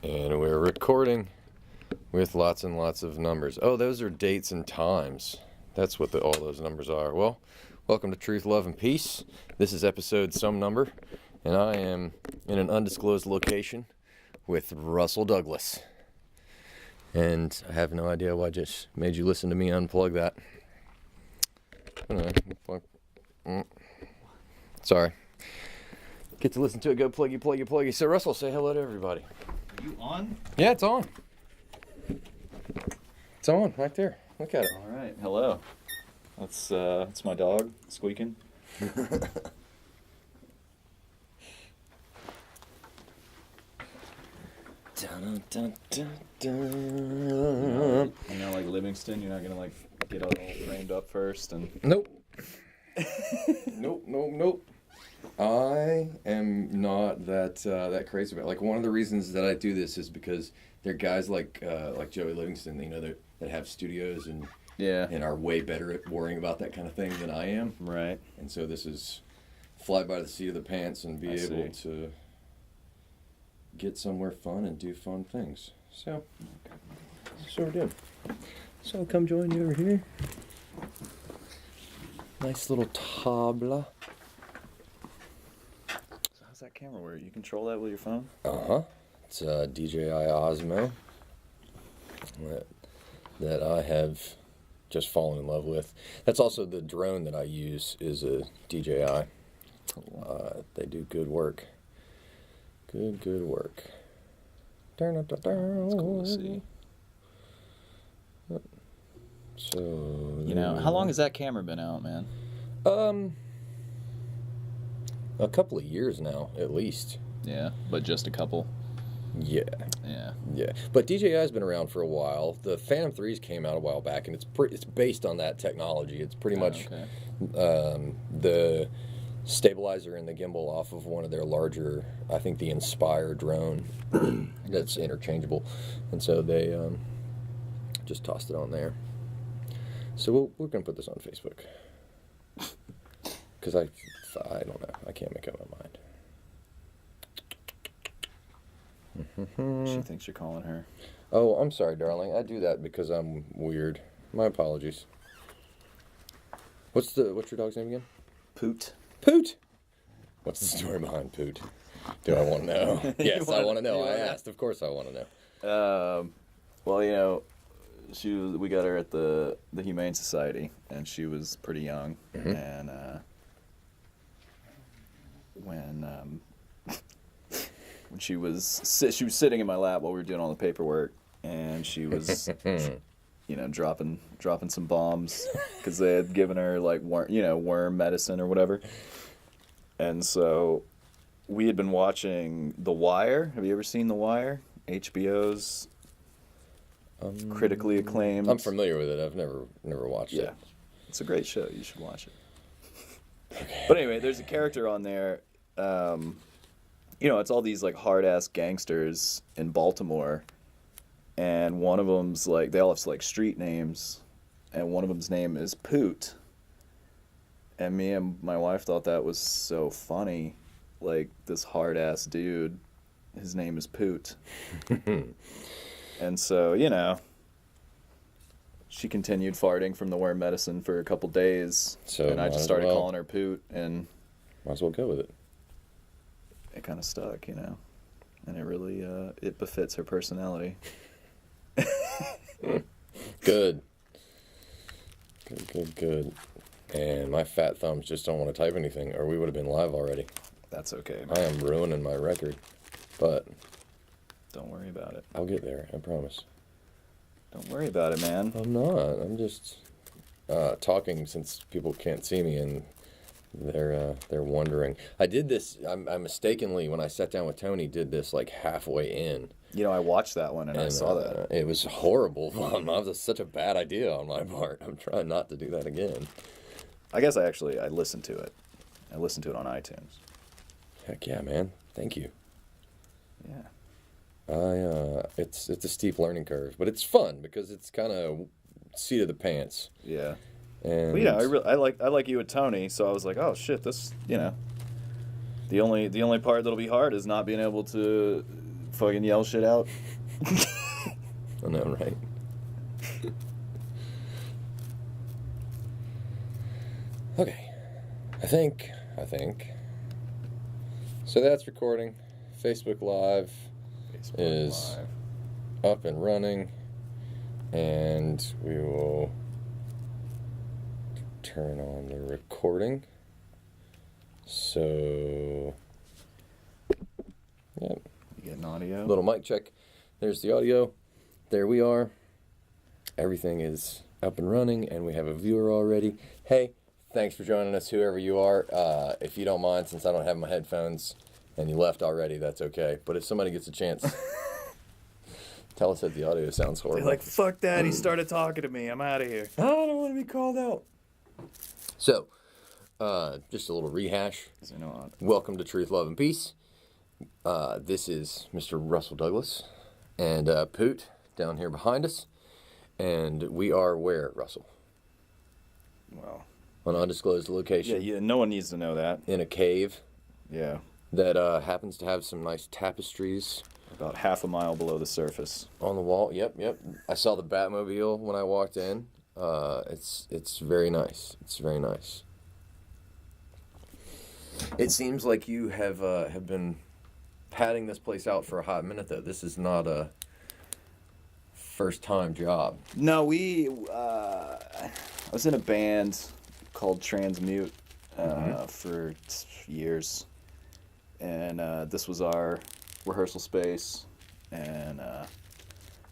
And we're recording with lots and lots of numbers. Oh, those are dates and times. That's what all those numbers are. Well, welcome to Truth, Love, and Peace. This is episode some number, and I am in an undisclosed location with Russell Douglas. And I have no idea why I just made you listen to me unplug that. Anyway, sorry. Get to listen to it, go pluggy. So Russell, say hello to everybody. Are you on? Yeah, it's on. It's on, right there. Look at it. All right. Hello. That's my dog squeaking. You know, like Livingston, you're not gonna like get all framed up first and. Nope. Nope. I am not that crazy about it. Like, one of the reasons that I do this is because there are guys like Joey Livingston, you know, that have studios and are way better at worrying about that kind of thing than I am. Right. And so this is fly by the seat of the pants and be able to get somewhere fun and do fun things. So that's what we're doing. So I'll come join you over here. Nice little tabla. How's that camera work? You control that with your phone? Uh-huh. It's a DJI Osmo that I have just fallen in love with. That's also the drone that I use is a DJI. They do good work. Good work. That's cool to see. So, you know, how long has that camera been out, man? A couple of years now, at least. Yeah, but just a couple. Yeah. But DJI's been around for a while. The Phantom 3s came out a while back, and it's based on that technology. It's pretty much the stabilizer and the gimbal off of one of their larger, I think the Inspire drone that's interchangeable. And so they just tossed it on there. So we're going to put this on Facebook. Because I don't know. I can't make up my mind. She thinks you're calling her. Oh, I'm sorry, darling. I do that because I'm weird. My apologies. What's your dog's name again? Poot. Poot? What's the story behind Poot? Do I want to know? Yes, I want to know. I asked. Of course I want to know. Well, you know, we got her at the Humane Society, and she was pretty young. Mm-hmm. And when she was sitting in my lap while we were doing all the paperwork, and she was, you know, dropping some bombs because they had given her like worm medicine or whatever. And so we had been watching The Wire. Have you ever seen The Wire? HBO's critically acclaimed. I'm familiar with it. I've never watched it. Yeah, it's a great show. You should watch it. Okay. But anyway, there's a character on there. You know, it's all these like hard ass gangsters in Baltimore, and one of them's like they all have like street names, and one of them's name is Poot. And me and my wife thought that was so funny, like this hard ass dude, his name is Poot. And so, you know, she continued farting from the worm medicine for a couple days, and I just started calling her Poot, and might as well go with it. It kind of stuck, you know, and it really it befits her personality. Good. And my fat thumbs just don't want to type anything, or we would have been live already. That's okay, man. I am ruining my record, but don't worry about it. I'll get there, I promise. Don't worry about it, man. I'm not. I'm just talking since people can't see me, and they're wondering. I did this. I mistakenly, when I sat down with Tony, did this like halfway in. You know, I watched that one and I saw that. It was horrible. That was such a bad idea on my part. I'm trying not to do that again. I guess I listened to it. I listened to it on iTunes. Heck yeah, man. Thank you. Yeah. It's a steep learning curve, but it's fun because it's kind of seat of the pants. Yeah. And well, yeah, I like you with Tony, so I was like, oh shit, this, you know, the only part that'll be hard is not being able to fucking yell shit out. I know, right? Okay. I think. So that's recording. Facebook Live is up and running. And we will turn on the recording. So, yep. You get an audio. Little mic check. There's the audio. There we are. Everything is up and running, and we have a viewer already. Hey, thanks for joining us, whoever you are. If you don't mind, since I don't have my headphones and you left already, that's okay. But if somebody gets a chance, tell us that the audio sounds horrible. They're like, fuck that, he started talking to me, I'm out of here. I don't want to be called out. So, just a little rehash. Welcome to Truth, Love, and Peace. This is Mr. Russell Douglas and Poot down here behind us. And we are where, Russell? Well, on an undisclosed location. Yeah, no one needs to know that. In a cave. Yeah. That happens to have some nice tapestries. About half a mile below the surface. On the wall, yep. I saw the Batmobile when I walked in. It's very nice. It's very nice. It seems like you have been patting this place out for a hot minute, though. This is not a first-time job. No, I was in a band called Transmute for years, and this was our rehearsal space, and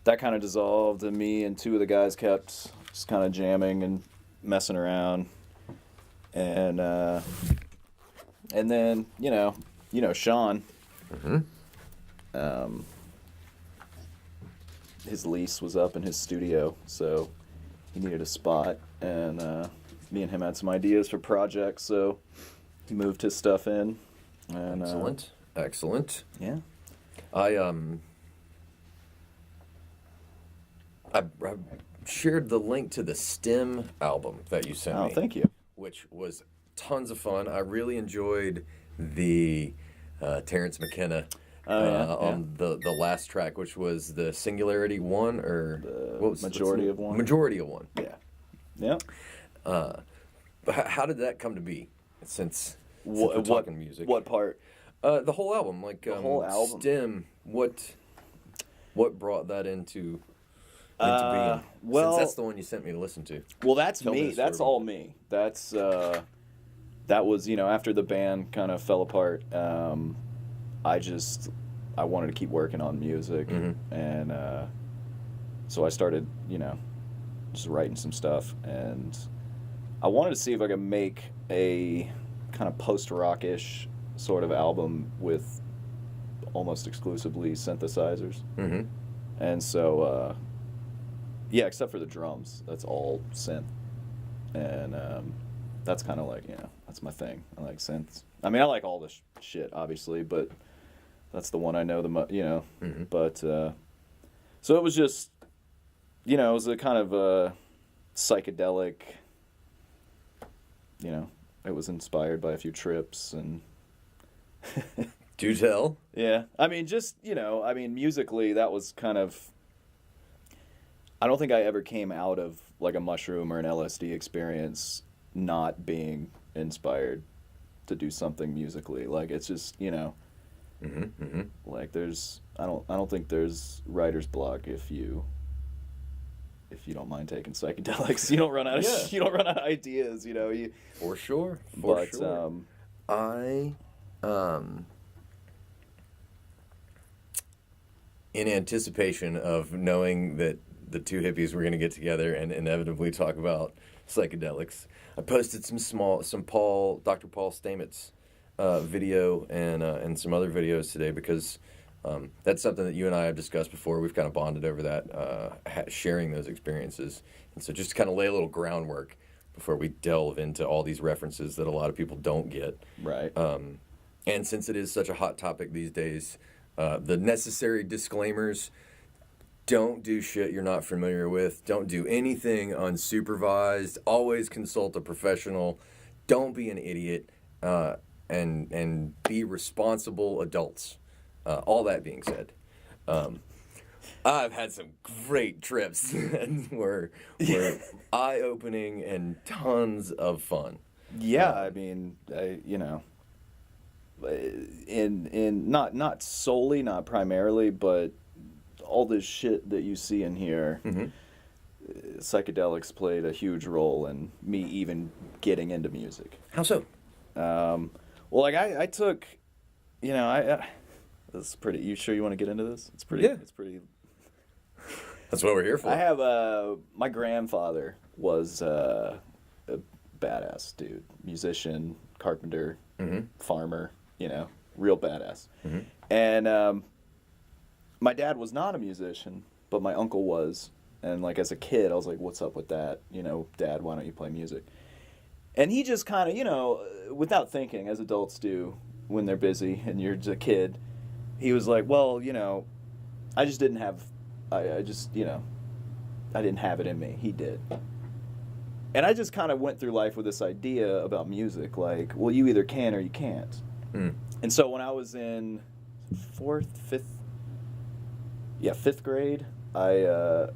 that kind of dissolved, and me and two of the guys kept just kind of jamming and messing around, and then you know Sean. His lease was up in his studio, so he needed a spot, and me and him had some ideas for projects, so he moved his stuff in. And, Excellent. Yeah. I shared the link to the STEM album that you sent me. Oh, thank you. Which was tons of fun. I really enjoyed the Terrence McKenna on the last track, which was the Singularity 1, or what was Majority of 1? Majority of 1. Yeah. How did that come to be? Since we're what talking music. What part? The whole album, the whole album. STEM. What brought that into being? Well, since that's the one you sent me to listen to. Well, that's me. That's all me. That's that was after the band kind of fell apart. I wanted to keep working on music, and so I started just writing some stuff, and I wanted to see if I could make a kind of post-rock-ish sort of album with almost exclusively synthesizers. And so except for the drums, that's all synth, and that's kind of like that's my thing. I like synths. I mean, I like all this shit obviously, but that's the one I know the most, but so it was just it was a kind of a psychedelic, it was inspired by a few trips and do tell. Yeah, I mean, just musically, that was kind of. I don't think I ever came out of like a mushroom or an LSD experience not being inspired to do something musically. Like it's just like there's I don't think there's writer's block if you don't mind taking psychedelics. You don't run out of you don't run out of ideas. You for sure. I in anticipation of knowing that the two hippies were going to get together and inevitably talk about psychedelics, I posted some Dr. Paul Stamets video and some other videos today because that's something that you and I have discussed before. We've kind of bonded over that, sharing those experiences. And so just to kind of lay a little groundwork before we delve into all these references that a lot of people don't get. Right. And since it is such a hot topic these days, the necessary disclaimers: don't do shit you're not familiar with. Don't do anything unsupervised. Always consult a professional. Don't be an idiot. And be responsible adults. All that being said, I've had some great trips and were eye-opening and tons of fun. Yeah, I mean, you know, in not solely, not primarily, but all this shit that you see in here, psychedelics played a huge role in me even getting into music. How so? Well, like I took, you know, this is pretty. You sure you want to get into this? It's pretty. Yeah. It's pretty. That's what we're here for. I have my grandfather was a badass dude, musician, carpenter, farmer, you know, real badass. And my dad was not a musician, but my uncle was. And like as a kid, I was like, "What's up with that? You know, Dad, why don't you play music?" And he just kind of, you know, without thinking, as adults do when they're busy and you're just a kid, he was like, "Well, you know, I just didn't have, I just, you know, I didn't have it in me. He did." And I just kind of went through life with this idea about music, like, well, you either can or you can't. And so when I was in fifth grade, I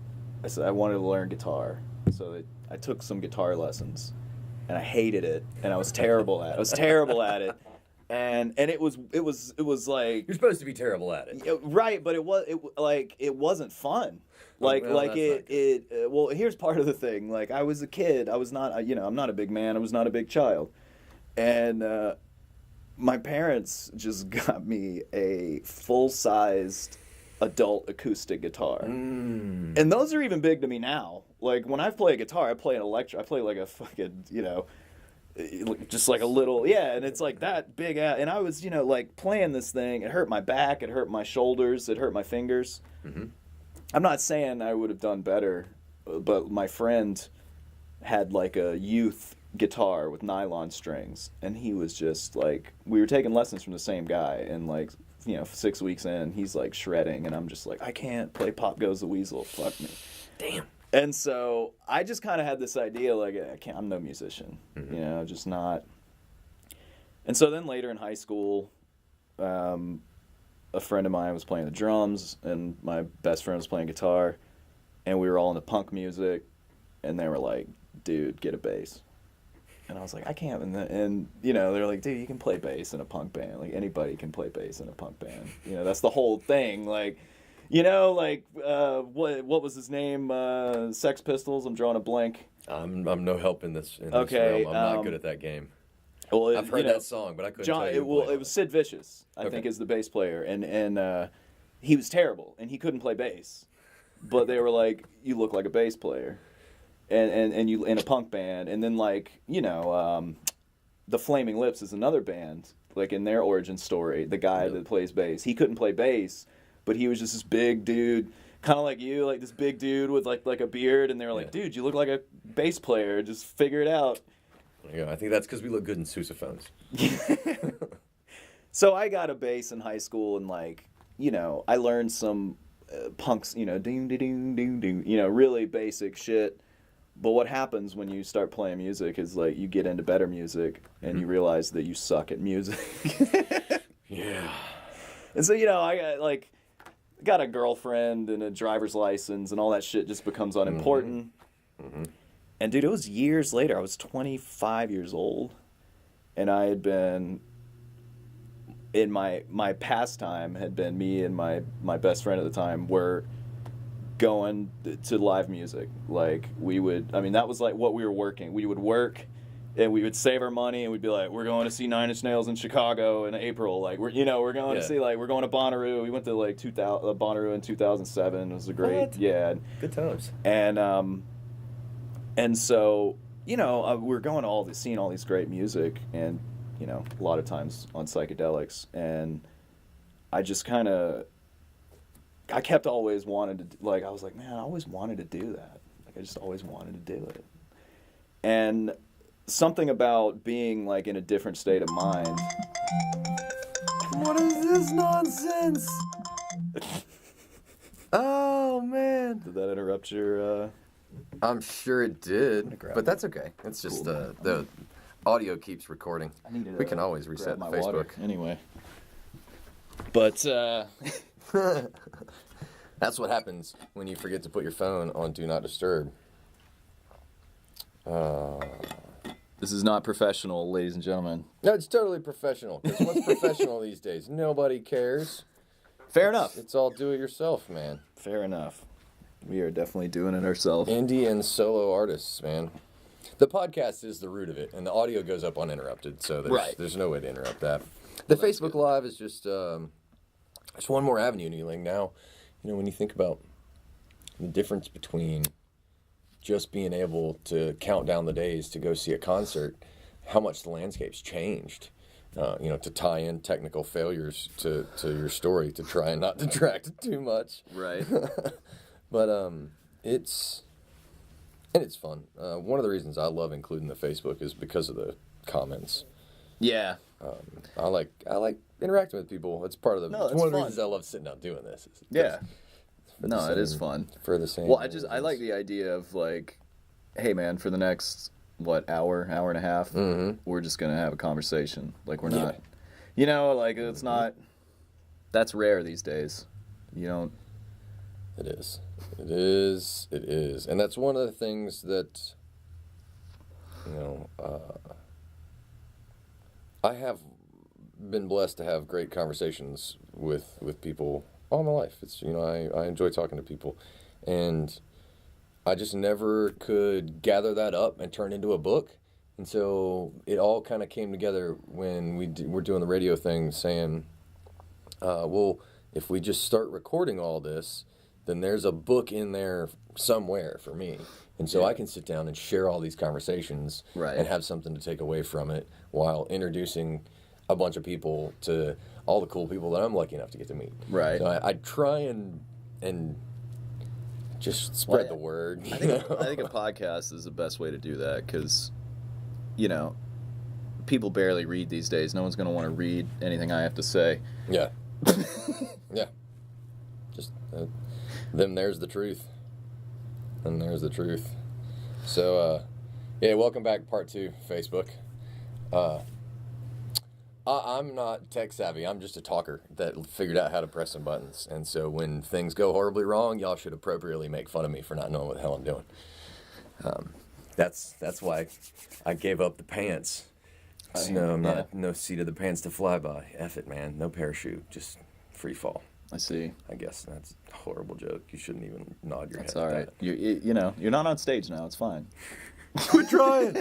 said I wanted to learn guitar. So I took some guitar lessons, and I hated it, and I was terrible at it. And it was like, you're supposed to be terrible at it, right? But it wasn't fun. Well, here's part of the thing. Like, I was a kid. I was not, you know, I'm not a big man. I was not a big child. And my parents just got me a full-sized adult acoustic guitar. And those are even big to me now. Like, when I play a guitar, I play an electric. I play like a fucking, you know, just like a little, yeah, and it's like that big ass. And I was, you know, like playing this thing. It hurt my back. It hurt my shoulders. It hurt my fingers. I'm not saying I would have done better, but my friend had like a youth guitar with nylon strings, and he was just like, we were taking lessons from the same guy, and like, you know, 6 weeks in, he's like shredding, and I'm just like, I can't play Pop Goes the Weasel. Fuck me. Damn. And so I just kind of had this idea, like, I'm no musician, you know, just not. And so then later in high school, a friend of mine was playing the drums, and my best friend was playing guitar, and we were all into punk music, and they were like, dude, get a bass. And I was like, I can't. And you know, they're like, dude, you can play bass in a punk band. Like, anybody can play bass in a punk band. You know, that's the whole thing. Like, you know, like, what was his name? Sex Pistols? I'm drawing a blank. I'm no help in this realm. I'm not good at that game. Well, I've heard that song, but I couldn't tell you. It was Sid Vicious, I think, is the bass player. And he was terrible, and he couldn't play bass. But they were like, you look like a bass player. And you in a punk band, and then like, you know, the Flaming Lips is another band. Like, in their origin story, the guy that plays bass, he couldn't play bass, but he was just this big dude, kind of like you, like this big dude with like a beard, and they were like, dude, you look like a bass player, just figure it out. Yeah, I think that's because we look good in sousaphones. So I got a bass in high school, and like, you know, I learned some punks, you know, ding ding ding ding, you know, really basic shit. But what happens when you start playing music is, like, you get into better music, and you realize that you suck at music. Yeah. And so, you know, I got a girlfriend and a driver's license, and all that shit just becomes unimportant. And, dude, it was years later. I was 25 years old, and I had been, in my pastime had been, me and my best friend at the time were going to live music. Like, we would, I mean, that was like what we were working. We would work, and we would save our money, and we'd be like, we're going to see Nine Inch Nails in Chicago in April. Like, we're going to see, like, we're going to Bonnaroo. We went to like Bonnaroo in 2007. It was a great, good times. And so, you know, we're going to seeing all these great music, and, you know, a lot of times on psychedelics, and I just kind of, I kept always wanted to, like, I was like, man, I always wanted to do that. Like, I just always wanted to do it. And something about being, like, in a different state of mind. What is this nonsense? Oh, man. Did that interrupt your, I'm sure it did, but that's okay. It's just, the audio keeps recording. We can always reset my Facebook. Water. Anyway. But, That's what happens when you forget to put your phone on Do Not Disturb. This is not professional, ladies and gentlemen. No, it's totally professional. Because what's professional these days? Nobody cares. Fair enough. It's all do-it-yourself, man. Fair enough. We are definitely doing it ourselves. Indie and solo artists, man. The podcast is the root of it, and the audio goes up uninterrupted, so there's no way to interrupt that. The Facebook Live is just one more avenue, Neeling. Now, when you think about the difference between just being able to count down the days to go see a concert, how much the landscape's changed. To tie in technical failures to your story to try and not detract too much. Right. But it's fun. One of the reasons I love including the Facebook is because of the comments. Yeah. I like interacting with people. It's part of the. It's one of the reasons I love sitting down doing this. Yeah. No, it is fun. For the same. Well, I like the idea of like, hey man, for the next hour and a half, we're just gonna have a conversation. Like we're not, it's not. That's rare these days. You don't. It is, and that's one of the things that, I have been blessed to have great conversations with people all my life. It's I enjoy talking to people, and I just never could gather that up and turn into a book. And so it all kind of came together when we're doing the radio thing, saying, well, if we just start recording all this, then there's a book in there somewhere for me. And so I can sit down and share all these conversations and have something to take away from it while introducing a bunch of people to all the cool people that I'm lucky enough to get to meet. Right. So I try and just spread the word. I think a podcast is the best way to do that because, people barely read these days. No one's going to want to read anything I have to say. Yeah. Yeah. Just, then there's the truth. And there's the truth. So, welcome back, part 2, Facebook. I'm not tech savvy. I'm just a talker that figured out how to press some buttons. And so when things go horribly wrong, y'all should appropriately make fun of me for not knowing what the hell I'm doing. That's why I gave up the pants. No seat of the pants to fly by. F it, man. No parachute. Just free fall. I see. I guess that's a horrible joke. You shouldn't even nod your head. That's all right. That. You're not on stage now. It's fine. Quit trying.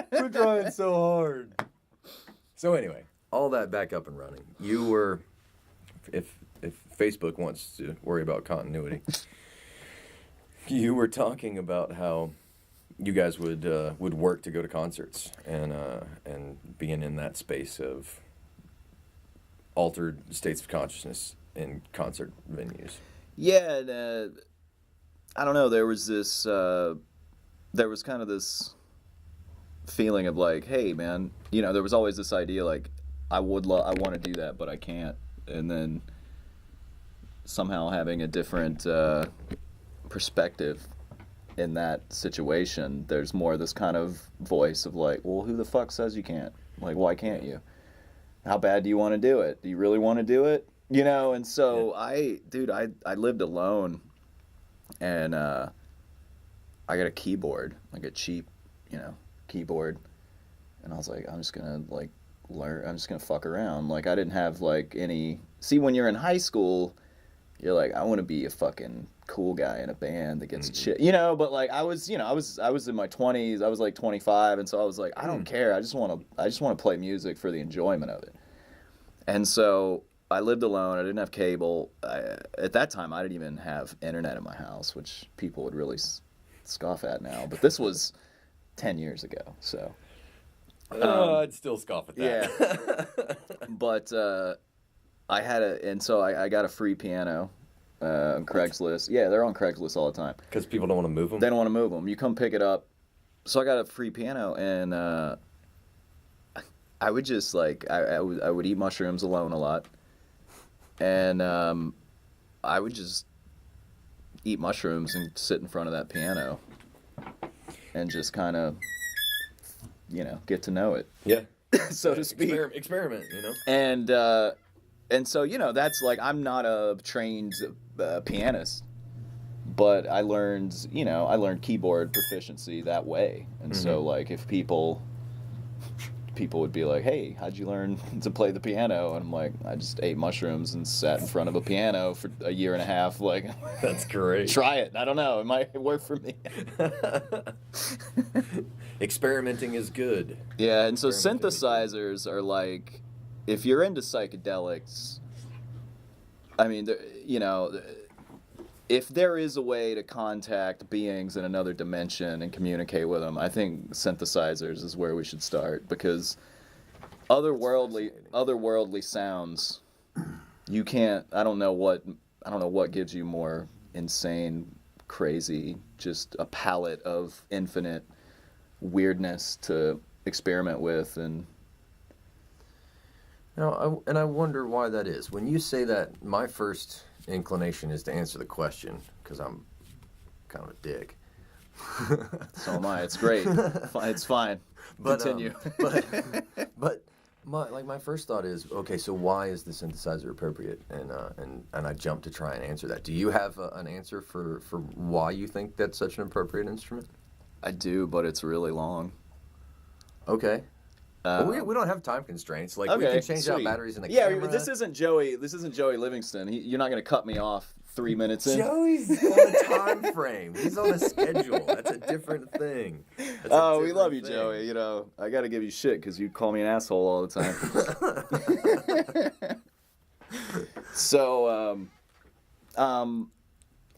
Quit trying so hard. So anyway, all that back up and running. You were, if Facebook wants to worry about continuity, you were talking about how you guys would work to go to concerts and being in that space of altered states of consciousness in concert venues. Yeah, and, I don't know. There was kind of this feeling of like, hey, man, there was always this idea like, I want to do that, but I can't. And then somehow having a different perspective in that situation, there's more this kind of voice of like, well, who the fuck says you can't? Like, why can't you? How bad do you want to do it? Do you really want to do it? And so I lived alone, and I got a keyboard, like a cheap, keyboard, and I was like, I'm just gonna learn. I'm just gonna fuck around. Like I didn't have any. See, when you're in high school, you're like, I want to be a fucking cool guy in a band that gets shit, But I was in my 20s. I was like 25, and so I was like, I don't care. I just want to play music for the enjoyment of it. And so I lived alone. I didn't have cable. At that time, I didn't even have internet in my house, which people would really scoff at now. But this was 10 years ago, so. I'd still scoff at that. Yeah. But I got a free piano on Craigslist. Yeah, they're on Craigslist all the time. Because people don't want to move them? They don't want to move them. You come pick it up. So I got a free piano, and I would just I would eat mushrooms alone a lot. And I would just eat mushrooms and sit in front of that piano and just kind of, get to know it. Yeah. So to speak. Experiment, And And so, that's like, I'm not a trained pianist, but I learned keyboard proficiency that way. And so, like, if people would be like, "Hey, how'd you learn to play the piano?" And I'm like, "I just ate mushrooms and sat in front of a piano for a year and a half." Like, that's great. Try it. I don't know. It might work for me. Experimenting is good. Yeah, and so synthesizers are like, if you're into psychedelics, I mean, if there is a way to contact beings in another dimension and communicate with them, I think synthesizers is where we should start, because otherworldly sounds, you can't. I don't know what gives you more insane, crazy, just a palette of infinite weirdness to experiment with. And I wonder why that is. When you say that, my first inclination is to answer the question, because I'm kind of a dick. So am I. It's great. It's fine. Continue. But my first thought is, okay, so why is the synthesizer appropriate? And I jump to try and answer that. Do you have an answer for why you think that's such an appropriate instrument? I do, but it's really long. Okay. We don't have time constraints. Like, we can change out batteries in the camera. Yeah, this isn't Joey Livingston. You're not going to cut me off 3 minutes in. Joey's on a time frame. He's on a schedule. That's a different thing. We love you, Joey. I got to give you shit because you call me an asshole all the time. So,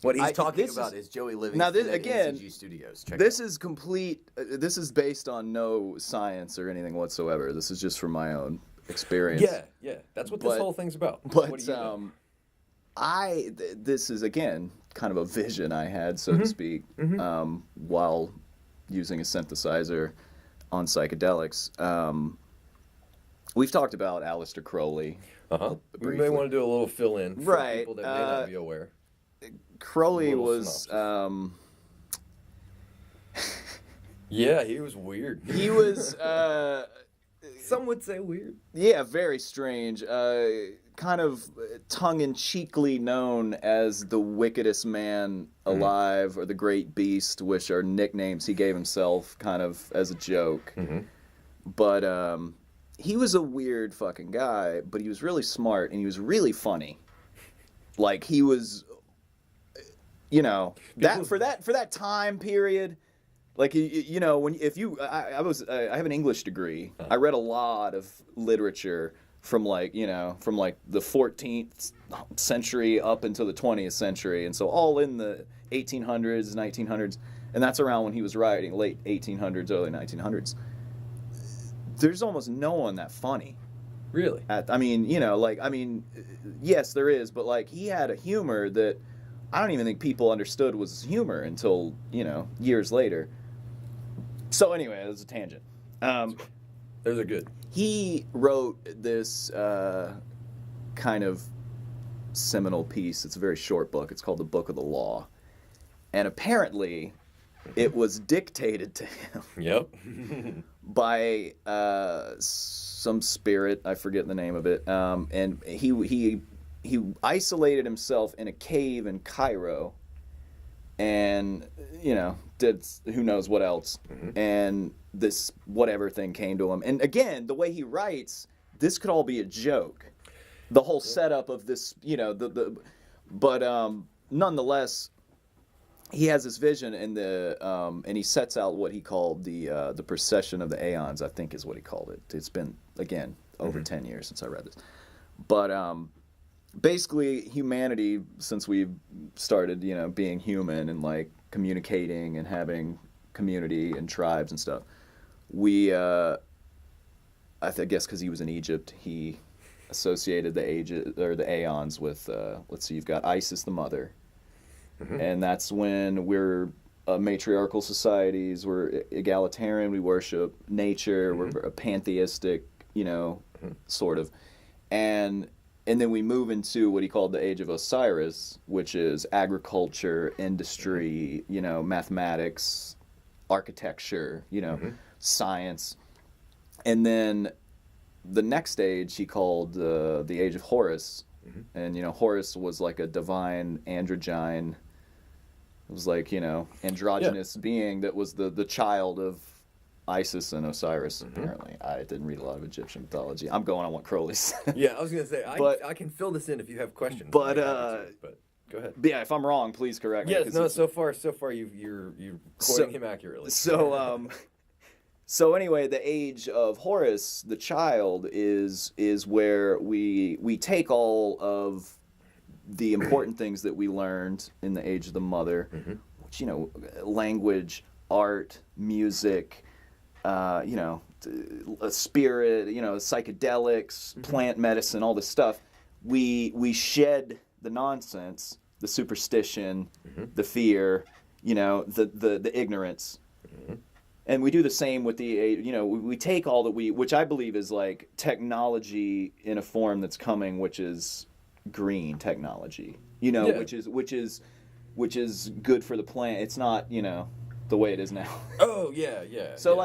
what he's talking about is Joey Livingston now this, at again, NCG Studios. This is complete. This is based on no science or anything whatsoever. This is just from my own experience. Yeah. That's what this whole thing's about. But this is, again, kind of a vision I had, so to speak, while using a synthesizer on psychedelics. We've talked about Aleister Crowley. We may want to do a little fill-in for people that may not be aware. Crowley was... yeah, he was weird. He was... some would say weird. Yeah, very strange. Kind of tongue-in-cheekly known as the wickedest man alive, or the Great Beast, which are nicknames he gave himself kind of as a joke. But he was a weird fucking guy, but he was really smart, and he was really funny. Like, he was... for that time period, like, I have an English degree. I read a lot of literature from the 14th century up until the 20th century, and so all in the 1800s, 1900s, and that's around when he was writing, late 1800s, early 1900s. There's almost no one that funny. Really? Yes, there is, but like, he had a humor that I don't even think people understood was humor until, years later. So anyway, it was a tangent. Those are good. He wrote this kind of seminal piece. It's a very short book. It's called The Book of the Law. And apparently, it was dictated to him. Yep. by some spirit. I forget the name of it. And he isolated himself in a cave in Cairo, and did who knows what else. And this whatever thing came to him. And again, the way he writes, this could all be a joke. The whole setup of this, but nonetheless, he has this vision, and he sets out what he called the procession of the aeons. I think is what he called it. It's been, again, over 10 years since I read this, but basically, humanity, since we've started, being human and like communicating and having community and tribes and stuff, we, I guess, because he was in Egypt, he associated the aeons with, let's see, you've got Isis the mother, and that's when we're matriarchal societies, we're egalitarian, we worship nature, we're a pantheistic, sort of, and then we move into what he called the Age of Osiris, which is agriculture, industry, mathematics, architecture, science. And then the next stage he called the age of Horus. And, Horus was like a divine androgyne. It was like, androgynous being that was the child of Isis and Osiris, apparently. I didn't read a lot of Egyptian mythology. I'm going on what Crowley said. Yeah, I was going to say, I can fill this in if you have questions. But go ahead. Yeah, if I'm wrong, please correct me. Yes, no, so far you're quoting him accurately. So anyway, the age of Horus, the child, is where we take all of the important things that we learned in the age of the mother, which, language, art, music, a spirit, psychedelics, plant medicine, all this stuff. We shed the nonsense, the superstition, the fear, the ignorance. And we do the same with we take all that which I believe is like technology in a form that's coming, which is green technology, which is good for the planet. It's not, the way it is now. Oh, yeah. So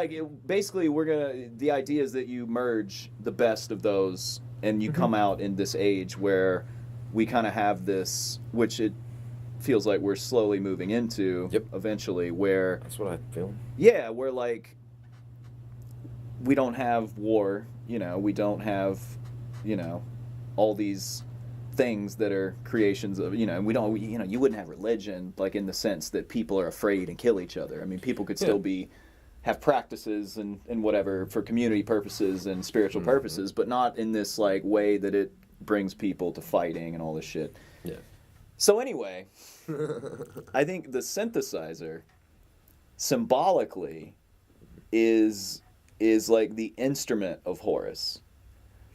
basically the idea is that you merge the best of those and you come out in this age where we kind of have this, which it feels like we're slowly moving into eventually, where that's what I feel. Yeah, where we don't have war, we don't have, all these things that are creations of, we don't, you wouldn't have religion like in the sense that people are afraid and kill each other. I mean, people could still have practices and whatever for community purposes and spiritual purposes, but not in this way that it brings people to fighting and all this shit. Yeah. So anyway, I think the synthesizer symbolically is like the instrument of Horus,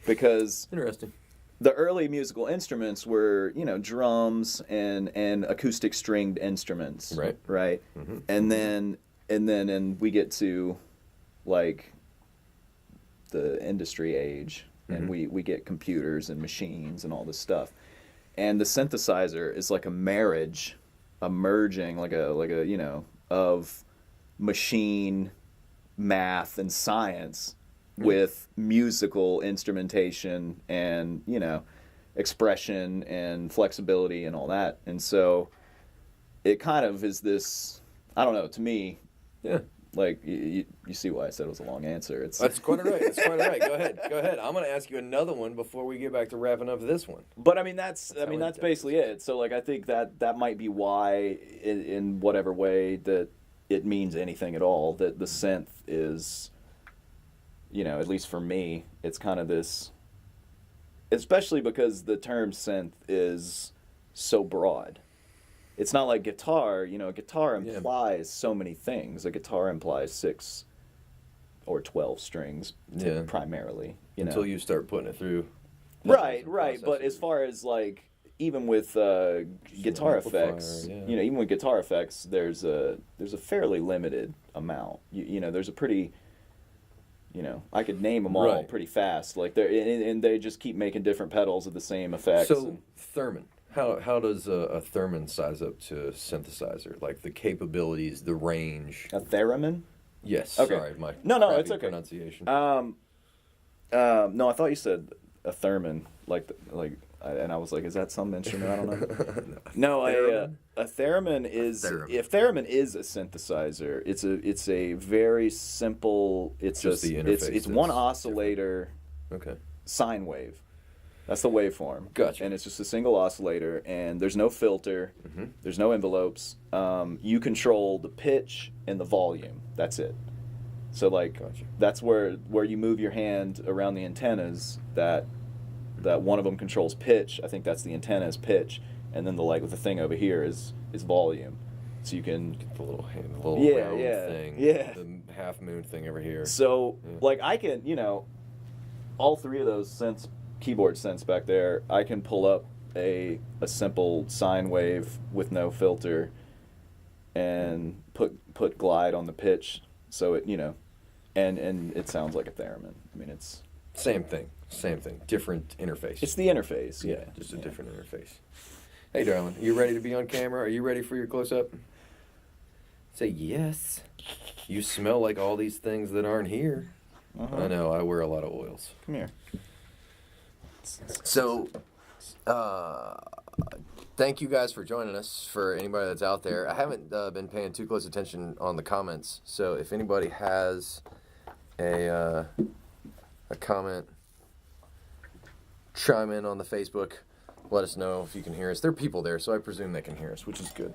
because interesting. The early musical instruments were, drums and acoustic stringed instruments, right? And then we get to like the industry age, and we get computers and machines and all this stuff. And the synthesizer is like a merging, of machine, math, and science with musical instrumentation and, expression and flexibility and all that. And so it kind of is this, I don't know, to me, like, you see why I said it was a long answer. That's quite all right. Go ahead. I'm going to ask you another one before we get back to wrapping up this one. But I mean, that's basically it. So I think that might be why, in whatever way that it means anything at all, that the synth is, at least for me, it's kind of this, especially because the term synth is so broad. It's not like guitar, a guitar implies so many things. A guitar implies 6 or 12 strings primarily. Until you start putting it through. Right. But as far as even with guitar effects, even with guitar effects, there's a fairly limited amount. There's a pretty, I could name them all pretty fast. And they just keep making different pedals of the same effects. So theremin. How does a theremin size up to synthesizer? Like the capabilities, the range. A theremin? Yes. Okay. Sorry, my no, it's okay. Pronunciation. No, I thought you said a theremin, and I was like, is that some instrument? I don't know. No, a theremin is a theremin is a synthesizer. It's a very simple. It's one oscillator. Okay. Sine wave. That's the waveform. Gotcha. And it's just a single oscillator, and there's no filter, there's no envelopes. You control the pitch and the volume. That's it. So gotcha. That's where you move your hand around the antennas. That one of them controls pitch. I think that's the antenna's pitch, and then the thing over here is volume. So you can get the little round thing. Yeah. The half moon thing over here. So I can all three of those keyboard synths back there, I can pull up a simple sine wave with no filter and put glide on the pitch, so it and it sounds like a theremin. I mean, it's same thing, different interface. It's the interface, just a different interface. Hey, darling, you ready to be on camera? Are you ready for your close up? Say yes. You smell like all these things that aren't here. I know, I wear a lot of oils. Come here. So, thank you guys for joining us. For anybody that's out there, I haven't been paying too close attention on the comments. So if anybody has a comment, chime in on the Facebook. Let us know if you can hear us. There are people there, so I presume they can hear us, which is good.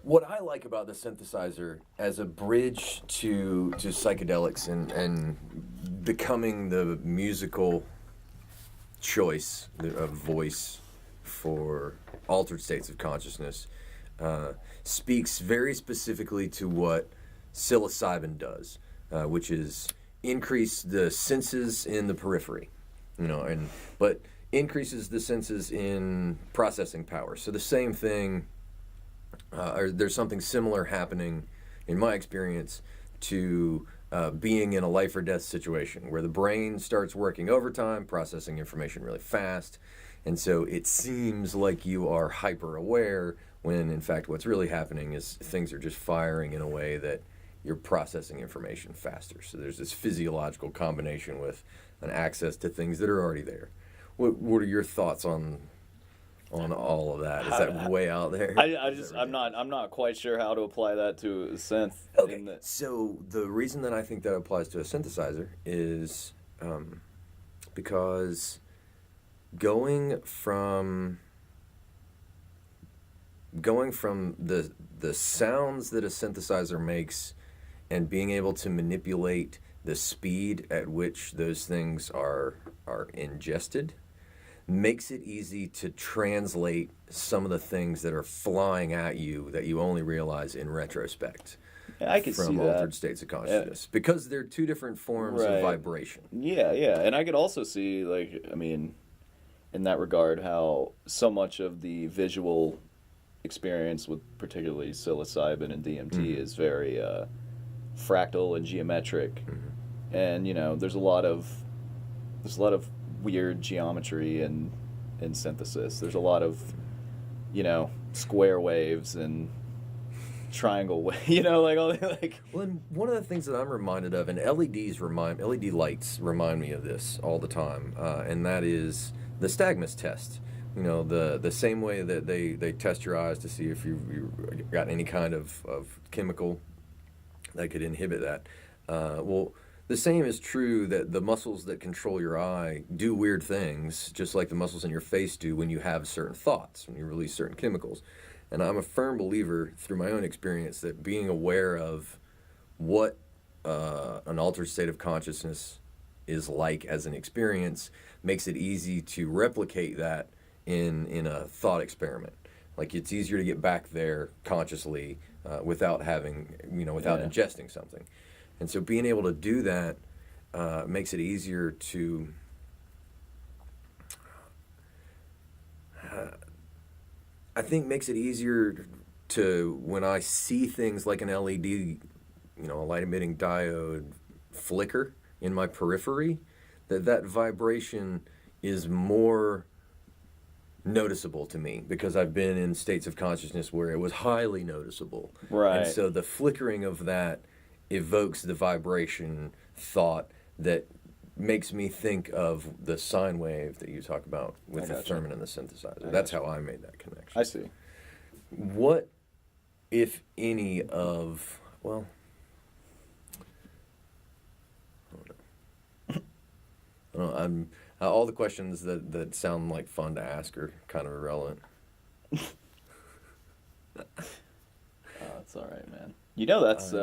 What I like about the synthesizer as a bridge to psychedelics and becoming the musical choice of voice for altered states of consciousness speaks very specifically to what psilocybin does, which is increase the senses in the periphery, but increases the senses in processing power. So the same thing, or there's something similar happening in my experience to being in a life or death situation where the brain starts working overtime, processing information really fast, and so it seems like you are hyper aware when in fact what's really happening is things are just firing in a way that you're processing information faster. So there's this physiological combination with an access to things that are already there. What are your thoughts on all of that? Is that way out there? I'm not quite sure how to apply that to a synth. Okay. So the reason that I think that applies to a synthesizer is because going from the sounds that a synthesizer makes and being able to manipulate the speed at which those things are ingested makes it easy to translate some of the things that are flying at you that you only realize in retrospect. I can see that. From altered states of consciousness. Because they're two different forms of vibration. Yeah. And I could also see, in that regard, how so much of the visual experience with particularly psilocybin and DMT is very fractal and geometric. Mm-hmm. And, there's a lot of weird geometry in synthesis. There's a lot of, square waves and triangle waves, all Well, and one of the things that I'm reminded of, and LED lights remind me of this all the time, and that is the Stagmus test. The same way that they test your eyes to see if you got any kind of chemical that could inhibit that. The same is true that the muscles that control your eye do weird things, just like the muscles in your face do when you have certain thoughts, when you release certain chemicals. And I'm a firm believer, through my own experience, that being aware of what an altered state of consciousness is like as an experience makes it easy to replicate that in a thought experiment. Like, it's easier to get back there consciously without ingesting something. And so being able to do that makes it easier to when I see things like an LED, a light emitting diode flicker in my periphery, that vibration is more noticeable to me because I've been in states of consciousness where it was highly noticeable. Right. And so the flickering of that evokes the vibration thought that makes me think of the sine wave that you talk about with the theremin and the synthesizer. That's how I made that connection. I see. What, if any, of, well, I don't know. All the questions that sound like fun to ask are kind of irrelevant. That's all right, man. That's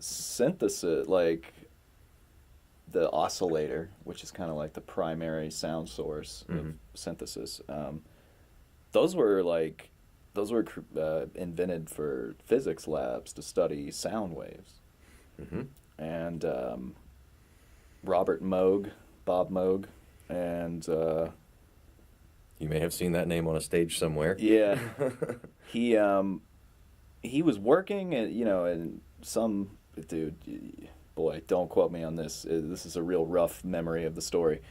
synthesis, like the oscillator, which is kind of like the primary sound source of synthesis. Those were invented for physics labs to study sound waves. Mm-hmm. And Bob Moog, and you may have seen that name on a stage somewhere. Yeah, he was working, in some dude. Boy, don't quote me on this. This is a real rough memory of the story,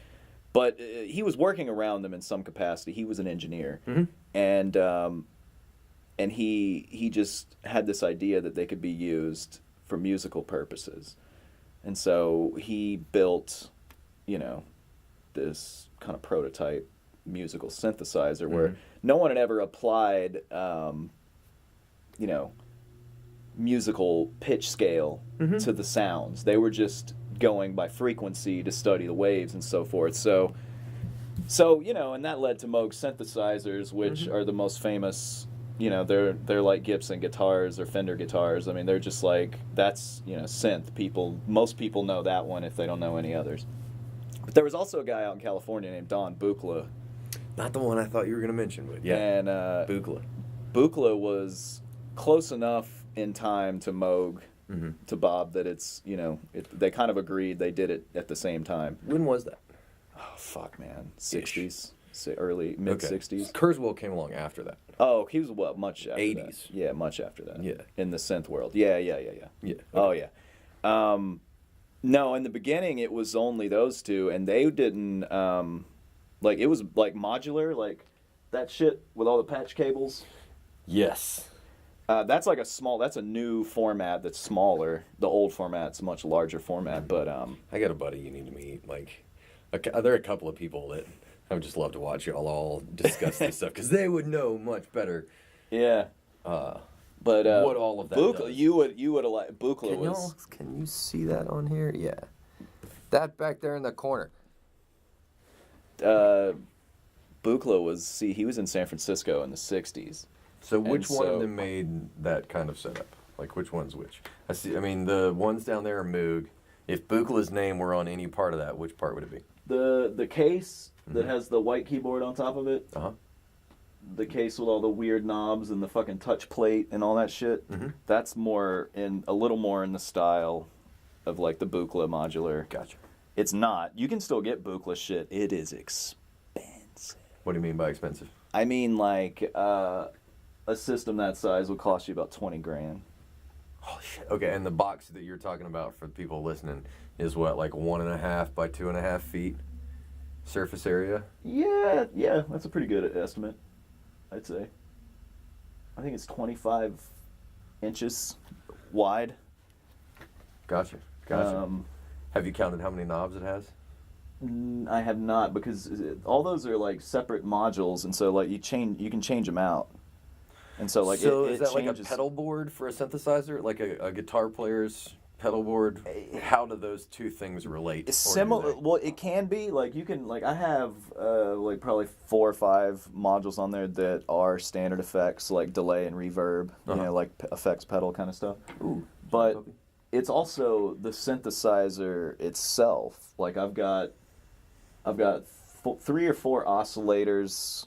but he was working around them in some capacity. He was an engineer, and he just had this idea that they could be used for musical purposes. And so he built, you know, this kind of prototype musical synthesizer where no one had ever applied, you know, musical pitch scale to the sounds. They were just going by frequency to study the waves and so forth. So you know, and that led to Moog synthesizers, which are the most famous. You know, they're like Gibson guitars or Fender guitars. I mean, they're just like, that's, you know, synth. Most people know that one if they don't know any others. But there was also a guy out in California named Don Buchla. Not the one I thought you were going to mention, but yeah. And Buchla. Buchla was close enough in time to Moog, to Bob, that it's, you know, they kind of agreed they did it at the same time. When was that? Oh, fuck, man. 60s. Early, mid-60s. Okay. Kurzweil came along after that. Oh, he was what, much after 80s. that? Yeah, much after that. Yeah. In the synth world. Yeah. Okay. Oh, yeah. No, in the beginning, it was only those two, and they didn't, like, it was, like, modular, like, that shit with all the patch cables. Yes. That's like that's a new format that's smaller. The old format's a much larger format, but... I got a buddy you need to meet. Like, there are a couple of people that... I would just love to watch y'all all discuss this stuff because they would know much better. Yeah. But what all of that Buchla, does. you would have liked Buchla Can you see that on here? Yeah. That back there in the corner. Buchla he was in San Francisco in the 60s. So which one of them made that kind of setup? Like which one's which? I mean, the ones down there are Moog. If Buchla's name were on any part of that, which part would it be? The case that has the white keyboard on top of it. The case with all the weird knobs and the fucking touch plate and all that shit. That's a little more in the style of like the Buchla modular. Gotcha. It's not. You can still get Buchla shit. It is expensive. What do you mean by expensive? I mean like a system that size would cost you about $20,000. Holy shit. Okay, and the box that you're talking about for people listening is what, like 1.5 by 2.5 feet surface area? Yeah, that's a pretty good estimate, I'd say. I think it's 25 inches wide. Gotcha. Have you counted how many knobs it has? I have not, because all those are like separate modules, and so like you can change them out. And so like is that changes. Like a pedal board for a synthesizer, like a guitar player's pedal board? How do those two things relate? Similar. Well, it can be like you can like I have like probably 4 or 5 modules on there that are standard effects like delay and reverb, you know, like effects pedal kind of stuff. Ooh. But it's also the synthesizer itself. Like I've got 3 or 4 oscillators.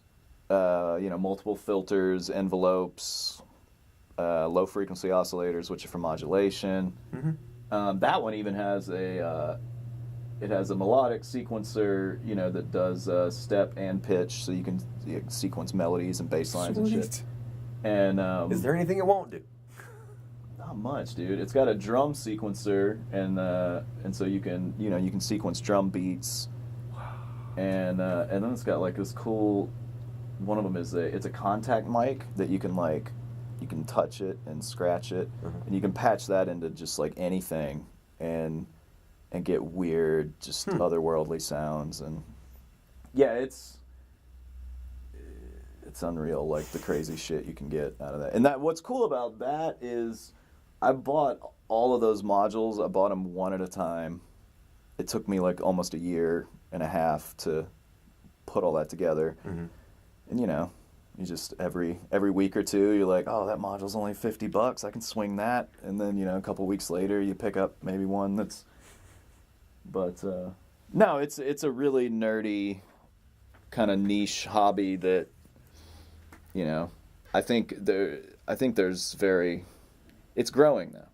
You know, multiple filters, envelopes, low frequency oscillators, which are for modulation. That one even has it has a melodic sequencer, you know, that does step and pitch, so you can sequence melodies and bass lines and shit. And is there anything it won't do? Not much, dude. It's got a drum sequencer, and so you can sequence drum beats. And then it's got like this cool. One of them is it's a contact mic that you can touch it and scratch it, and you can patch that into just like anything and get weird, just otherworldly sounds. And yeah, it's unreal, like the crazy shit you can get out of that. And what's cool about that is I bought all of those modules. I bought them one at a time. It took me like almost a year and a half to put all that together. And you know, you just every week or two, you're like, oh, that module's only $50. I can swing that. And then, you know, a couple weeks later, you pick up maybe one that's. But no, it's a really nerdy, kind of niche hobby that, you know, I think there's it's growing now.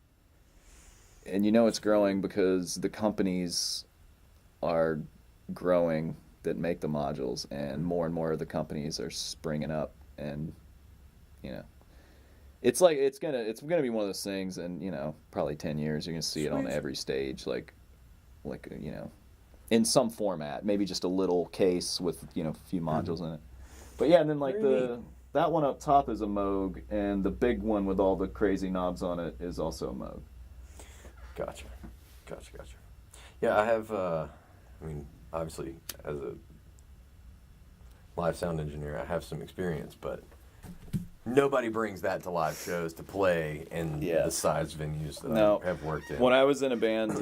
And you know it's growing because the companies are growing that make the modules, and more of the companies are springing up, and you know, it's gonna be one of those things, and you know, probably 10 years you're gonna see it on every stage, like you know, in some format, maybe just a little case with, you know, a few modules in it. But yeah, and then like that one up top is a Moog, and the big one with all the crazy knobs on it is also a Moog. Gotcha. Gotcha. Yeah, I have. I mean, obviously, as a live sound engineer, I have some experience, but nobody brings that to live shows to play in the size venues that I have worked in. When I was in a band,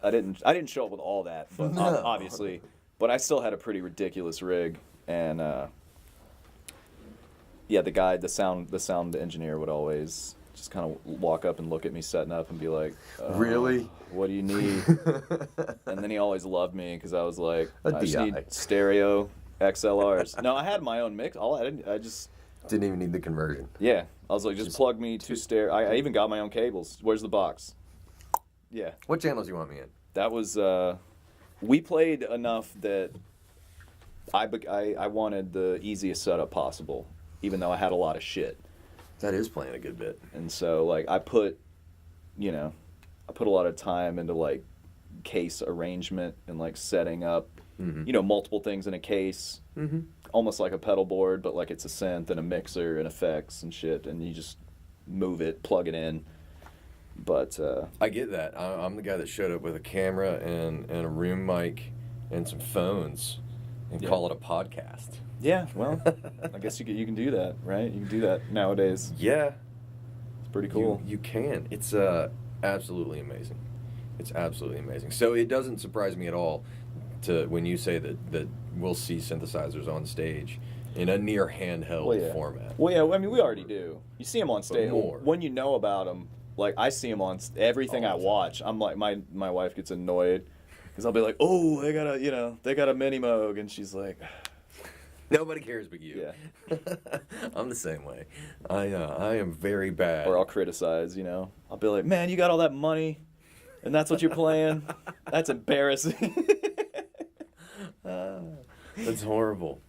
I didn't show up with all that, but obviously, but I still had a pretty ridiculous rig, and the sound engineer would always just kind of walk up and look at me setting up and be like, really? What do you need? And then he always loved me because I was like, I just need stereo XLRs. No, I had my own mix. I just didn't even need the conversion. Yeah, I was like, just plug me two stereo. I even got my own cables. Where's the box? Yeah. What channels you want me in? That was we played enough that I wanted the easiest setup possible, even though I had a lot of shit. That is playing a good bit. And so, like, I put a lot of time into, like, case arrangement and, like, setting up, multiple things in a case. Mm-hmm. Almost like a pedal board, but, like, it's a synth and a mixer and effects and shit. And you just move it, plug it in. But I get that. I'm the guy that showed up with a camera and a room mic and some phones and call it a podcast. Yeah, well, I guess you can do that, right? You can do that nowadays. Yeah. It's pretty cool. You can. It's absolutely amazing. It's absolutely amazing. So it doesn't surprise me at all when you say that we'll see synthesizers on stage in a near handheld format. Well, yeah, I mean, we already do. You see them on stage. When you know about them, like, I see them on everything I watch. I'm like, my wife gets annoyed because I'll be like, oh, they got a mini Moog, and she's like... Nobody cares but you. Yeah. I'm the same way. I am very bad. Or I'll criticize, I'll be like, man, you got all that money, and that's what you're playing? That's embarrassing. That's horrible.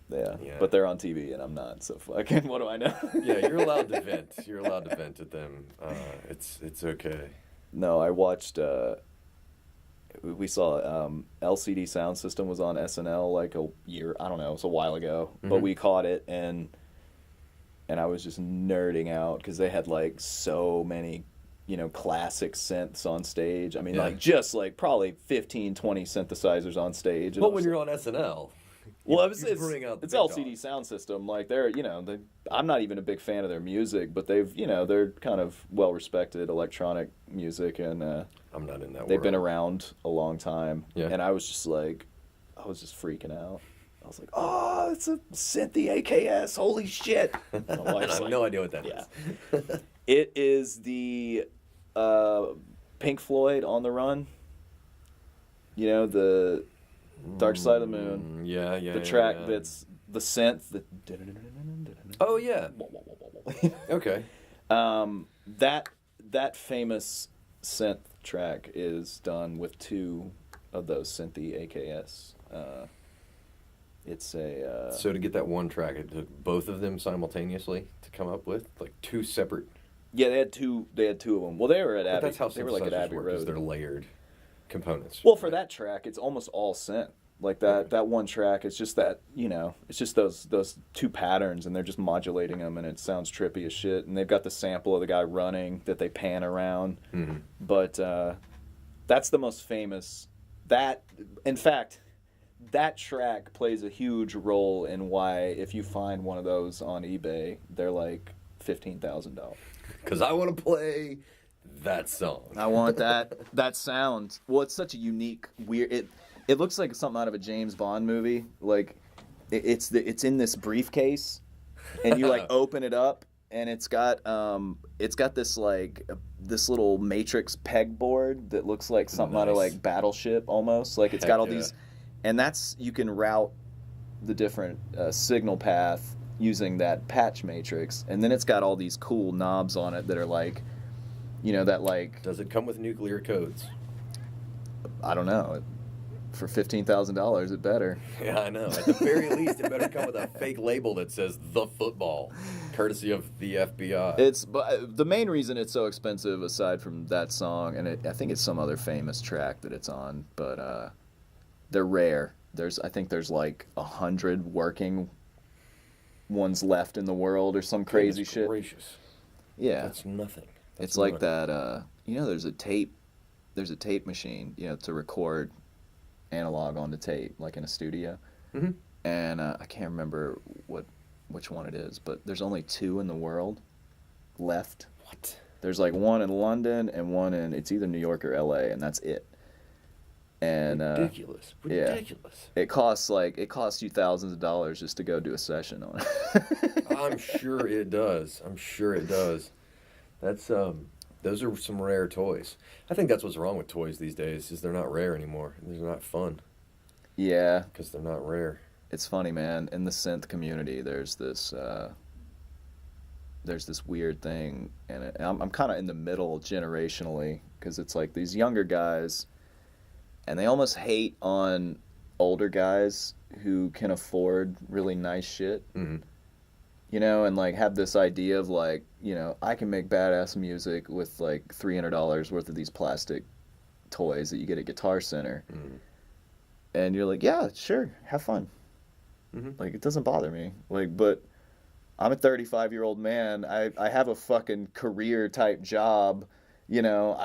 Yeah, but they're on TV, and I'm not, so fucking, what do I know? Yeah, you're allowed to vent. You're allowed to vent at them. It's okay. No, I watched... we saw LCD Sound System was on SNL like a year, I don't know, it was a while ago, but we caught it, and I was just nerding out because they had like so many, classic synths on stage. I mean, like just like probably 15, 20 synthesizers on stage. But when you're on SNL, it's LCD Sound System. Like they're, I'm not even a big fan of their music, but they're kind of well respected electronic music, and I'm not in that. They've been around a long time, and I was just freaking out. I was like, oh, it's a Synthy AKS, holy shit. I have no idea what that is. It is the Pink Floyd On the Run. The Dark Side of the Moon. The track that's the synth. Oh, yeah. Okay. That famous synth track is done with two of those Synthy AKS. It's a... So to get that one track, it took both of them simultaneously to come up with? Like two separate... Yeah, they had two of them. Well, they were at Abbey. That's how they were like at Abbey Road. They're layered components. Well, for that track, it's almost all synth. Like that one track, it's just that, it's just those two patterns, and they're just modulating them, and it sounds trippy as shit. And they've got the sample of the guy running that they pan around. Mm-hmm. But that's the most famous. In fact, that track plays a huge role in why, if you find one of those on eBay, they're like $15,000. Because I want to play that song. I want that sound. Well, it's such a unique, weird... It looks like something out of a James Bond movie. Like, it's in this briefcase, and you like open it up, and it's got this like this little matrix pegboard that looks like something out of like Battleship almost. Like it's got all these, and you can route the different signal path using that patch matrix, and then it's got all these cool knobs on it that are like, that like. Does it come with nuclear codes? I don't know. For $15,000, it better. Yeah, I know. At the very least, it better come with a fake label that says "The Football," courtesy of the FBI. But the main reason it's so expensive, aside from that song, and I think it's some other famous track that it's on, but they're rare. I think there's like 100 working ones left in the world, or some crazy shit. Gracious. Yeah, that's nothing. It's like that. There's a tape. there's a tape machine, you know, to record analog onto tape, like in a studio. Mm-hmm. And I can't remember which one it is, but there's only 2 in the world left. What? There's like one in London and one in, it's either New York or LA, and that's it. And ridiculous. Ridiculous. Yeah, it costs you thousands of dollars just to go do a session on it. I'm sure it does. That's those are some rare toys. I think that's what's wrong with toys these days, is they're not rare anymore. They're not fun. Yeah. Because they're not rare. It's funny, man. In the synth community, there's this weird thing, and I'm kind of in the middle generationally, because it's like these younger guys, and they almost hate on older guys who can afford really nice shit. Mm-hmm. You know, and like have this idea of like, you know, I can make badass music with like $300 worth of these plastic toys that you get at Guitar Center. Mm-hmm. And you're like, yeah, sure, have fun. Mm-hmm. Like, it doesn't bother me. Like, but I'm a 35-year-old man. I have a fucking career type job. You know,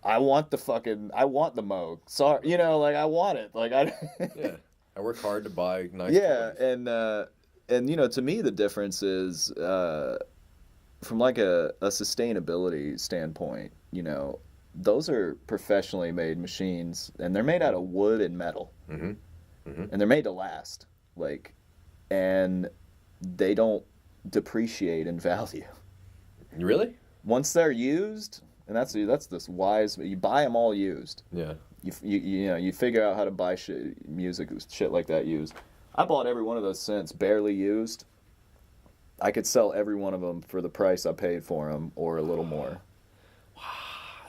I want the Moog. Sorry, you know, like I want it. Like yeah, I work hard to buy nice. Yeah, toys. and you know, to me the difference is from like a sustainability standpoint. You know, those are professionally made machines, and they're made out of wood and metal. Mm-hmm. Mm-hmm. And they're made to last. Like, and they don't depreciate in value. Really? Once they're used, and that's this wise. You buy them all used. Yeah. You know, you figure out how to buy music like that used. I bought every one of those synths barely used. I could sell every one of them for the price I paid for them, or a little more.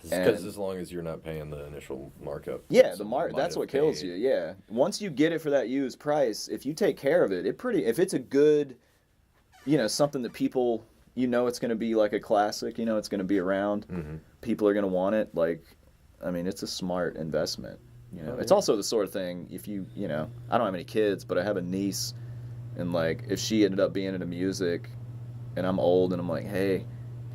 Because as long as you're not paying the initial markup. Yeah, that's what kills you. Yeah. Once you get it for that used price, if you take care of it, if it's a good, you know, something that people, you know, it's going to be like a classic, you know, it's going to be around. Mm-hmm. People are going to want it. Like, I mean, it's a smart investment. You know, it's also the sort of thing, if you know, I don't have any kids, but I have a niece, and like, if she ended up being into music, and I'm old, and I'm like, hey,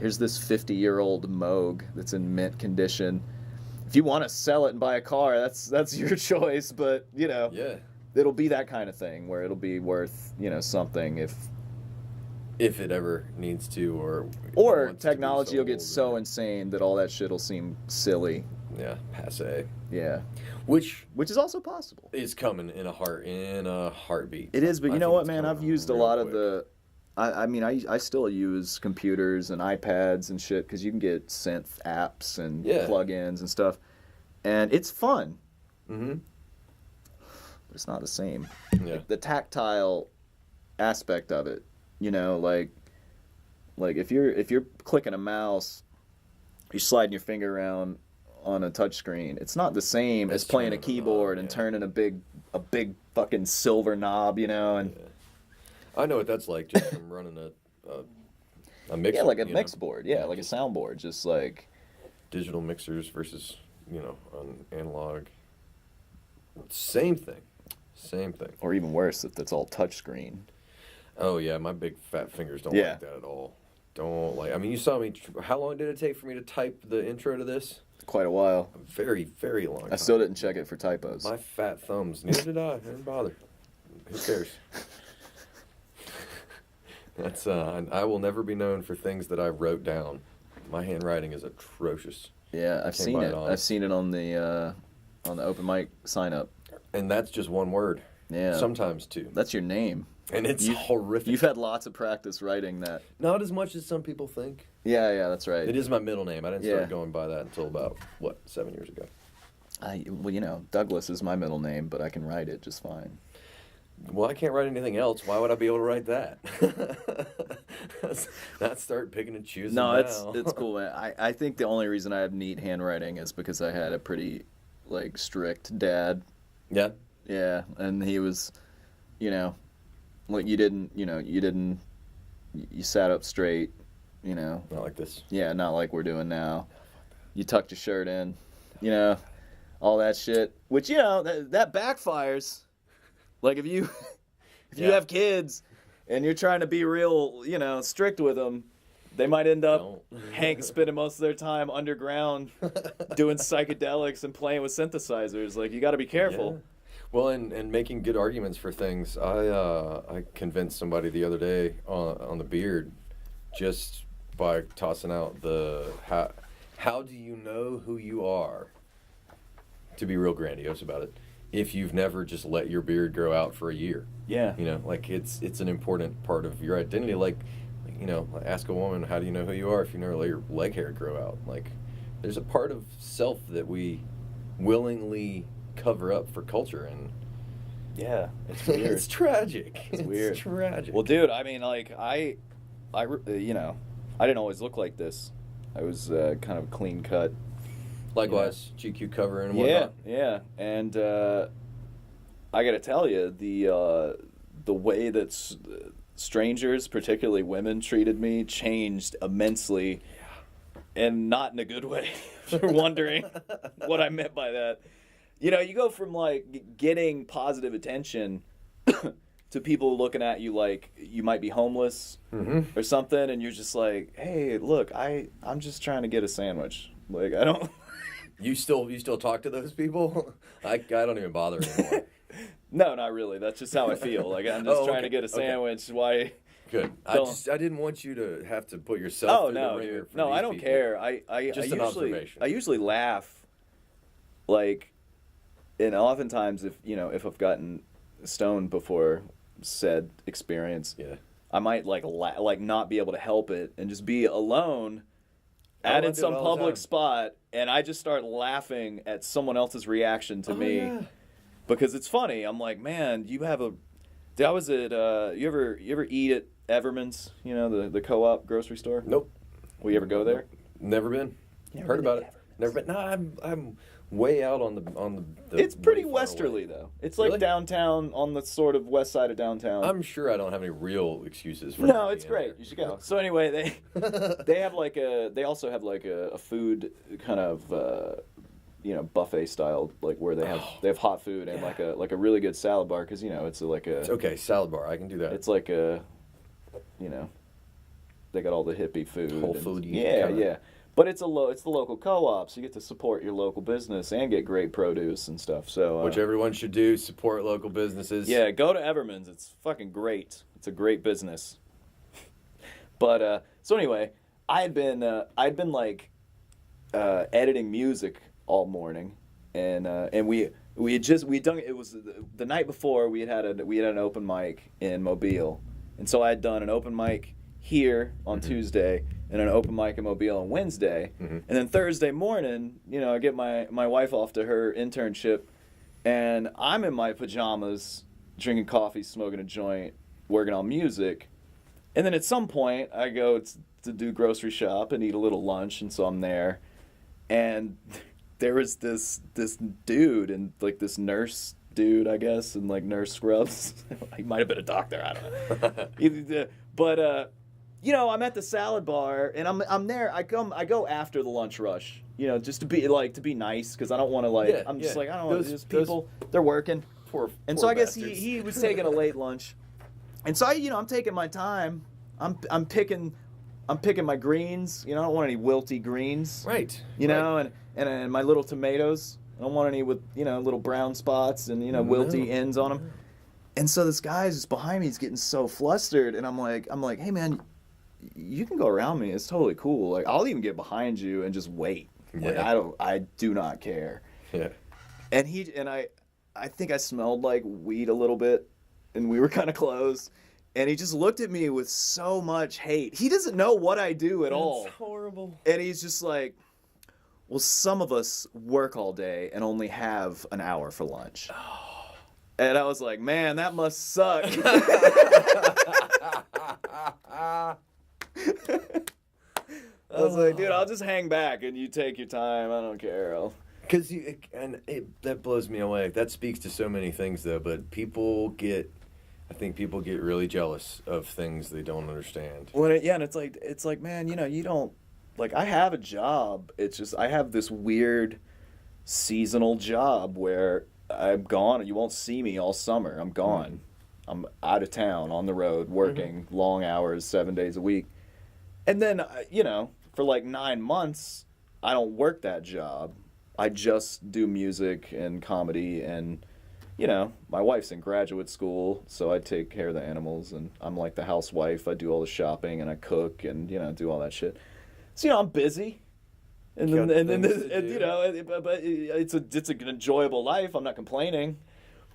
here's this 50-year-old Moog that's in mint condition. If you want to sell it and buy a car, that's your choice. But, you know, yeah, it'll be that kind of thing where it'll be worth, you know, something if it ever needs to, or technology will get so insane that all that shit will seem silly. Yeah, passé. Yeah, which is also possible. Is coming in a heartbeat. It is, but you know what, man? I've used a lot of the. I mean, I still use computers and iPads and shit, because you can get synth apps and plugins and stuff, and it's fun. Mm-hmm. But it's not the same. Yeah. The tactile aspect of it, you know, like if you're clicking a mouse, you're sliding your finger around on a touch screen. It's not the same as playing a keyboard and turning a big fucking silver knob, you know, and. Yeah. I know what that's like, just from running a mixer. Yeah, like a mix board. Yeah, like a soundboard. Just like digital mixers versus, you know, on analog. Same thing. Or even worse, if it's all touchscreen. Oh yeah, my big fat fingers don't like that at all. Don't like. I mean, you saw me. How long did it take for me to type the intro to this? Quite a while. A very, very long time. I still didn't check it for typos. My fat thumbs. Neither did I. Didn't bother. Who cares? That's I will never be known for things that I wrote down. My handwriting is atrocious. Yeah, I've seen it. I've seen it on the open mic sign up. And that's just one word. Yeah. Sometimes two. That's your name. And it's horrific. You've had lots of practice writing that. Not as much as some people think. Yeah, that's right. It is my middle name. I didn't start going by that until about 7 years ago. Well, you know, Douglas is my middle name, but I can write it just fine. Well, I can't write anything else. Why would I be able to write that? Not start picking and choosing. No, it's cool, man. I think the only reason I have neat handwriting is because I had a pretty like strict dad. Yeah. Yeah, and he was, you know, like you sat up straight, you know. Not like this. Yeah, not like we're doing now. You tucked your shirt in, you know, all that shit. Which, you know, that backfires. Like if you have kids and you're trying to be real, you know, strict with them, They might end up spending most of their time underground doing psychedelics and playing with synthesizers. Like, you got to be careful. Yeah. Well, and making good arguments for things. I convinced somebody the other day on the beard just by tossing out the how do you know who you are, to be real grandiose about it, if you've never just let your beard grow out for a year. Yeah. You know, like it's an important part of your identity. Like, you know, ask a woman, how do you know who you are if you never let your leg hair grow out? Like, there's a part of self that we willingly cover up for culture, and yeah, it's weird. It's tragic. It's weird. It's tragic. Well, dude, I mean, like, I you know, I didn't always look like this. I was kind of clean cut. Likewise, GQ cover and whatnot. Yeah, and I got to tell you, the way that strangers, particularly women, treated me changed immensely, and not in a good way. If you're wondering what I meant by that. You know, you go from, like, getting positive attention to people looking at you like you might be homeless or something, and you're just like, hey, look, I'm just trying to get a sandwich. Like, I don't... You still talk to those people? I don't even bother anymore. No, not really. That's just how I feel. Like, I'm just trying to get a sandwich. Why? Good. I didn't want you to have to put yourself through the ringer. No, I don't care. An observation. I usually laugh, like, and oftentimes if I've gotten stoned before said experience, I might like not be able to help it and just be alone in some public spot, and I just start laughing at someone else's reaction to me. Yeah. Because it's funny. I'm like, man, you have a... I was at... You ever eat at Everman's? You know, the co-op grocery store? Nope. Will you ever go there? Never been. Heard about it. Never been. No, I'm way out on the It's pretty westerly, though. It's like downtown, on the sort of west side of downtown. I'm sure I don't have any real excuses for No, it's great. You should go. So anyway, they have like they also have like a food kind of buffet style, like where they have hot food and like a really good salad bar, because it's like a... It's okay, salad bar, I can do that. It's like a, they got all the hippie food. Whole food. Yeah. But it's the local co-op, so you get to support your local business and get great produce and stuff. So which everyone should do, support local businesses. Yeah, go to Everman's. It's fucking great. It's a great business. But so anyway, I'd been editing music all morning, and we'd done it. Was the night before we had an open mic in Mobile, and so I had done an open mic here on Tuesday and an open mic in Mobile on Wednesday, and then Thursday morning, I get my wife off to her internship, and I'm in my pajamas drinking coffee, smoking a joint, working on music, and then at some point I go to do grocery shop and eat a little lunch, and so I'm there, and there was this dude, and like this nurse dude, I guess, and like nurse scrubs. He might have been a doctor, I don't know. But I'm at the salad bar, and I'm there. I go after the lunch rush, just to be nice, because I don't want to I'm just like, I don't want these people. They're working. Poor so I guess bastards. he was taking a late lunch, and so I'm taking my time. I'm picking my greens. I don't want any wilty greens. Right. And my little tomatoes. I don't want any with little brown spots and wilty ends on them. And so this guy's just behind me. He's getting so flustered, and I'm like, hey man, you can go around me. It's totally cool. Like, I'll even get behind you and just wait. Like, I do not care. Yeah. And I think I smelled like weed a little bit, and we were kind of close. And he just looked at me with so much hate. He doesn't know what I do at all. That's horrible. And he's just like, well, some of us work all day and only have an hour for lunch. And I was like, man, that must suck. I was like, dude, I'll just hang back and you take your time. I don't care. Because that blows me away. That speaks to so many things, though. But I think people get really jealous of things they don't understand. Well, and it's like, man, you don't, like, I have a job. It's just, I have this weird seasonal job where I'm gone. You won't see me all summer. I'm gone. I'm out of town, on the road, working long hours, 7 days a week. And then, for like 9 months, I don't work that job. I just do music and comedy, and, my wife's in graduate school, so I take care of the animals, and I'm like the housewife. I do all the shopping, and I cook, and, do all that shit. So, I'm busy. And then but it's an enjoyable life. I'm not complaining.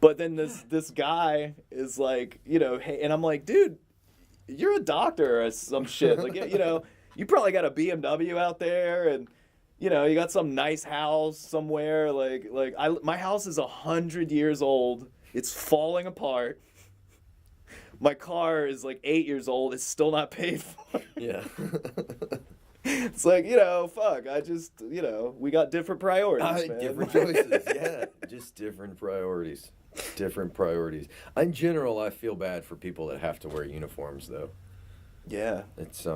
But then this guy is like, hey, and I'm like, dude, you're a doctor or some shit. Like, you probably got a BMW out there, and you got some nice house somewhere. My house is 100 years old. It's falling apart. My car is like 8 years old. It's still not paid for. Yeah. It's like, fuck, I just, we got different priorities, man. Different choices, yeah. Just different priorities. Different priorities. In general, I feel bad for people that have to wear uniforms, though. Yeah. It's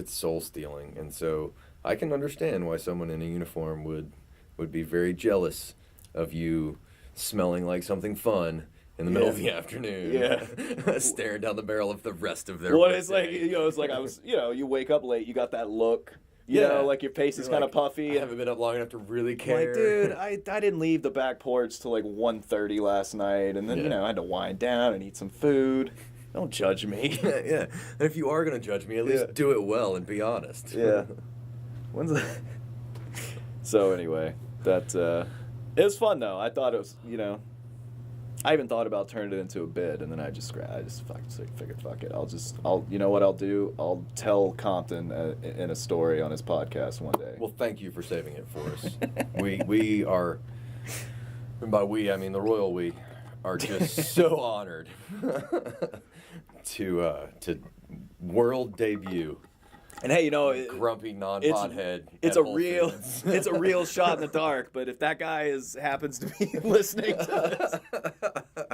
soul stealing, and so I can understand why someone in a uniform would be very jealous of you smelling like something fun in the middle of the afternoon. Yeah. Staring down the barrel of the rest of their Well, it's like, it's like I was, you wake up late, you got that look, like your face is kind of puffy. I haven't been up long enough to really care. Like, dude, I didn't leave the back porch till like 1:30 last night, and then, I had to wind down and eat some food. Don't judge me. Yeah. And if you are going to judge me, at least do it well and be honest. Yeah. When's that? So anyway, it was fun though. I thought it was, I even thought about turning it into a bid, and then I just figured, fuck it. You know what I'll do? I'll tell Compton in a story on his podcast one day. Well, thank you for saving it for us. we are, and by we, I mean the royal we, are just so honored to world debut. And hey, grumpy non-pothead. It's a real shot in the dark. But if that guy happens to be listening to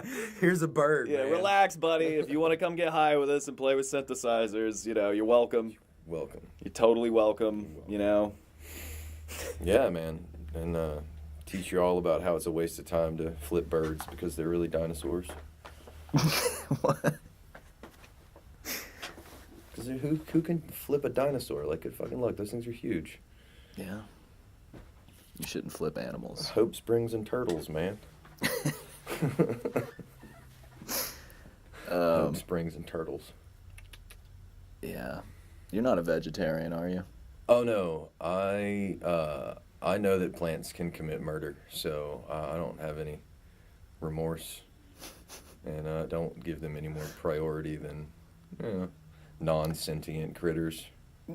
this, here's a bird. Yeah, man. Relax, buddy. If you want to come get high with us and play with synthesizers, you're welcome. Welcome. You're totally welcome. Yeah, man, and teach you all about how it's a waste of time to flip birds because they're really dinosaurs. What? Because who can flip a dinosaur? Like, good fucking luck. Those things are huge. Yeah. You shouldn't flip animals. Hope Springs and turtles, man. Hope Springs and turtles. Yeah. You're not a vegetarian, are you? Oh, no. I know that plants can commit murder, so I don't have any remorse. And I don't give them any more priority than, non-sentient critters.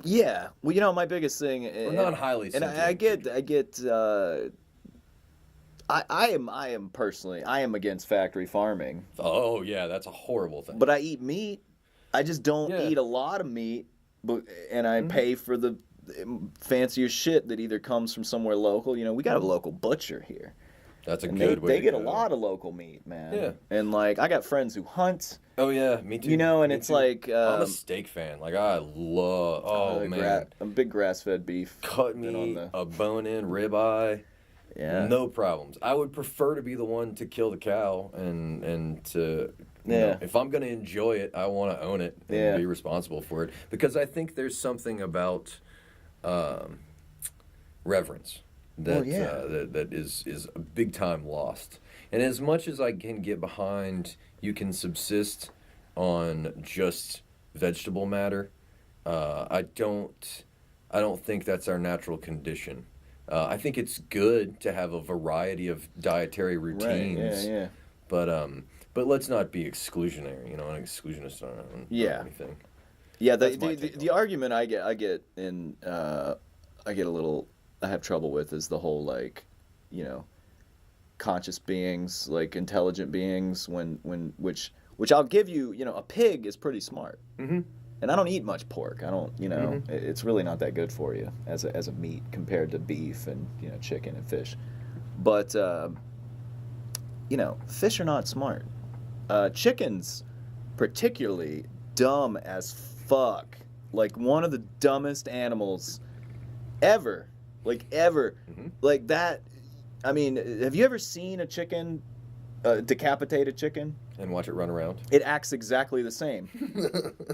Yeah. Well, my biggest thing, or not highly sentient. And I am personally against factory farming. Oh yeah, that's a horrible thing. But I eat meat. I just don't eat a lot of meat, and I pay for the fancier shit that either comes from somewhere local. We got a local butcher here. That's a good way. They get a lot of local meat, man. Yeah. And I got friends who hunt. Oh yeah, me too. And it's like I'm a steak fan. Like I love. Oh man, I'm a big grass-fed beef. Cut meat, a bone-in ribeye. Yeah. No problems. I would prefer to be the one to kill the cow and to. If I'm gonna enjoy it, I want to own it and be responsible for it because I think there's something about reverence that is a big time lost. And as much as I can get behind, you can subsist on just vegetable matter. I don't think that's our natural condition. I think it's good to have a variety of dietary routines. Right. But let's not be exclusionary. An exclusionist on anything. Yeah. The argument I get in I have trouble with is the whole conscious beings, like intelligent beings, which I'll give you, a pig is pretty smart. Mm-hmm. And I don't eat much pork. I don't, it's really not that good for you as a meat compared to beef and, chicken and fish. But, fish are not smart. Chickens, particularly, dumb as fuck. Like one of the dumbest animals ever. Mm-hmm. Like that. I mean, have you ever seen a chicken, decapitated chicken? and watch it run around? It acts exactly the same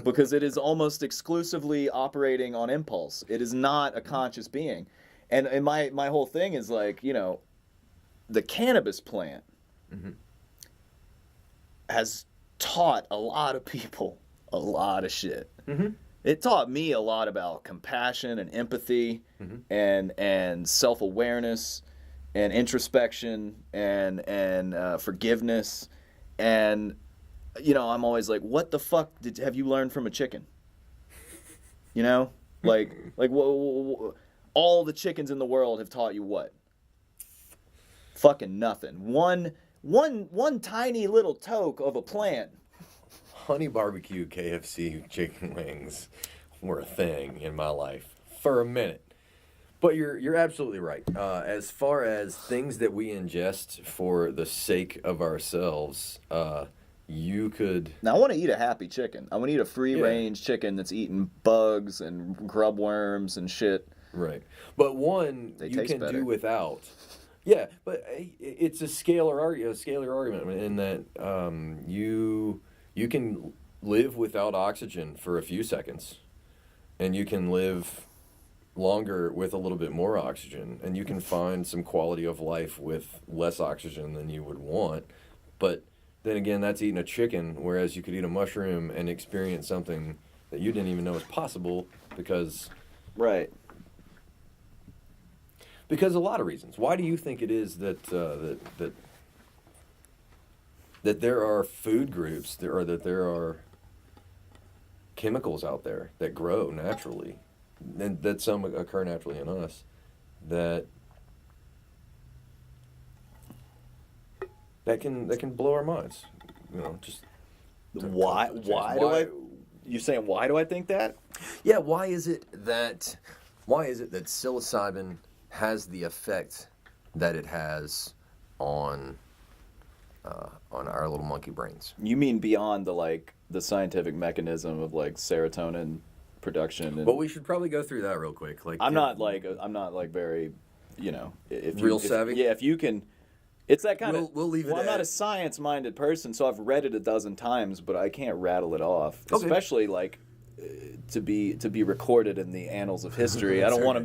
because it is almost exclusively operating on impulse. It is not a conscious being. And my whole thing is like, you know, the cannabis plant has taught a lot of people a lot of shit. It taught me a lot about compassion and empathy and self-awareness and introspection and forgiveness. And, you know, I'm always like, what the fuck have you learned from a chicken? You know? Like all the chickens in the world have taught you what? Fucking nothing. One tiny little toke of a plant. Honey barbecue KFC chicken wings were a thing in my life for a minute. But you're absolutely right. As far as things that we ingest for the sake of ourselves, you could... Now, I want to eat a happy chicken. I want to eat a free-range chicken that's eating bugs and grub worms and shit. Right. But one you can do without. Yeah, but it's a scalar argument in that you can live without oxygen for a few seconds, and you can live longer with a little bit more oxygen, and you can find some quality of life with less oxygen than you would want. But then again, that's eating a chicken, whereas you could eat a mushroom and experience something that you didn't even know was possible because... Right. Because a lot of reasons. Why do you think it is that that there are food groups that there are chemicals out there that grow naturally, and that some occur naturally in us, that can blow our minds? You know, just why you saying why do I think that? Yeah, why is it that psilocybin has the effect that it has on our little monkey brains? You mean beyond the scientific mechanism of like serotonin production? Well, we should probably go through that real quick. Like, I'm not very, you know, savvy. If you can, it's that kind of. We'll leave it. I'm not a science-minded person, so I've read it a dozen times, but I can't rattle it off. Okay. Especially like to be recorded in the annals of history. I don't want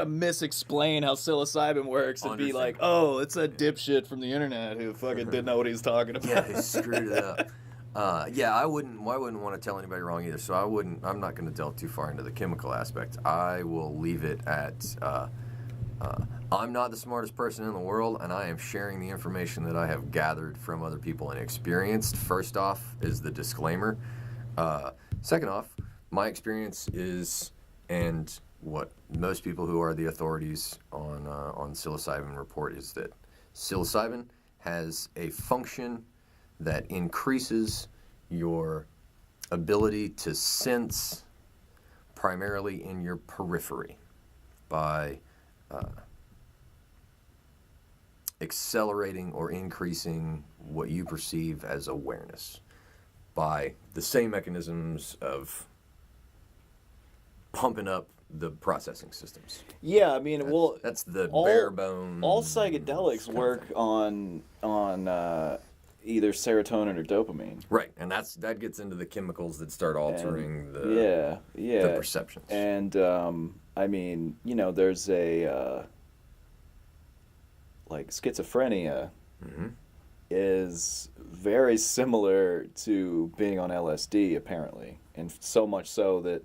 to mis-explain how psilocybin works and be like, oh, it's a dipshit from the internet who fucking didn't know what he was talking about. Yeah, he screwed it up. I wouldn't want to tell anybody wrong either, so I'm not going to delve too far into the chemical aspect. I will leave it at, I'm not the smartest person in the world, and I am sharing the information that I have gathered from other people and experienced. First off is the disclaimer. Second off, my experience is, and what most people who are the authorities on psilocybin report, is that psilocybin has a function that increases your ability to sense primarily in your periphery by accelerating or increasing what you perceive as awareness by the same mechanisms of pumping up the processing systems. Yeah, I mean, that's the bare bones. All psychedelics work on either serotonin or dopamine. Right, and that gets into the chemicals that start altering the perceptions. And I mean, you know, there's a like schizophrenia is very similar to being on LSD apparently, and so much so that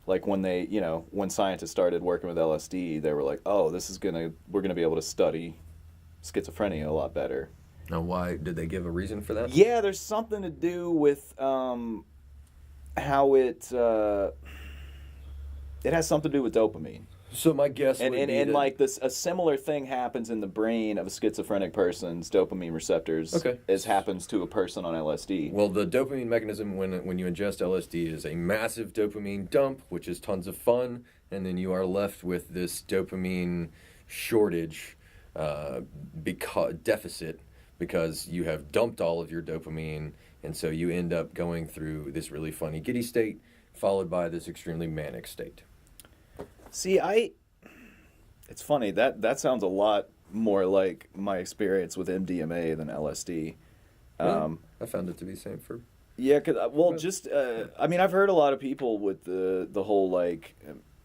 like when scientists started working with LSD, they were like, oh, we're gonna be able to study schizophrenia a lot better. Now, why did they give a reason for that? Yeah, there's something to do with how it has something to do with dopamine. So my guess would be that... like this, a similar thing happens in the brain of a schizophrenic person's dopamine receptors as happens to a person on LSD. Well, the dopamine mechanism when you ingest LSD is a massive dopamine dump, which is tons of fun, and then you are left with this dopamine shortage deficit because you have dumped all of your dopamine, and so you end up going through this really funny giddy state followed by this extremely manic state. See, it's funny, that sounds a lot more like my experience with MDMA than LSD. I found it to be the same for. Yeah, I mean, I've heard a lot of people with the whole like,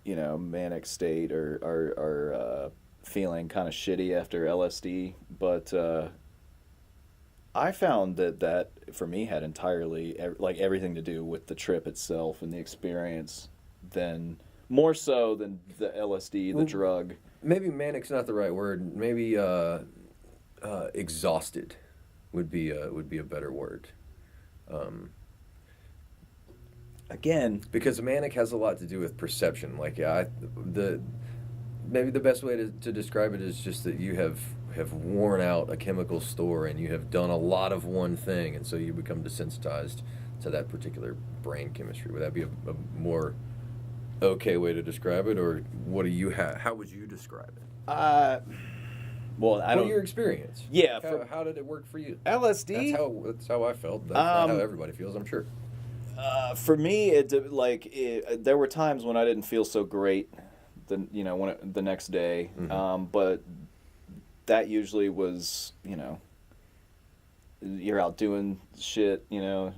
manic state or feeling kind of shitty after LSD, but I found that for me had entirely like everything to do with the trip itself and the experience, than more so than the LSD, the drug. Maybe manic's not the right word. Maybe exhausted would be a better word. Again, because manic has a lot to do with perception. Like maybe the best way to describe it is just that you have worn out a chemical store and you have done a lot of one thing, and so you become desensitized to that particular brain chemistry. Would that be a more okay way to describe it, or what do you how would you describe it? Well, I don't. Your experience. Yeah. How did it work for you? LSD. That's how I felt. That's not how everybody feels, I'm sure. For me, there were times when I didn't feel so great, the next day. Mm-hmm. But that usually was, you're out doing shit. You're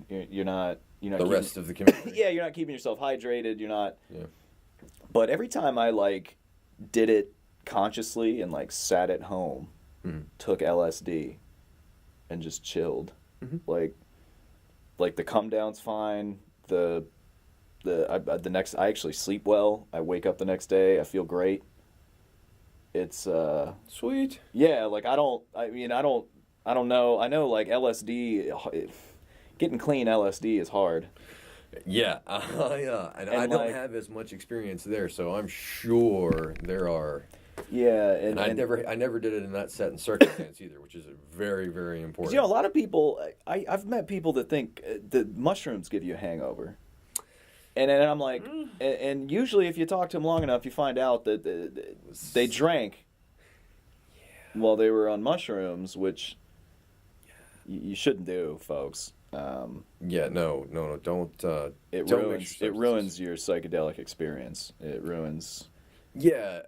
not. The rest of the community. Yeah, you're not keeping yourself hydrated. You're not. Yeah. But every time I did it consciously and sat at home, took LSD, and just chilled, like the come down's fine. The next, I actually sleep well. I wake up the next day. I feel great. It's sweet. Yeah, I don't know. I know LSD. Getting clean LSD is hard. Yeah, yeah. And I don't have as much experience there, so I'm sure there are. Yeah, and I never did it in that set and circumstance either, which is very, very important. A lot of people, I've met people that think that mushrooms give you a hangover, and I'm like, and usually if you talk to them long enough, you find out that they drank while they were on mushrooms, which you shouldn't do, folks. No, don't. It ruins your psychedelic experience. It ruins. Yeah.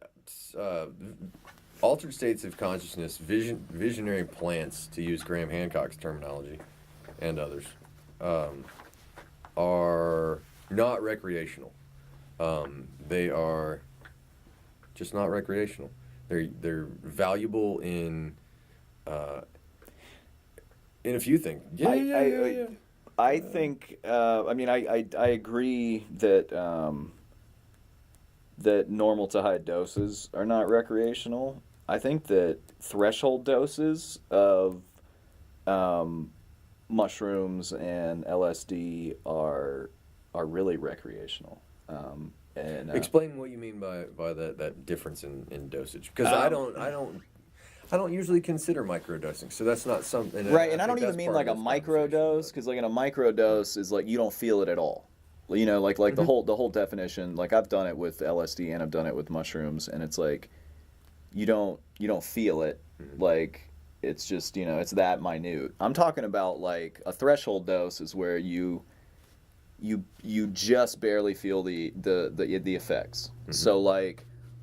Altered states of consciousness, visionary plants, to use Graham Hancock's terminology, and others, are not recreational. They are just not recreational. They're valuable in a few things. I think. I agree that. That normal to high doses are not recreational. I think that threshold doses of mushrooms and LSD are really recreational. Explain what you mean by that difference in dosage, because I don't usually consider microdosing, so that's not something. Right, and I don't even mean like a microdose, because in a microdose is you don't feel it at all. The whole definition. I've done it with LSD and I've done it with mushrooms, and it's you don't feel it. It's just it's that minute. I'm talking about a threshold dose is where you just barely feel the effects. Mm-hmm. So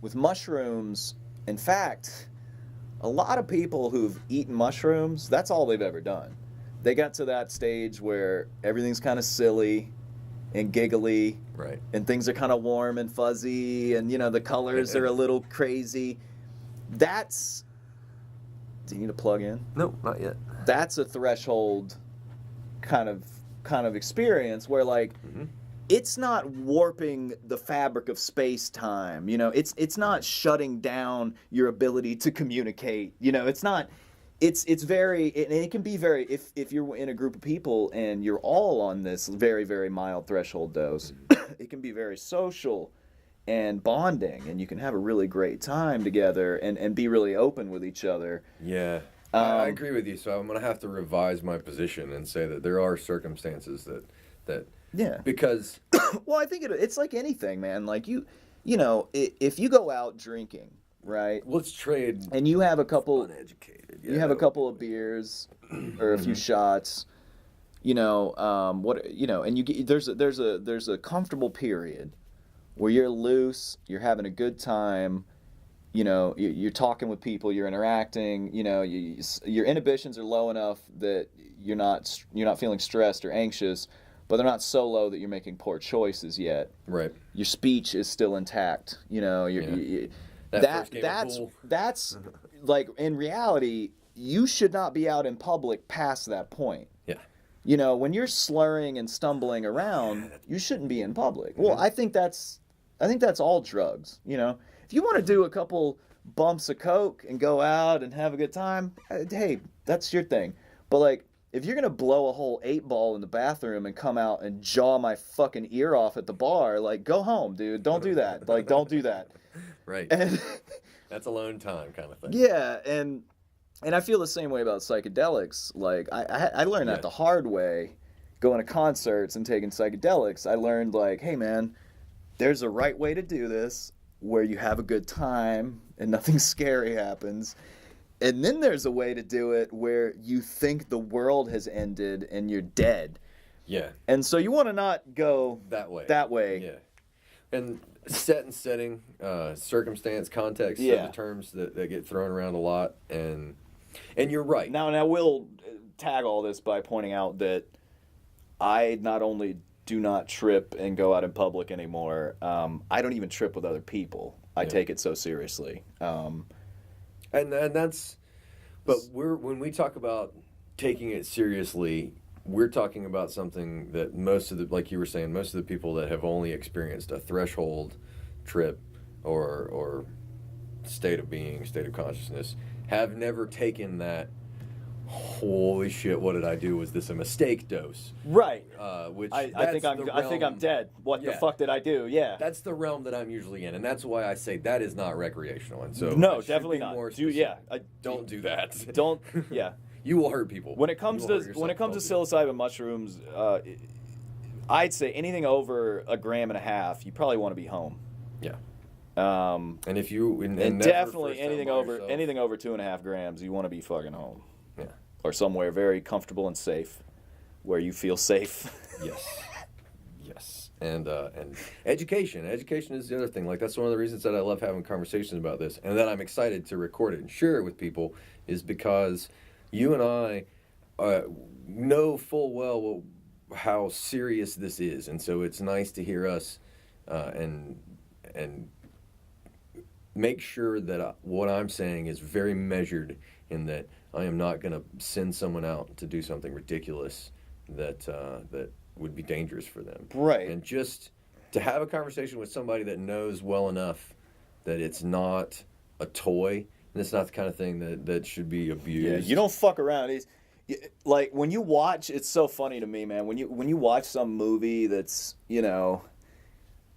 with mushrooms, in fact, a lot of people who've eaten mushrooms, that's all they've ever done. They got to that stage where everything's kind of silly and giggly, right? And things are kind of warm and fuzzy, and the colors are a little crazy. That's. Do you need to plug in? No, not yet. That's a threshold kind of experience where it's not warping the fabric of space-time. It's not shutting down your ability to communicate. It's not. It's very, and it can be very, if you're in a group of people and you're all on this very, very mild threshold dose, it can be very social and bonding, and you can have a really great time together and be really open with each other. Yeah, I agree with you, so I'm going to have to revise my position and say that there are circumstances that yeah. Because... Well, I think it's like anything, man. If you go out drinking, right? Let's trade. And you have a couple... Uneducated. Yeah, you have a couple of beers or a few shots, and you get there's a comfortable period where you're loose, you're having a good time, you know, you're talking with people, you're interacting, you know, your inhibitions are low enough that you're not feeling stressed or anxious, but they're not so low that you're making poor choices yet. Right. Your speech is still intact. You know, that's like, in reality, you should not be out in public past that point. Yeah. You know, when you're slurring and stumbling around, you shouldn't be in public. Well, I think that's all drugs, you know. If you want to do a couple bumps of coke and go out and have a good time, hey, that's your thing. But like, if you're gonna blow a whole 8-ball in the bathroom and come out and jaw my fucking ear off at the bar, like, go home, dude. Don't do that. Like, don't do that. Right. And that's alone time kind of thing. Yeah, and I feel the same way about psychedelics. Like, I learned that the hard way, going to concerts and taking psychedelics. I learned, like, hey man, there's a right way to do this, where you have a good time and nothing scary happens. And then there's a way to do it where you think the world has ended and you're dead. Yeah. And so you want to not go that way. Yeah. And setting, circumstance, context are the terms that get thrown around a lot. And you're right. Now, and I will tag all this by pointing out that I not only do not trip and go out in public anymore, I don't even trip with other people. I take it so seriously. And that's, but when we talk about taking it seriously, we're talking about something that most of the, like you were saying, most of the people that have only experienced a threshold trip or state of being, state of consciousness, have never taken that, holy shit, what did I do? Was this a mistake dose? Right. Which I think I'm dead. What the fuck did I do? Yeah. That's the realm that I'm usually in, and that's why I say that is not recreational. And so no, definitely not. Don't do that. Don't. Yeah. You will hurt people. When it comes to psilocybin mushrooms, I'd say anything over 1.5 grams, you probably want to be home. Yeah. And if you and definitely anything over 2.5 grams, you want to be fucking home. Yeah. Or somewhere very comfortable and safe, where you feel safe. Yes. And education is the other thing. Like, that's one of the reasons that I love having conversations about this, and that I'm excited to record it and share it with people, is because you and I know full well how serious this is, and so it's nice to hear us and make sure that what I'm saying is very measured, in that I am not going to send someone out to do something ridiculous that would be dangerous for them. Right. And just to have a conversation with somebody that knows well enough that it's not a toy, and it's not the kind of thing that should be abused. Yeah, you don't fuck around. Like, when you watch, it's so funny to me, man. When you watch some movie that's, you know,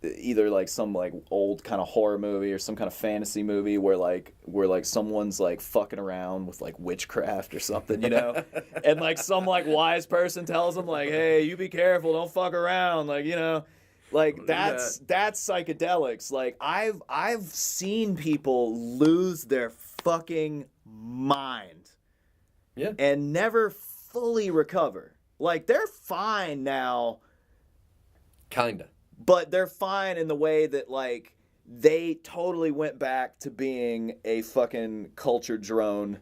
either like some like old kind of horror movie or some kind of fantasy movie where someone's like fucking around with like witchcraft or something, you know, and like some like wise person tells them like, hey, you be careful, don't fuck around, like, you know, like that's psychedelics. Like, I've seen people lose their fucking mind, and never fully recover. Like, they're fine now, kinda. But they're fine in the way that, like, they totally went back to being a fucking culture drone.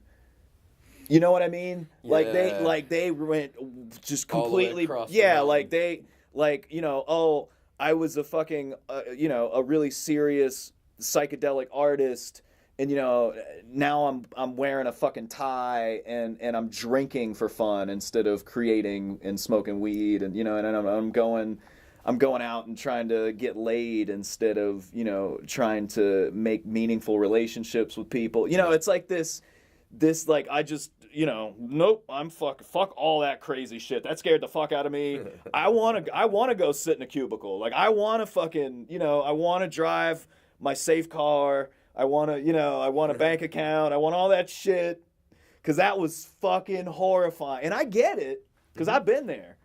You know what I mean? Yeah. Like they went just completely. Yeah, like they, like, you know, oh, I was a fucking, you know, a really serious psychedelic artist, and, you know, now I'm wearing a fucking tie and I'm drinking for fun instead of creating and smoking weed, and, you know, and I'm going out and trying to get laid instead of, you know, trying to make meaningful relationships with people. You know, it's like this like, I just, you know, nope, I'm fuck all that crazy shit. That scared the fuck out of me. I want to go sit in a cubicle. Like, I want to fucking, you know, I want to drive my safe car. I want to, you know, I want a bank account. I want all that shit. 'Cause that was fucking horrifying. And I get it, 'cause I've been there.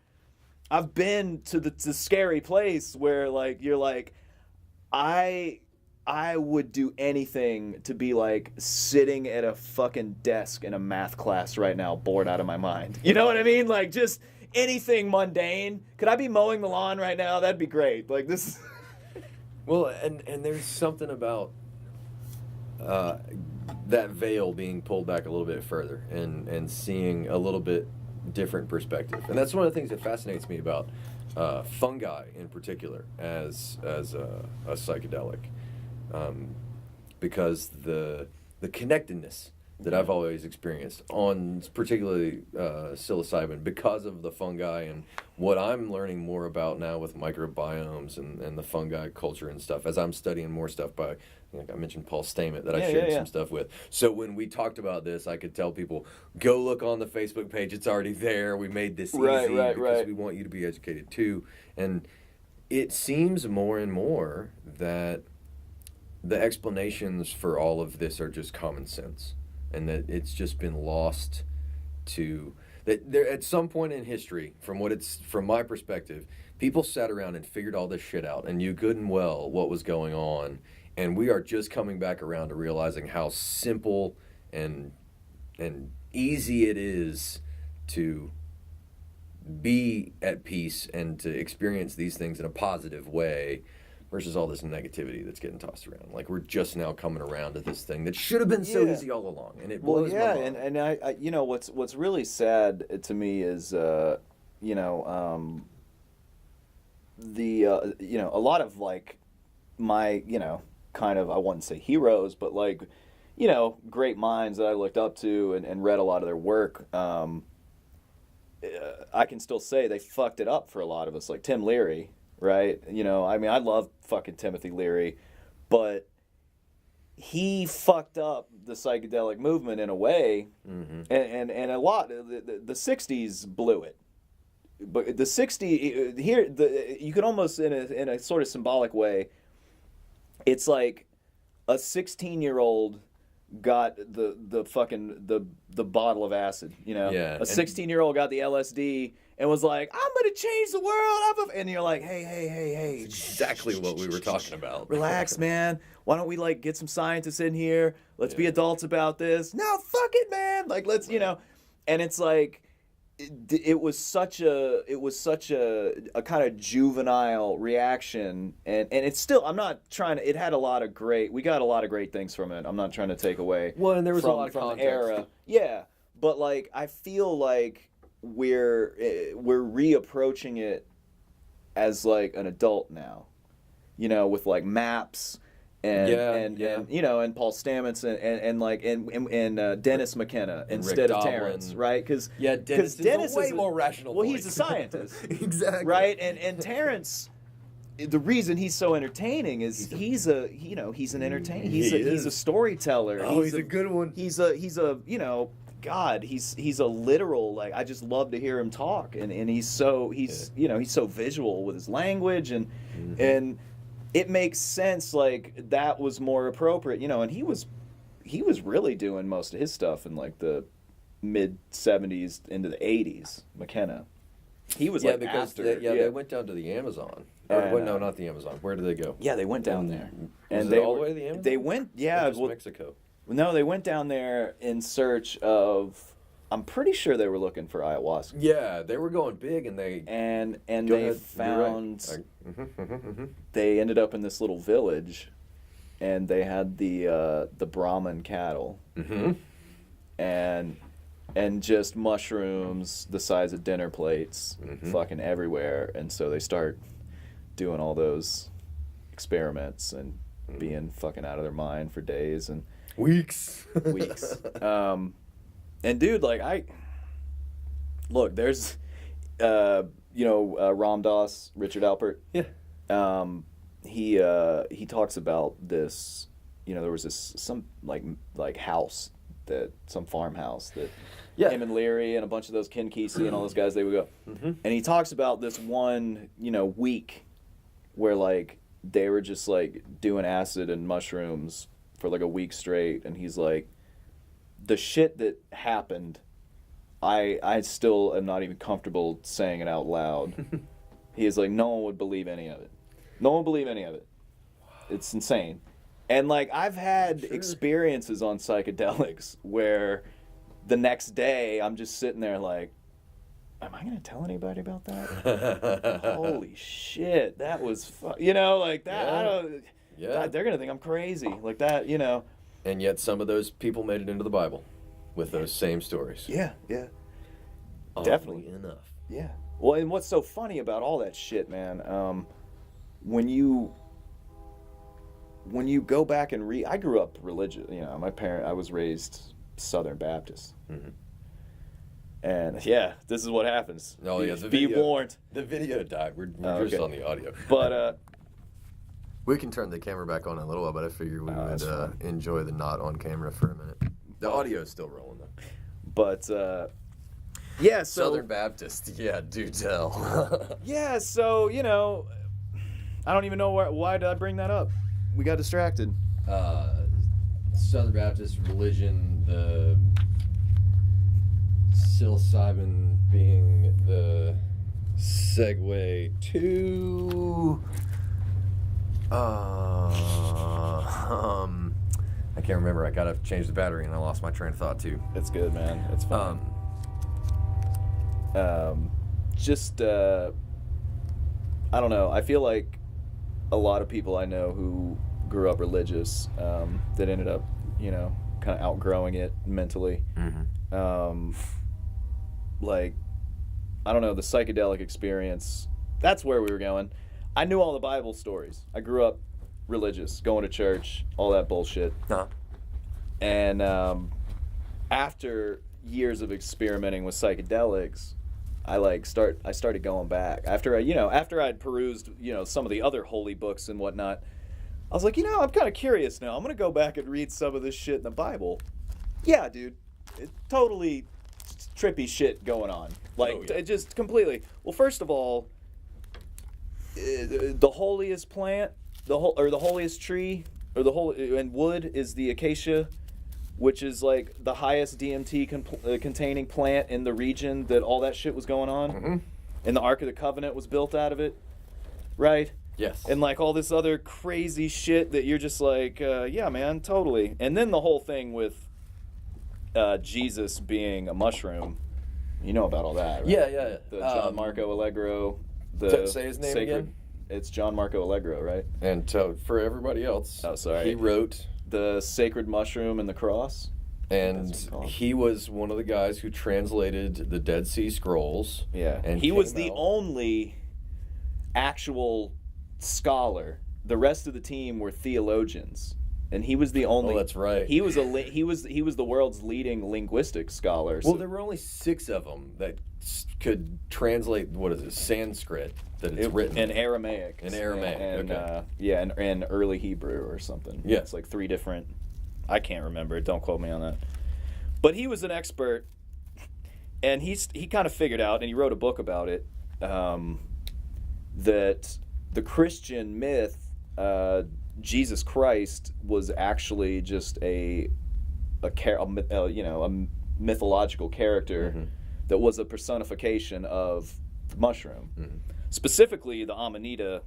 I've been to the scary place where, like, you're like, I would do anything to be, like, sitting at a fucking desk in a math class right now, bored out of my mind. You know what I mean? Like, just anything mundane. Could I be mowing the lawn right now? That'd be great. Like, this. Well, and there's something about that veil being pulled back a little bit further and seeing a little bit different perspective. And that's one of the things that fascinates me about fungi in particular as a psychedelic, because the connectedness that I've always experienced on particularly psilocybin, because of the fungi and what I'm learning more about now with microbiomes and the fungi culture and stuff, as I'm studying more stuff by, like I mentioned, Paul Stamets that I shared some stuff with. So when we talked about this, I could tell people, go look on the Facebook page. It's already there. We made this easy because we want you to be educated too. And it seems more and more that the explanations for all of this are just common sense, and that it's just been lost to that. There at some point in history, from my perspective, people sat around and figured all this shit out and knew good and well what was going on, and we are just coming back around to realizing how simple and easy it is to be at peace and to experience these things in a positive way, versus all this negativity that's getting tossed around. Like, we're just now coming around to this thing that should have been so easy all along, and it blows my mind. and I you know, what's really sad to me is you know, the you know, a lot of like my, you know, kind of, I wouldn't say heroes, but like, you know, great minds that I looked up to and read a lot of their work. I can still say they fucked it up for a lot of us, like Tim Leary. Right? You know, I mean, I love fucking Timothy Leary, but he fucked up the psychedelic movement in a way, and a lot. The 60s blew it, but the 60s here, you could almost in a sort of symbolic way, it's like a 16-year-old got the fucking the bottle of acid, you know. Yeah, a 16-year-old got the LSD and was like, I'm gonna change the world. And you're like, hey, exactly what we were talking about. Relax, man. Why don't we like get some scientists in here? Let's be adults about this. No, fuck it, man. Like, let's, you know. And it's like, it was such a kind of juvenile reaction, and it's still, I'm not trying to, it had a lot of great, we got a lot of great things from it. I'm not trying to take away. Well, and there was from, a lot of from context. era. Yeah, but like, I feel like we're reapproaching it as like an adult now, you know, with like maps and you know, and Paul Stamets and Dennis McKenna instead of Terrence, right? Because Dennis is a way more rational. Well, he's a scientist, exactly, right? And Terrence, the reason he's so entertaining is he's an entertainer. He's a storyteller. Oh, he's a good one. He's a you know, God, he's a literal, like, I just love to hear him talk, and he's so visual with his language, and it makes sense, like, that was more appropriate, you know. And he was really doing most of his stuff in like the mid 70s into the 80s. McKenna, he was like because after they went down to the Amazon. No, not the Amazon. Where did they go? Yeah, they went down there, and they all the way to the Amazon. They went, Mexico. No, they went down there in search of, I'm pretty sure they were looking for ayahuasca. Yeah, they were going big, and they found they ended up in this little village, and they had the Brahman cattle, and just mushrooms the size of dinner plates, fucking everywhere, and so they start doing all those experiments and being fucking out of their mind for days and weeks. And dude, like, there's Ram Dass, Richard Alpert. Yeah. He talks about this, you know, there was some house, some farmhouse that him and Leary and a bunch of those Ken Kesey and all those guys, they would go. And he talks about this one, you know, week where like they were just like doing acid and mushrooms for like a week straight, and he's like, the shit that happened, I still am not even comfortable saying it out loud. He is like, no one would believe any of it. No one would believe any of it. It's insane. And like, I've had experiences on psychedelics where the next day I'm just sitting there like, am I going to tell anybody about that? Holy shit, that was you know, like that. Yeah. I don't. Yeah. God, they're going to think I'm crazy like that, you know. And yet some of those people made it into the Bible with those same stories. Yeah. Definitely enough. Yeah. Well, and what's so funny about all that shit, man, when you go back and read, I grew up religious, I was raised Southern Baptist. Mm-hmm. And yeah, this is what happens. Oh yeah, be warned. The video died. We're just on the audio. But we can turn the camera back on in a little while, but I figured we would enjoy the not on camera for a minute. The audio is still rolling though. But yeah, so Southern Baptist, yeah, do tell. Yeah, so I don't even know why did I bring that up. We got distracted. Southern Baptist religion, the psilocybin being the segue to I can't remember. I gotta change the battery and I lost my train of thought too. It's good, man. It's fun. I don't know. I feel like a lot of people I know who grew up religious that ended up, kind of outgrowing it mentally. Mm-hmm. Like, I don't know, the psychedelic experience, that's where we were going. I knew all the Bible stories. I grew up religious, going to church, all that bullshit. Uh-huh. And after years of experimenting with psychedelics, I started going back. After I'd perused, some of the other holy books and whatnot, I was like, I'm kind of curious now. I'm going to go back and read some of this shit in the Bible. Yeah, dude. Totally trippy shit going on. Just completely. Well, first of all, the holiest plant, the holiest tree, and wood is the acacia, which is like the highest DMT containing plant in the region that all that shit was going on. Mm-hmm. And the Ark of the Covenant was built out of it, right? Yes. And like all this other crazy shit that you're just like, yeah, man, totally. And then the whole thing with Jesus being a mushroom, you know about all that, right? Yeah. The John Marco Allegro. Say his name again? It's John Marco Allegro, right? And for everybody else, he wrote The Sacred Mushroom and the Cross. And he was one of the guys who translated the Dead Sea Scrolls. Yeah. And he was the only actual scholar. The rest of the team were theologians. And he was the only. Oh, that's right. He was the world's leading linguistic scholar. Well, there were only 6 of them that could translate. What is it? Sanskrit that it's written in Aramaic. And early Hebrew or something. Yeah, it's like 3 different. I can't remember. Don't quote me on that. But he was an expert, and he kind of figured out, and he wrote a book about it, that the Christian myth. Jesus Christ was actually just a mythological character mm-hmm. that was a personification of the mushroom. Mm-hmm. Specifically, the Amanita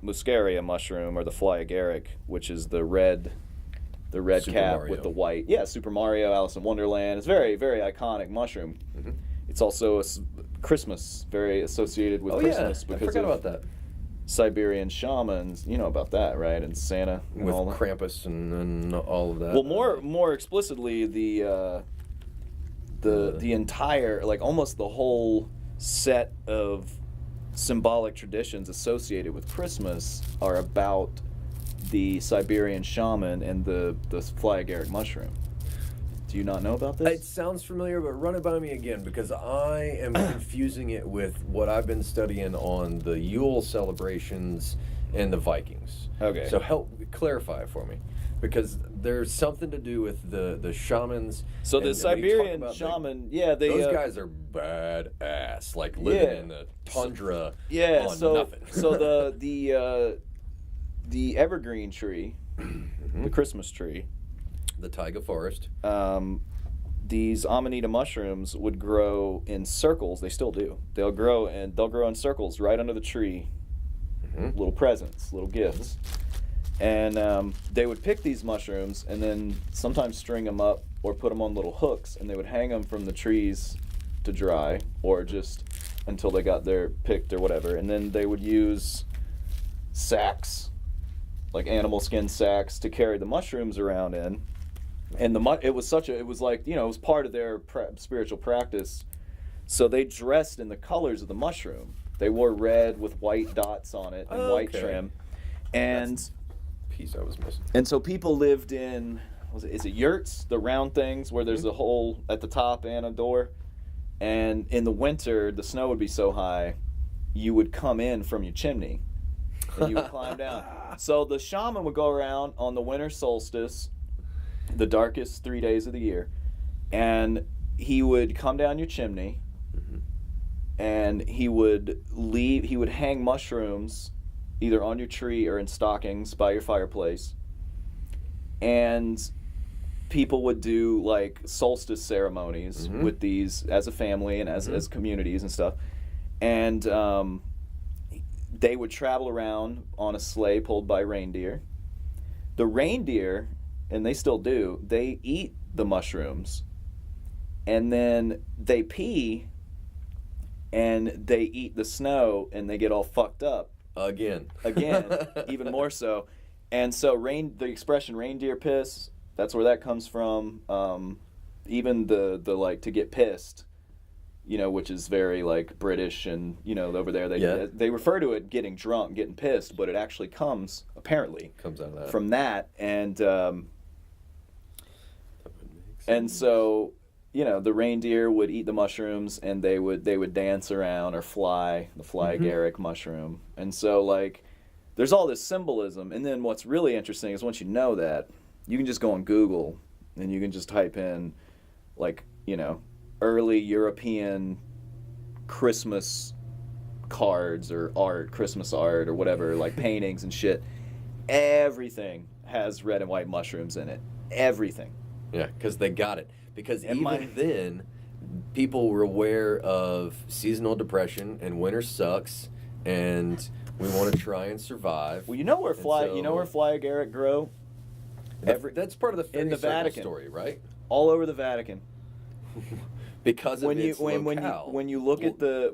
muscaria mushroom, or the fly agaric, which is the red Super cap Mario. With the white. Yeah, Super Mario, Alice in Wonderland. It's very, very iconic mushroom. Mm-hmm. It's also Christmas, very associated with Christmas. Yeah, I forgot about that. Siberian shamans, you know about that, right? And Santa and with all that. Krampus and all of that. Well, more explicitly, the entire, like almost the whole set of symbolic traditions associated with Christmas are about the Siberian shaman and the fly agaric mushroom. Do you not know about this? It sounds familiar, but run it by me again, because I am confusing it with what I've been studying on the Yule celebrations and the Vikings. Okay. So help clarify it for me, because there's something to do with the shamans. So the Siberian shaman, those guys are badass, like living in the tundra on nothing. So the evergreen tree, mm-hmm. the Christmas tree, the taiga forest. These Amanita mushrooms would grow in circles. They still do. They'll grow in circles right under the tree. Mm-hmm. Little presents, little gifts. And they would pick these mushrooms and then sometimes string them up or put them on little hooks, and they would hang them from the trees to dry, or just until they got their picked or whatever. And then they would use sacks, like animal skin sacks, to carry the mushrooms around in. And it was like, you know, it was part of their spiritual practice. So they dressed in the colors of the mushroom. They wore red with white dots on it and white trim. And that's the piece I was missing. And so people lived in, is it yurts, the round things where there's a hole at the top and a door? And in the winter, the snow would be so high, you would come in from your chimney and you would climb down. So the shaman would go around on the winter solstice, the darkest 3 days of the year, and he would come down your chimney and he would hang mushrooms either on your tree or in stockings by your fireplace. And people would do like solstice ceremonies with these as a family and as communities and stuff. And they would travel around on a sleigh pulled by reindeer. The reindeer, and they still do, they eat the mushrooms. And then they pee and they eat the snow and they get all fucked up. Again, even more so. And so the expression reindeer piss, that's where that comes from. Even the like to get pissed, you know, which is very like British, and you know, over there they refer to it getting drunk, getting pissed, but it actually comes out of that. From that. And so, you know, the reindeer would eat the mushrooms and they would dance around or fly, the fly agaric mushroom. And so like there's all this symbolism. And then what's really interesting is once you know that, you can just go on Google and you can just type in like, you know, early European Christmas cards or art, Christmas art or whatever, like paintings and shit. Everything has red and white mushrooms in it. Everything. Yeah, because they got it. Because then, people were aware of seasonal depression and winter sucks, and we want to try and survive. Well, you know where fly agaric grow? That's part of the fairy in the Vatican story, right? All over the Vatican. Because of its locale. When you look at the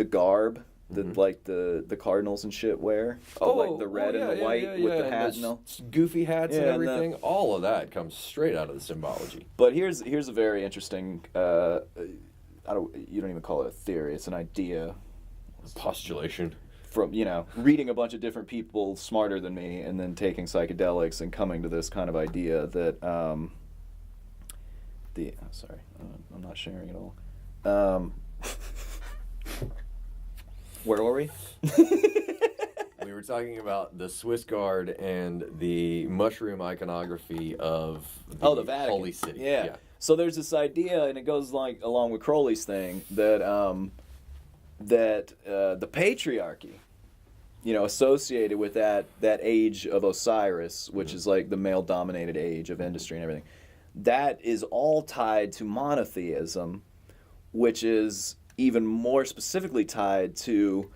garb like the cardinals and shit wear, the red and the white with the hat and all. Goofy hats and everything, all of that comes straight out of the symbology. But here's a very interesting you don't even call it a theory, it's an idea, postulation from, you know, reading a bunch of different people smarter than me and then taking psychedelics and coming to this kind of idea that I'm not sharing it all. Where were we? We were talking about the Swiss Guard and the mushroom iconography of the Vatican. Holy City. Yeah. So there's this idea, and it goes like along with Crowley's thing, that the patriarchy, you know, associated with that age of Osiris, which is like the male-dominated age of industry and everything, that is all tied to monotheism, which is even more specifically tied to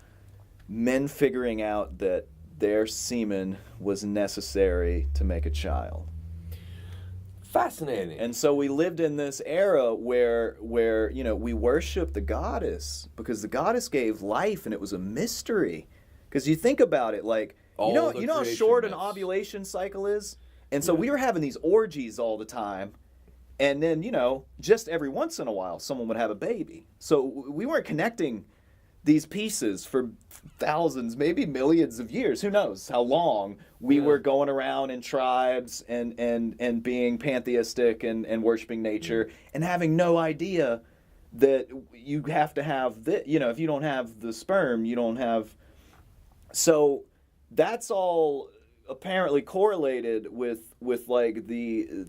men figuring out that their semen was necessary to make a child. Fascinating. And so we lived in this era where you know, we worshiped the goddess because the goddess gave life and it was a mystery. Because you think about it, like, you know how short an ovulation cycle is? And so we were having these orgies all the time. And then, you know, just every once in a while, someone would have a baby. So we weren't connecting these pieces for thousands, maybe millions of years. Who knows how long we were going around in tribes and being pantheistic and worshiping nature and having no idea that you have to have the, you know, if you don't have the sperm, you don't have. So that's all apparently correlated with like the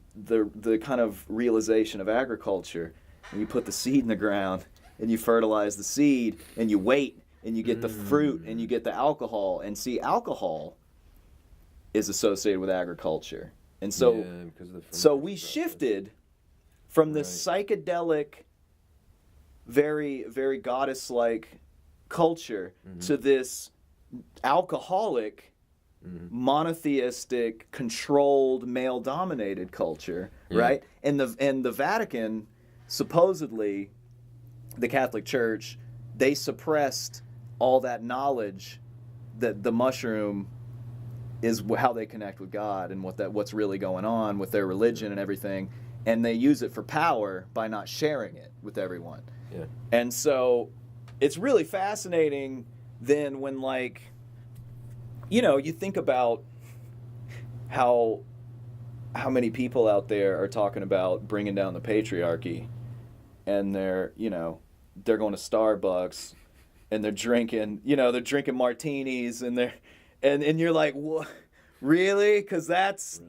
kind of realization of agriculture. And you put the seed in the ground and you fertilize the seed and you wait and you get the fruit and you get the alcohol. And see, alcohol is associated with agriculture. And so so we shifted from this psychedelic, very, very goddess-like culture to this alcoholic, monotheistic, controlled, male-dominated culture, right? And the Vatican, supposedly, the Catholic Church, they suppressed all that knowledge that the mushroom how they connect with God and what's really going on with their religion and everything, and they use it for power by not sharing it with everyone. Yeah. And so it's really fascinating then when, like, you think about how many people out there are talking about bringing down the patriarchy, and they're going to Starbucks and they're drinking martinis, and you're like, what? Really? Because that's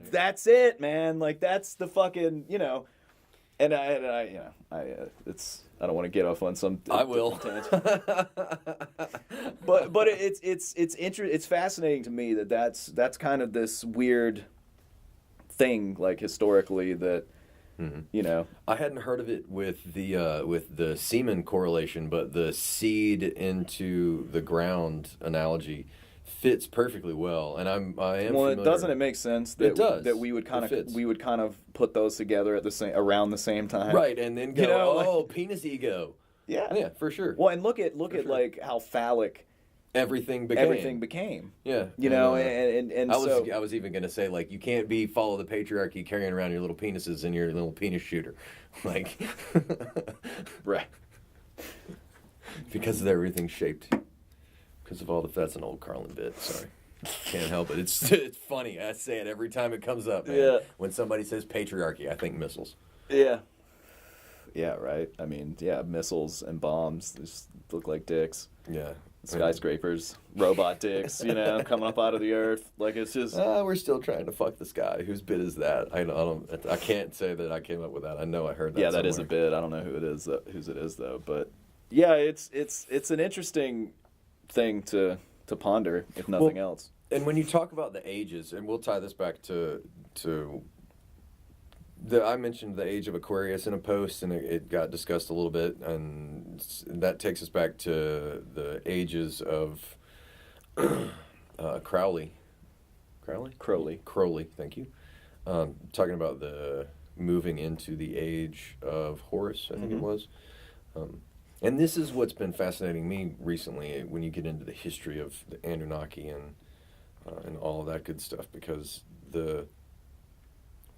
it, man. Like, that's the fucking, and I I don't want to get off on some. I will. Tangent. but it's fascinating to me that's kind of this weird thing, like, historically, that I hadn't heard of it with the semen correlation, but the seed into the ground analogy fits perfectly well, and I am familiar. Doesn't it make sense that it does. that we would kind of put those together around the same time, right? And then go, penis ego. Yeah, for sure. Well, and look at like how phallic everything became. Yeah, and I was even gonna say, like, you can't follow the patriarchy carrying around your little penises and your little penis shooter, like, right? Because of everything shaped. Because of all that's an old Carlin bit. Sorry, can't help it. It's funny. I say it every time it comes up. Man. Yeah. When somebody says patriarchy, I think missiles. Yeah. Yeah. Right. I mean, missiles and bombs just look like dicks. Yeah. Skyscrapers, robot dicks, coming up out of the earth. Like, it's just. We're still trying to fuck this guy. Whose bit is that? I can't say that I came up with that. I know I heard that. Yeah, somewhere. That is a bit. I don't know whose it is though. But yeah, it's an interesting thing to ponder, if nothing else. And when you talk about the ages, and we'll tie this back to I mentioned the age of Aquarius in a post, and it got discussed a little bit, and that takes us back to the ages of Crowley, thank you. Talking about the moving into the age of Horus, I think it was. And this is what's been fascinating me recently when you get into the history of the Anunnaki and all of that good stuff, because the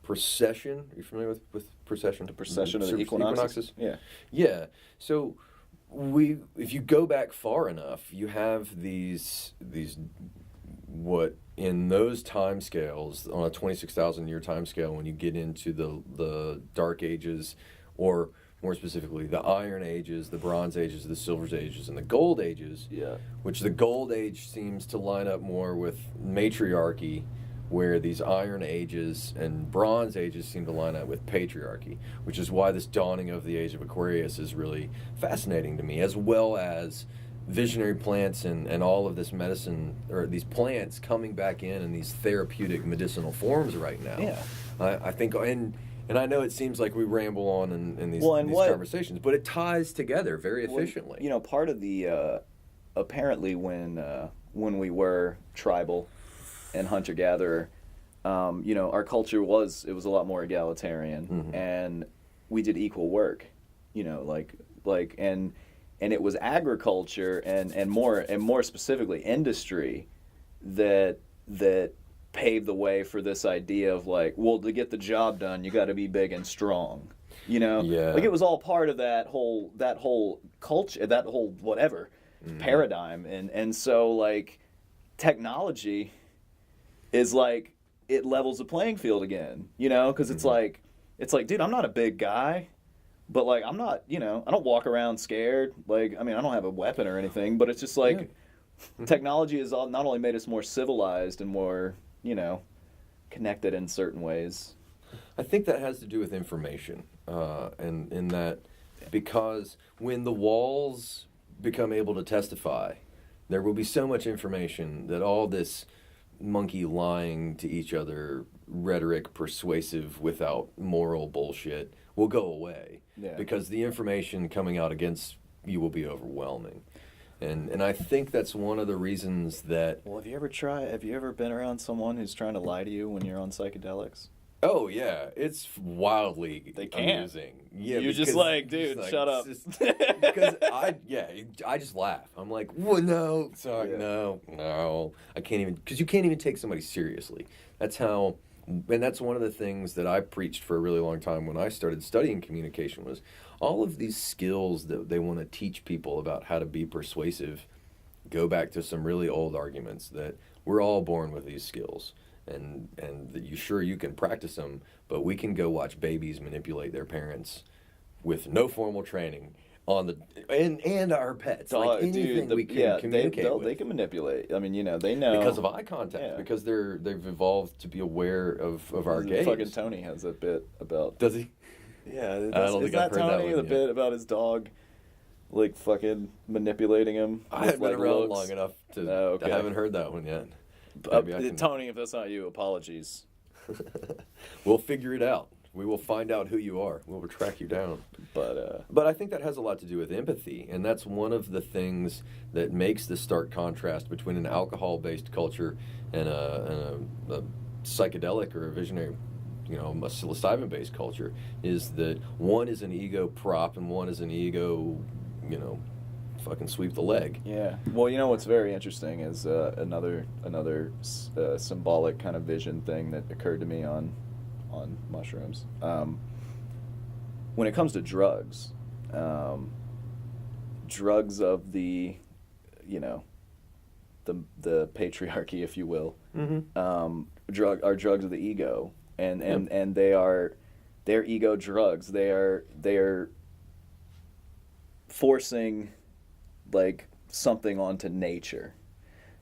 precession, are you familiar with precession? The precession of the equinoxes? Yeah. Yeah. So if you go back far enough, you have these what in those time scales, on a 26,000 year time scale, when you get into the Dark Ages, or more specifically, the Iron Ages, the Bronze Ages, the Silver Ages, and the Gold Ages. Yeah. Which the Gold Age seems to line up more with matriarchy, where these Iron Ages and Bronze Ages seem to line up with patriarchy, which is why this dawning of the Age of Aquarius is really fascinating to me, as well as visionary plants and all of this medicine, or these plants coming back in these therapeutic medicinal forms right now. Yeah. I think, and I know it seems like we ramble on in these conversations, but it ties together very efficiently. Part of the apparently when we were tribal and hunter-gatherer, our culture was a lot more egalitarian, and we did equal work, and it was agriculture and more specifically industry that paved the way for this idea of, like, well, to get the job done, you got to be big and strong, Yeah. Like, it was all part of that whole culture, that whole whatever paradigm, and so, like, technology is like, it levels the playing field again, because it's like, dude, I'm not a big guy, but, like, I'm not, I don't walk around scared. Like, I mean, I don't have a weapon or anything, but it's just like, technology has not only made us more civilized and more, connected in certain ways. I think that has to do with information, and in that, because when the walls become able to testify, there will be so much information that all this monkey lying to each other, rhetoric, persuasive without moral bullshit, will go away. Yeah. Because the information coming out against you will be overwhelming. And I think that's one of the reasons that... Well, have you ever been around someone who's trying to lie to you when you're on psychedelics? Oh yeah, it's wildly amusing. Yeah, you're just like, dude, shut up. Because I just laugh. I'm like, well, no, sorry, no, I can't even, because you can't even take somebody seriously. That's how, and that's one of the things that I preached for a really long time when I started studying communication was all of these skills that they want to teach people about how to be persuasive go back to some really old arguments that we're all born with these skills. And that you can practice them, but we can go watch babies manipulate their parents with no formal training on the and our pets. Like anything we can communicate with. They can manipulate. I mean, they know because of eye contact. Because they've evolved to be aware of our gaze. Fucking Tony has a bit about. Does he? Yeah, I don't think I've heard Tony, that one. The bit about his dog, like fucking manipulating him. I haven't been around long enough to I haven't heard that one yet. Tony, if that's not you, apologies. We'll figure it out. We will find out who you are. We'll track you down. But I think that has a lot to do with empathy, and that's one of the things that makes the stark contrast between an alcohol-based culture and a psychedelic or a visionary, a psilocybin-based culture, is that one is an ego prop and one is an ego, fucking sweep the leg. Yeah. Well, what's very interesting is another symbolic kind of vision thing that occurred to me on mushrooms. When it comes to drugs, drugs of the patriarchy, if you will, are drugs of the ego, and they're ego drugs. They're forcing like something onto nature,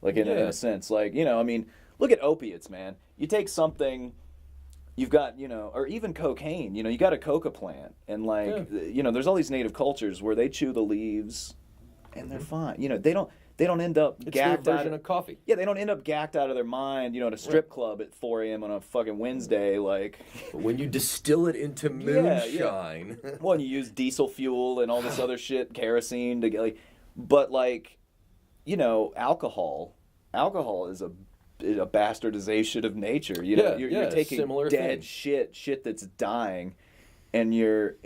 like in a sense, like look at opiates, man. You take something, you've got or even cocaine. You got a coca plant, and there's all these native cultures where they chew the leaves, and they're fine. They don't end up gacked their version of coffee. Yeah, they don't end up gacked out of their mind. At a strip club at 4 a.m. on a fucking Wednesday, like. But when you distill it into moonshine. Well, and you use diesel fuel and all this other shit, kerosene to get but alcohol is a bastardization of nature. You're taking dead shit that's dying, and you're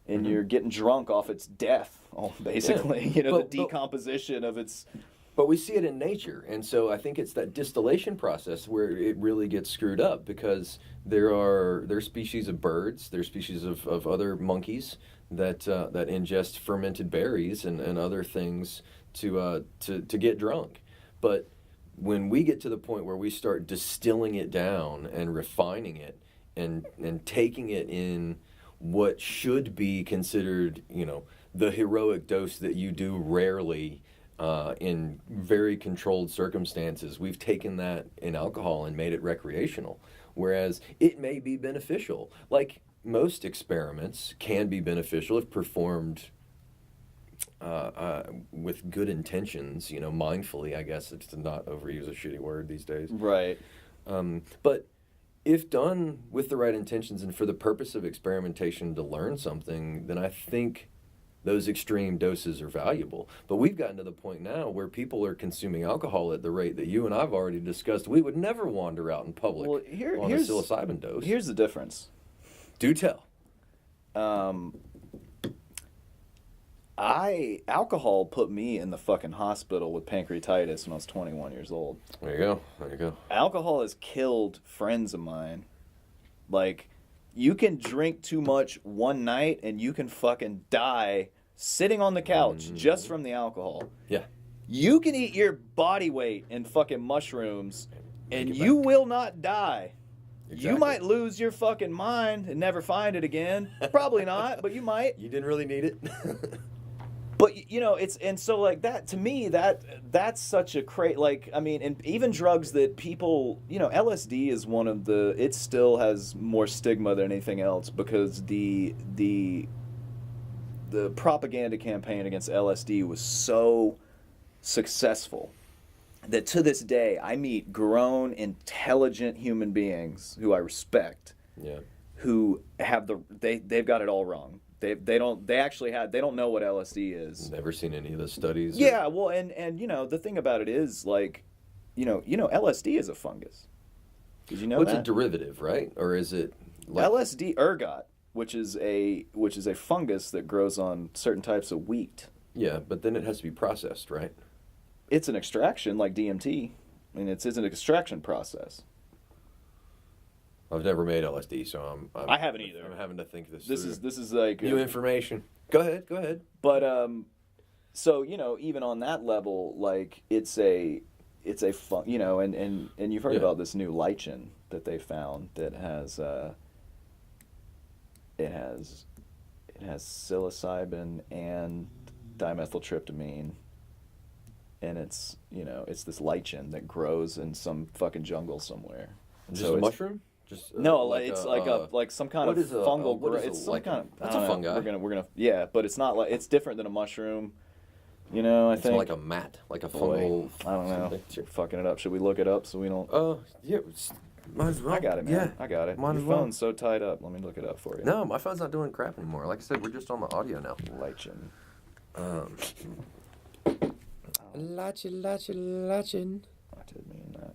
and you're getting drunk off its death, basically. The decomposition of its. But we see it in nature, and so I think it's that distillation process where it really gets screwed up, because there are species of birds, there's species of other monkeys that ingest fermented berries and other things to get drunk. But when we get to the point where we start distilling it down and refining it and taking it in what should be considered, the heroic dose that you do rarely in very controlled circumstances, we've taken that in alcohol and made it recreational, whereas it may be beneficial. Like most experiments can be beneficial if performed with good intentions, mindfully, I guess, it's to not overuse a shitty word these days. Right. But if done with the right intentions and for the purpose of experimentation to learn something, then I think those extreme doses are valuable. But we've gotten to the point now where people are consuming alcohol at the rate that you and I've already discussed. We would never wander out in public on a psilocybin dose. Here's the difference. Do tell. Alcohol put me in the fucking hospital with pancreatitis when I was 21 years old. There you go. Alcohol has killed friends of mine. Like, you can drink too much one night and you can fucking die sitting on the couch just from the alcohol. Yeah. You can eat your body weight in fucking mushrooms and you will not die. Exactly. You might lose your fucking mind and never find it again. Probably not, but you might. You didn't really need it. But so like that, to me, that's such a and even drugs that people, LSD is one of it still has more stigma than anything else, because the propaganda campaign against LSD was so successve that to this day I meet grown, intelligent human beings who I respect, who have they've got it all wrong. They don't know what LSD is. Never seen any of the studies. Yeah, well, and the thing about it is, like, LSD is a fungus. Did you know What's that? a derivative, right? Or is it like... LSD ergot, which is a fungus that grows on certain types of wheat. Yeah, but then it has to be processed, right? It's an extraction like DMT. I mean, it's an extraction process. I've never made LSD, so I haven't either. I'm having to think this This through. is like New information. Go ahead. But so even on that level, like it's a fun, and you've heard about this new lichen that they found that has it has psilocybin and dimethyltryptamine, and it's this lichen that grows in some fucking jungle somewhere. Just a mushroom? Just no, it's like some kind of fungal. It's some kind of. That's a fungi. We're gonna but it's not like, it's different than a mushroom. I think like a mat, like a fungal. I don't know. You're fucking it up. Should we look it up so we don't? Yeah. Might as well. I got it, man. Yeah. I got it. Might Your as well. phone's so tied up. Let me look it up for you. No, my phone's not doing crap anymore. Like I said, we're just on the audio now. Lichen. Lichen. I did mean that.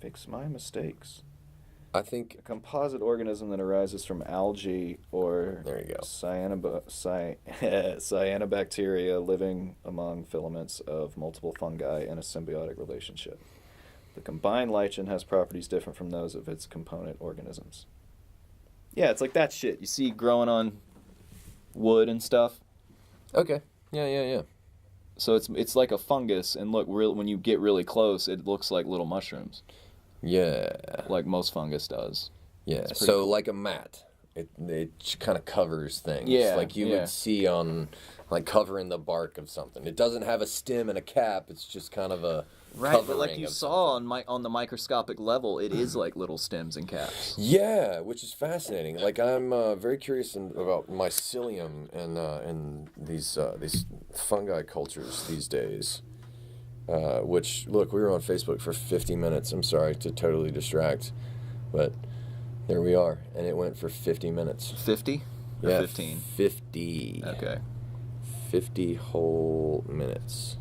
Fix my mistakes. I think A composite organism that arises from algae or there you go. cyanobacteria living among filaments of multiple fungi in a symbiotic relationship. The combined lichen has properties different from those of its component organisms. Yeah, it's like that shit you see growing on wood and stuff. Okay. Yeah. So it's like a fungus, and look, when you get really close, it looks like little mushrooms. Yeah. Like most fungus does. Yeah. So cool. Like a mat. It kind of covers things. Yeah. Like you would see on, like, covering the bark of something. It doesn't have a stem and a cap. It's just kind of a right. But like you saw on the microscopic level, it is like little stems and caps. Yeah, which is fascinating. Like I'm very curious about mycelium and these fungi cultures these days. Which, look, we were on Facebook for 50 minutes. I'm sorry to totally distract, but there we are, and it went for 50 minutes. 50? Or yeah, 15? 50. Okay. 50 whole minutes.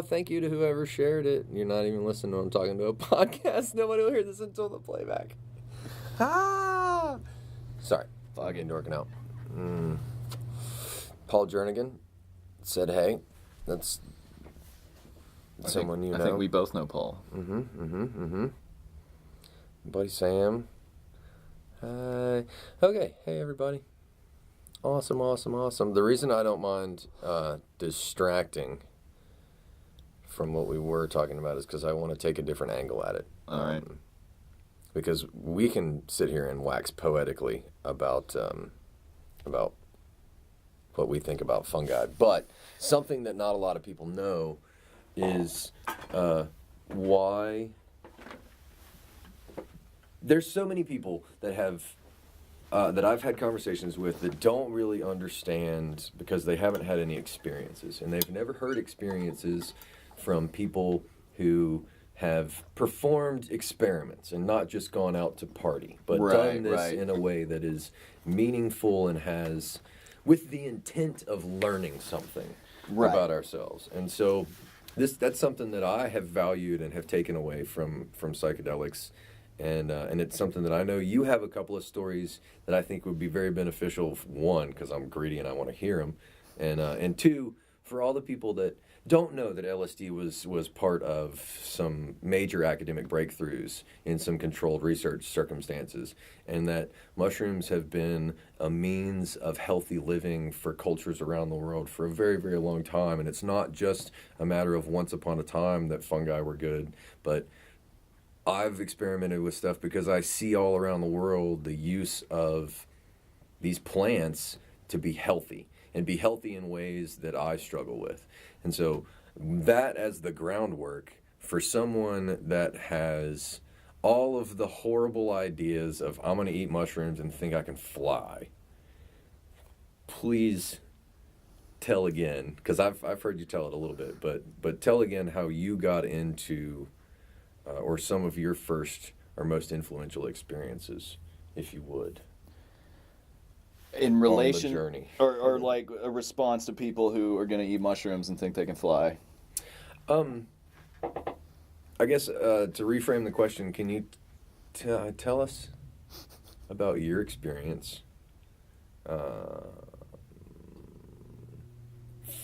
Thank you to whoever shared it. You're not even listening to I'm talking to a podcast. Nobody will hear this until the playback. Sorry. I'm getting dorking out. Paul Jernigan said, hey, that's someone you know. I think we both know Paul. Buddy Sam. Hi. Okay. Hey, everybody. Awesome. The reason I don't mind distracting from what we were talking about is because I want to take a different angle at it. All right. Because we can sit here and wax poetically about what we think about fungi, but something that not a lot of people know is why there's so many people that have that I've had conversations with that don't really understand because they haven't had any experiences, and they've never heard experiences from people who have performed experiments and not just gone out to party, but done this in a way that is meaningful and has, with the intent of learning something about ourselves. And so that's something that I have valued and have taken away from psychedelics. And it's something that I know you have a couple of stories that I think would be very beneficial. One, because I'm greedy and I want to hear them. And two, for all the people that don't know that LSD was part of some major academic breakthroughs in some controlled research circumstances, and that mushrooms have been a means of healthy living for cultures around the world for a very, very long time. And it's not just a matter of once upon a time that fungi were good, but I've experimented with stuff because I see all around the world the use of these plants to be healthy, and be healthy in ways that I struggle with. And so that as the groundwork for someone that has all of the horrible ideas of I'm going to eat mushrooms and think I can fly, please tell again, because I've heard you tell it a little bit, but tell again how you got into or some of your first or most influential experiences, if you would. In relation, on the journey. or like a response to people who are going to eat mushrooms and think they can fly. I guess to reframe the question, can you tell us about your experience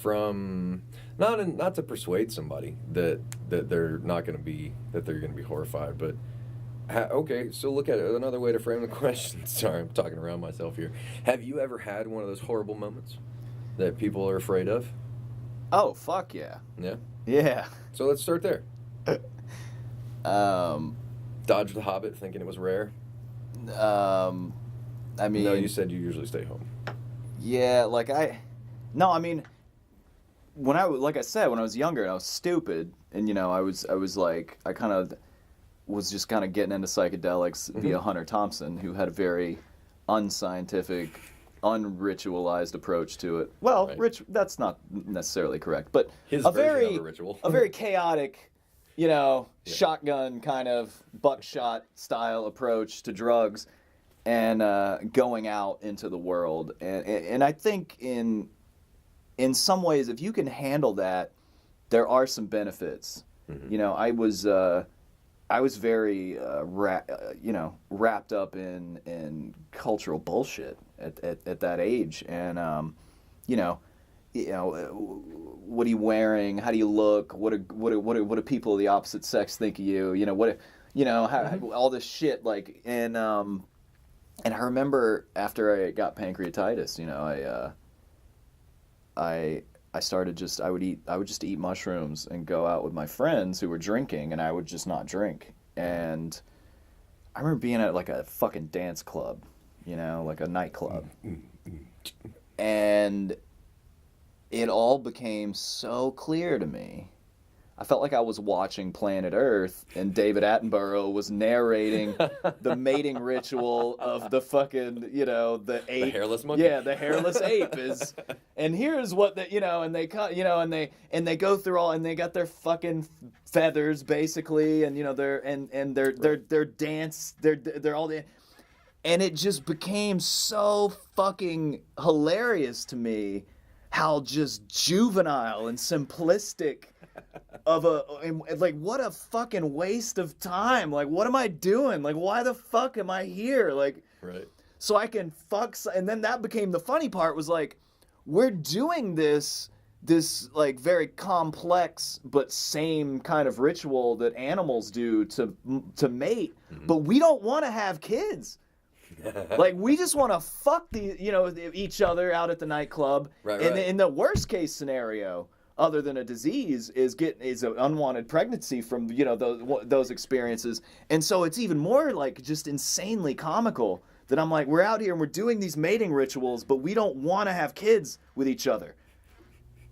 from not to persuade somebody that they're not going to be that they're going to be horrified, but okay, so look at it another way to frame the question. Sorry, I'm talking around myself here. Have you ever had one of those horrible moments that people are afraid of? Oh, fuck yeah. Yeah? Yeah. So let's start there. Dodge the Hobbit thinking it was rare? I mean... No, you said you usually stay home. Yeah, like No, I mean... Like I said, when I was younger and I was stupid, and, you know, I was like... I kind of was just kind of getting into psychedelics via Hunter Thompson, who had a very unscientific, unritualized approach to it. Well, right. That's not necessarily correct, but his a version very of a ritual. A very chaotic, you know, shotgun kind of buckshot style approach to drugs and going out into the world. And I think in some ways, if you can handle that, there are some benefits. Mm-hmm. You know, I was very, wrapped up in cultural bullshit at that age, and what are you wearing? How do you look? What do people of the opposite sex think of you? You know how all this shit like, and I remember after I got pancreatitis, you know, I started I would just eat mushrooms and go out with my friends who were drinking, and I would just not drink. And I remember being at like a fucking dance club, you know, like a nightclub. And it all became so clear to me. I felt like I was watching Planet Earth, and David Attenborough was narrating the mating ritual of the fucking, you know, the ape. The hairless monkey. Yeah, the hairless ape is. And here's what the, you know, and they cut, you know, and they go through all, and they got their fucking feathers basically, and you know they're dance, they're all the, and it just became so fucking hilarious to me how just juvenile and simplistic of like, what a fucking waste of time. Like, what am I doing? Like, why the fuck am I here? Like, right. So I can fuck. And then that became the funny part, was like, we're doing this like very complex but same kind of ritual that animals do to mate, but we don't want to have kids. Like, we just want to fuck each other out at the nightclub. Right. And in the worst case scenario, other than a disease, is an unwanted pregnancy from, you know, those experiences. And so it's even more like just insanely comical that I'm like, we're out here and we're doing these mating rituals, but we don't want to have kids with each other.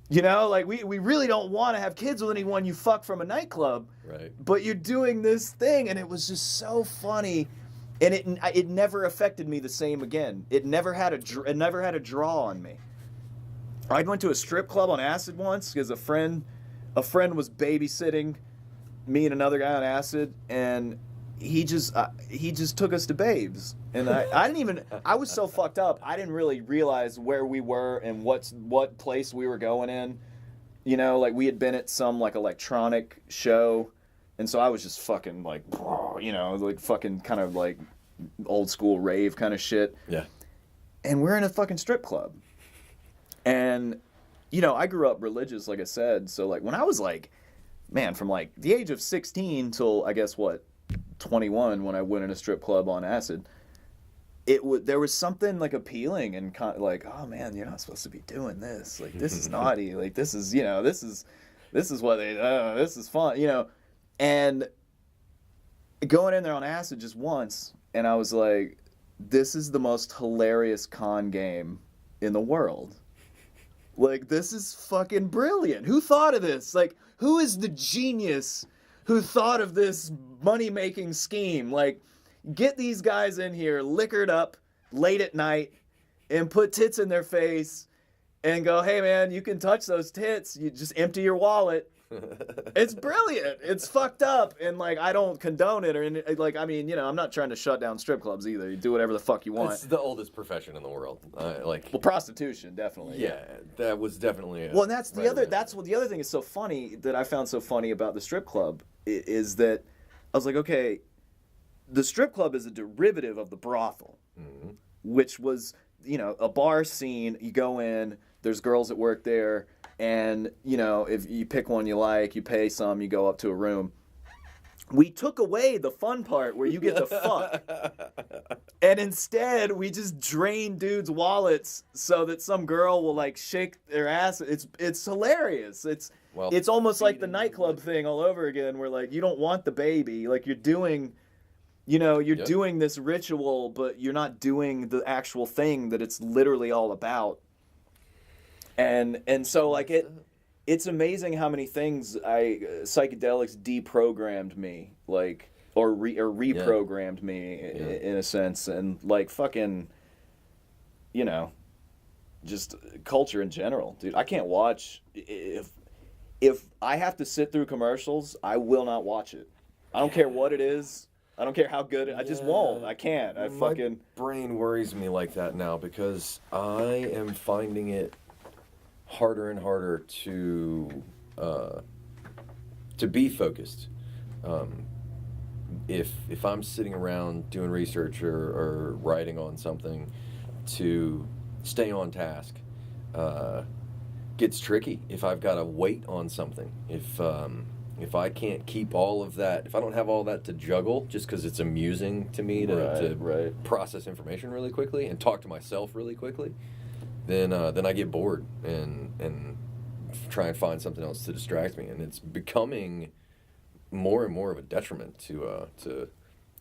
You know, like we really don't want to have kids with anyone you fuck from a nightclub. Right. But you're doing this thing, and it was just so funny, and it never affected me the same again. It never had a draw on me. I went to a strip club on acid once because a friend was babysitting me and another guy on acid, and he just took us to Babes, and I was so fucked up, I didn't really realize where we were and what place we were going in. You know, like, we had been at some like electronic show, and so I was just fucking like, you know, like fucking kind of like old school rave kind of shit. Yeah. And we're in a fucking strip club. And, you know, I grew up religious, like I said. So, like, when I was, like, man, from, like, the age of 16 till, I guess, 21, when I went in a strip club on acid, there was something, like, appealing and, kind of like, oh, man, you're not supposed to be doing this. Like, this is naughty. Like, this is, you know, this is what this is fun, you know. And going in there on acid just once, and I was like, this is the most hilarious con game in the world. Like, this is fucking brilliant. Who thought of this? Like, who is the genius who thought of this money-making scheme? Like, get these guys in here liquored up late at night and put tits in their face and go, hey man, you can touch those tits. You just empty your wallet. It's brilliant. It's fucked up, and like I don't condone it, or like I mean, I'm not trying to shut down strip clubs either. You do whatever the fuck you want. It's the oldest profession in the world. Well, prostitution definitely. Yeah, that was definitely. Well, and that's the other. That's what the other thing is so funny that I found so funny about the strip club is that I was like, okay, the strip club is a derivative of the brothel, which was a bar scene. You go in, there's girls that work there. And, if you pick one you like, you pay some, you go up to a room. We took away the fun part where you get to fuck. And instead, we just drain dudes' wallets so that some girl will, like, shake their ass. It's hilarious. It's almost like the nightclub thing all over again where, like, you don't want the baby. Like, you're doing... doing this ritual, but you're not doing the actual thing that it's literally all about. And so like it's amazing how many things psychedelics deprogrammed me, like or reprogrammed me in a sense, and like fucking just culture in general, dude. I can't watch if I have to sit through commercials, I will not watch it. I don't care what it is. I don't care how good I just won't. I can't. My brain worries me like that now because I am finding it harder and harder to be focused. If I'm sitting around doing research or writing on something, to stay on task gets tricky. If I've got to wait on something, if I can't keep all of that, if I don't have all that to juggle, just because it's amusing to me to process information really quickly and talk to myself really quickly. Then I get bored and try and find something else to distract me, and it's becoming more and more of a detriment to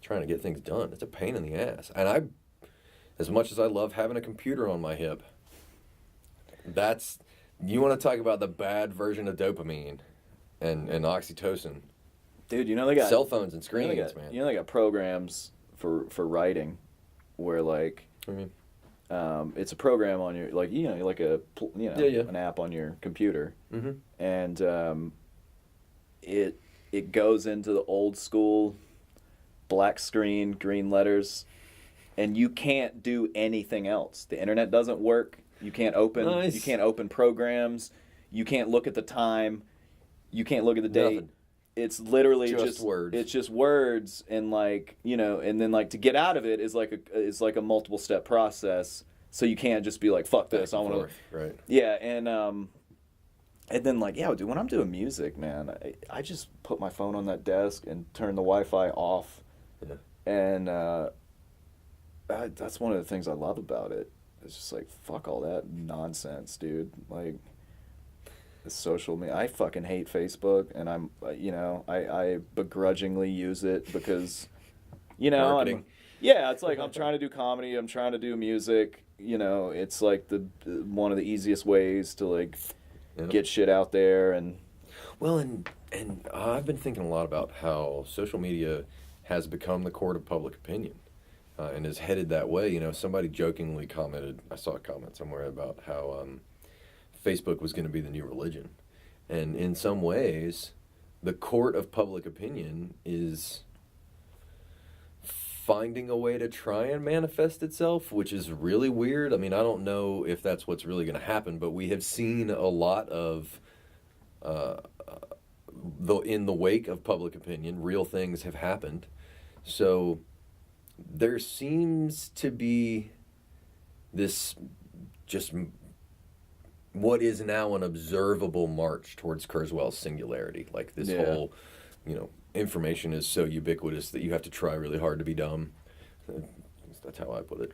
trying to get things done. It's a pain in the ass, and as much as I love having a computer on my hip, you want to talk about the bad version of dopamine and oxytocin. Dude, they got cell phones and screens, man. They got programs for writing, where like. It's a program on your an app on your computer, and it goes into the old school black screen, green letters, and you can't do anything else. The internet doesn't work. You can't open programs. You can't look at the time. You can't look at the date. Nothing. It's literally just words. It's just words, and like and then like to get out of it is like a multiple step process. So you can't just be like, fuck this. I want to. Right. Yeah, and then like dude, when I'm doing music, man, I just put my phone on that desk and turn the Wi-Fi off. Yeah. And that's one of the things I love about it. It's just like fuck all that nonsense, dude. Like. Social media. I fucking hate Facebook, and I'm, I begrudgingly use it because, Marketing. It's like I'm trying to do comedy, I'm trying to do music, it's like the one of the easiest ways to like get shit out there and. Well, and I've been thinking a lot about how social media has become the court of public opinion, and is headed that way. Somebody jokingly commented. I saw a comment somewhere about how. Facebook was going to be the new religion. And in some ways, the court of public opinion is finding a way to try and manifest itself, which is really weird. I mean, I don't know if that's what's really going to happen, but we have seen a lot of, in the wake of public opinion, real things have happened. So there seems to be this just... what is now an observable march towards Kurzweil's singularity. Like this whole, information is so ubiquitous that you have to try really hard to be dumb. That's how I put it.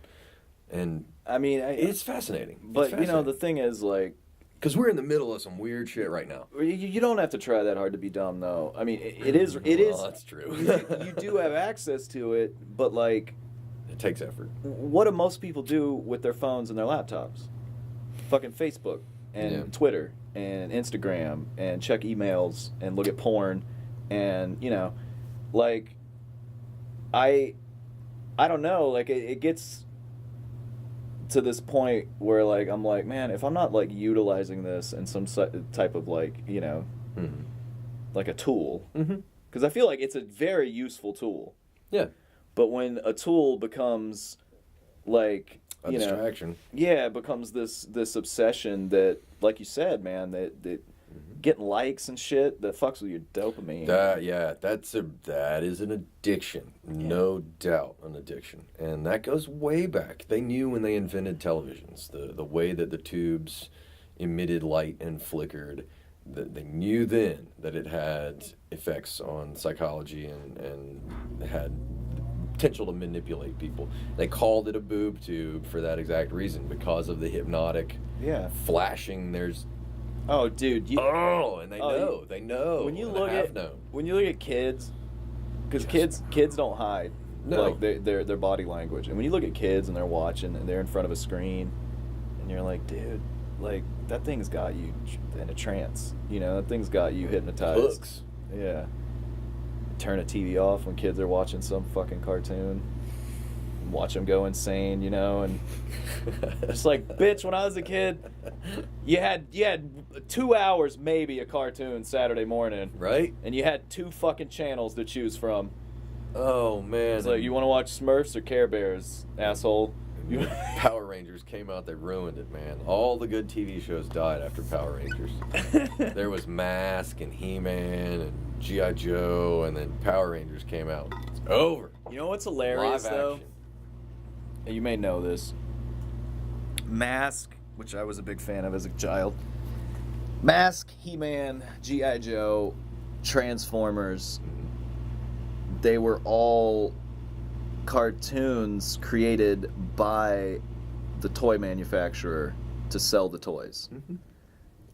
And I mean, it's fascinating. But the thing is, like, because we're in the middle of some weird shit right now. You don't have to try that hard to be dumb, though. I mean, it is. Well, that's true. you do have access to it, but like, it takes effort. What do most people do with their phones and their laptops? Fucking Facebook and Twitter and Instagram and check emails and look at porn and like I don't know, like it gets to this point where like I'm like, man, if I'm not like utilizing this in some type of like, you know, like a tool, because I feel like it's a very useful tool. Yeah. But when a tool becomes like a distraction, it becomes this obsession that, like you said, man, that getting likes and shit that fucks with your dopamine. That is an addiction, no doubt, an addiction, and that goes way back. They knew when they invented televisions, the way that the tubes emitted light and flickered. That they knew then that it had effects on psychology and had potential to manipulate people. They called it a boob tube for that exact reason, because of the hypnotic flashing. There's and they know they know when you look at kids, because kids don't hide like their body language, and when you look at kids and they're watching and they're in front of a screen and you're like, dude, like that thing's got you in a trance, you know, that thing's got you hypnotized. Hooks. Yeah. Turn a TV off when kids are watching some fucking cartoon. Watch them go insane, you know, and it's like, bitch, when I was a kid, you had 2 hours maybe a cartoon Saturday morning, right? And you had 2 fucking channels to choose from. Oh man! It's like, you want to watch Smurfs or Care Bears, asshole? Power Rangers came out, they ruined it, man. All the good TV shows died after Power Rangers. There was Mask and He-Man and G.I. Joe, and then Power Rangers came out. It's over. You know what's hilarious, though? And you may know this. Mask, which I was a big fan of as a child. Mask, He-Man, G.I. Joe, Transformers. They were all cartoons created by the toy manufacturer to sell the toys.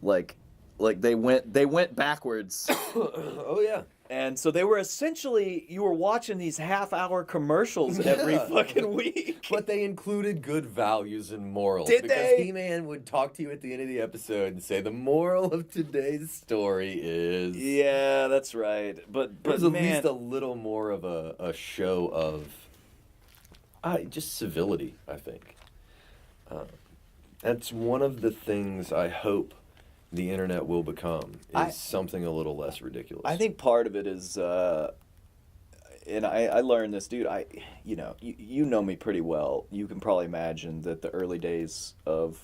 Like they went backwards. Oh yeah. And so they were essentially, you were watching these half-hour commercials every fucking week. But they included good values and morals. Did because they? He-Man would talk to you at the end of the episode and say, the moral of today's story is... Yeah, that's right. But there's at least a little more of a show of just civility, I think. That's one of the things I hope the internet will become, is something a little less ridiculous. I think part of it is, and I learned this, dude. You know me pretty well. You can probably imagine that the early days of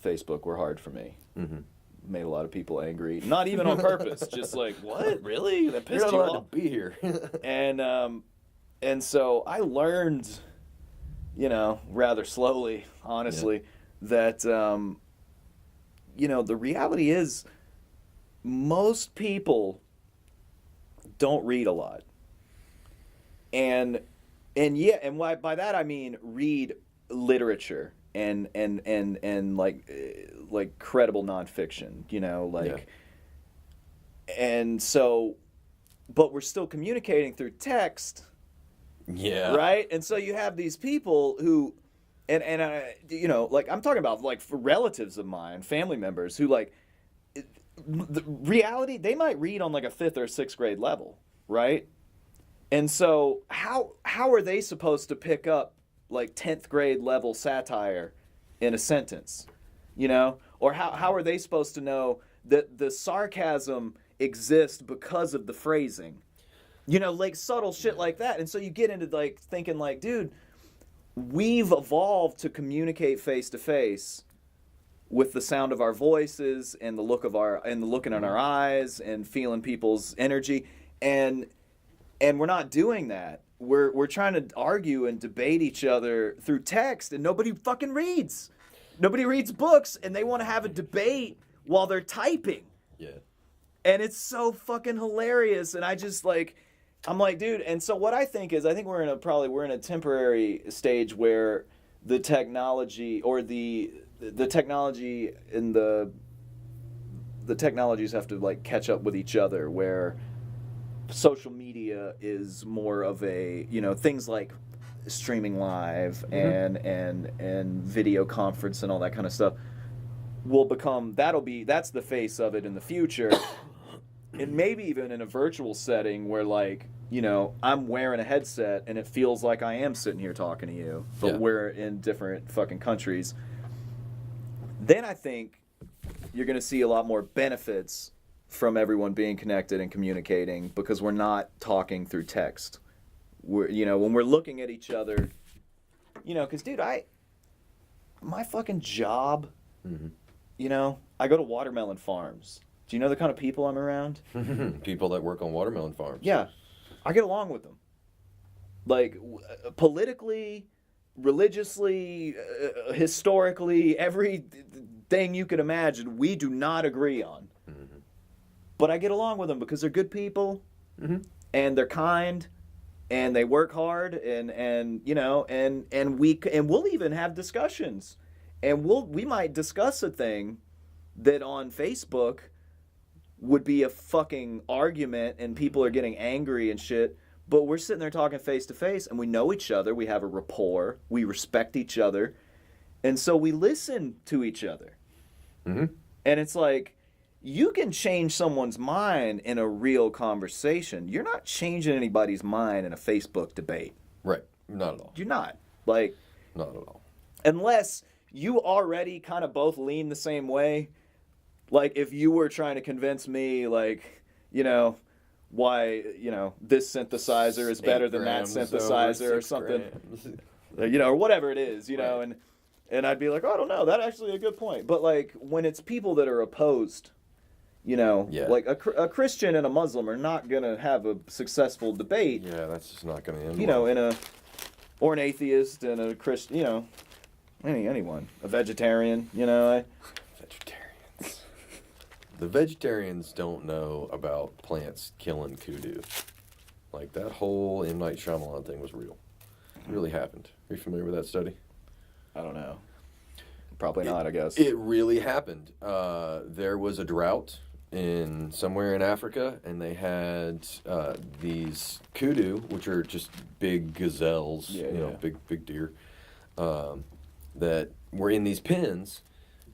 Facebook were hard for me. Made a lot of people angry, not even on purpose. Just like, what, really? That pissed you off? You're not allowed to be here. And so I learned, rather slowly, honestly, that. The reality is most people don't read a lot. And why by that I mean read literature and like credible nonfiction, and so, but we're still communicating through text. Yeah. Right? And so you have these people who And I'm talking about like for relatives of mine, family members who like the reality, they might read on like a 5th or 6th grade level, right? And so how are they supposed to pick up like 10th grade level satire in a sentence, or how are they supposed to know that the sarcasm exists because of the phrasing, like subtle shit like that? And so you get into like thinking like, dude, we've evolved to communicate face to face with the sound of our voices and the look in our eyes and feeling people's energy, and we're not doing that. We're trying to argue and debate each other through text, and nobody fucking reads. Nobody reads books, and they want to have a debate while they're typing. Yeah. And it's so fucking hilarious, and I'm like, dude, and so what I think is, we're in a temporary stage where the technology or the technology and the technologies have to like catch up with each other, where social media is more of a, things like streaming live and video conference and all that kind of stuff will become, that's the face of it in the future. And maybe even in a virtual setting where like I'm wearing a headset and it feels like I am sitting here talking to you, but we're in different fucking countries. Then I think you're going to see a lot more benefits from everyone being connected and communicating because we're not talking through text. When we're looking at each other, because, dude, my fucking job, I go to watermelon farms. Do you know the kind of people I'm around? People that work on watermelon farms. Yeah. I get along with them. Like, politically, religiously, historically, everything you could imagine, we do not agree on. Mm-hmm. But I get along with them because they're good people, and they're kind, and they work hard, and we'll even have discussions, and we might discuss a thing that on Facebook would be a fucking argument and people are getting angry and shit, but we're sitting there talking face to face and we know each other, we have a rapport, we respect each other, and so we listen to each other. Mm-hmm. And it's like, you can change someone's mind in a real conversation. You're not changing anybody's mind in a Facebook debate. Right. Not at all. You're not. Like, not at all. Unless you already kind of both lean the same way. Like, if you were trying to convince me, like, why, this synthesizer is better than that synthesizer or something, or whatever it is, right. and I'd be like, oh, I don't know, that's actually a good point. But, like, when it's people that are opposed, like a Christian and a Muslim are not going to have a successful debate. Yeah, that's just not going to end well. Or an atheist and a Christian, anyone, a vegetarian, Vegetarians. The vegetarians don't know about plants killing kudu. Like, that whole M. Night Shyamalan thing was real. It really happened. Are you familiar with that study? I don't know. Probably not, I guess. It really happened. There was a drought somewhere in Africa, and they had these kudu, which are just big gazelles, big deer, that were in these pens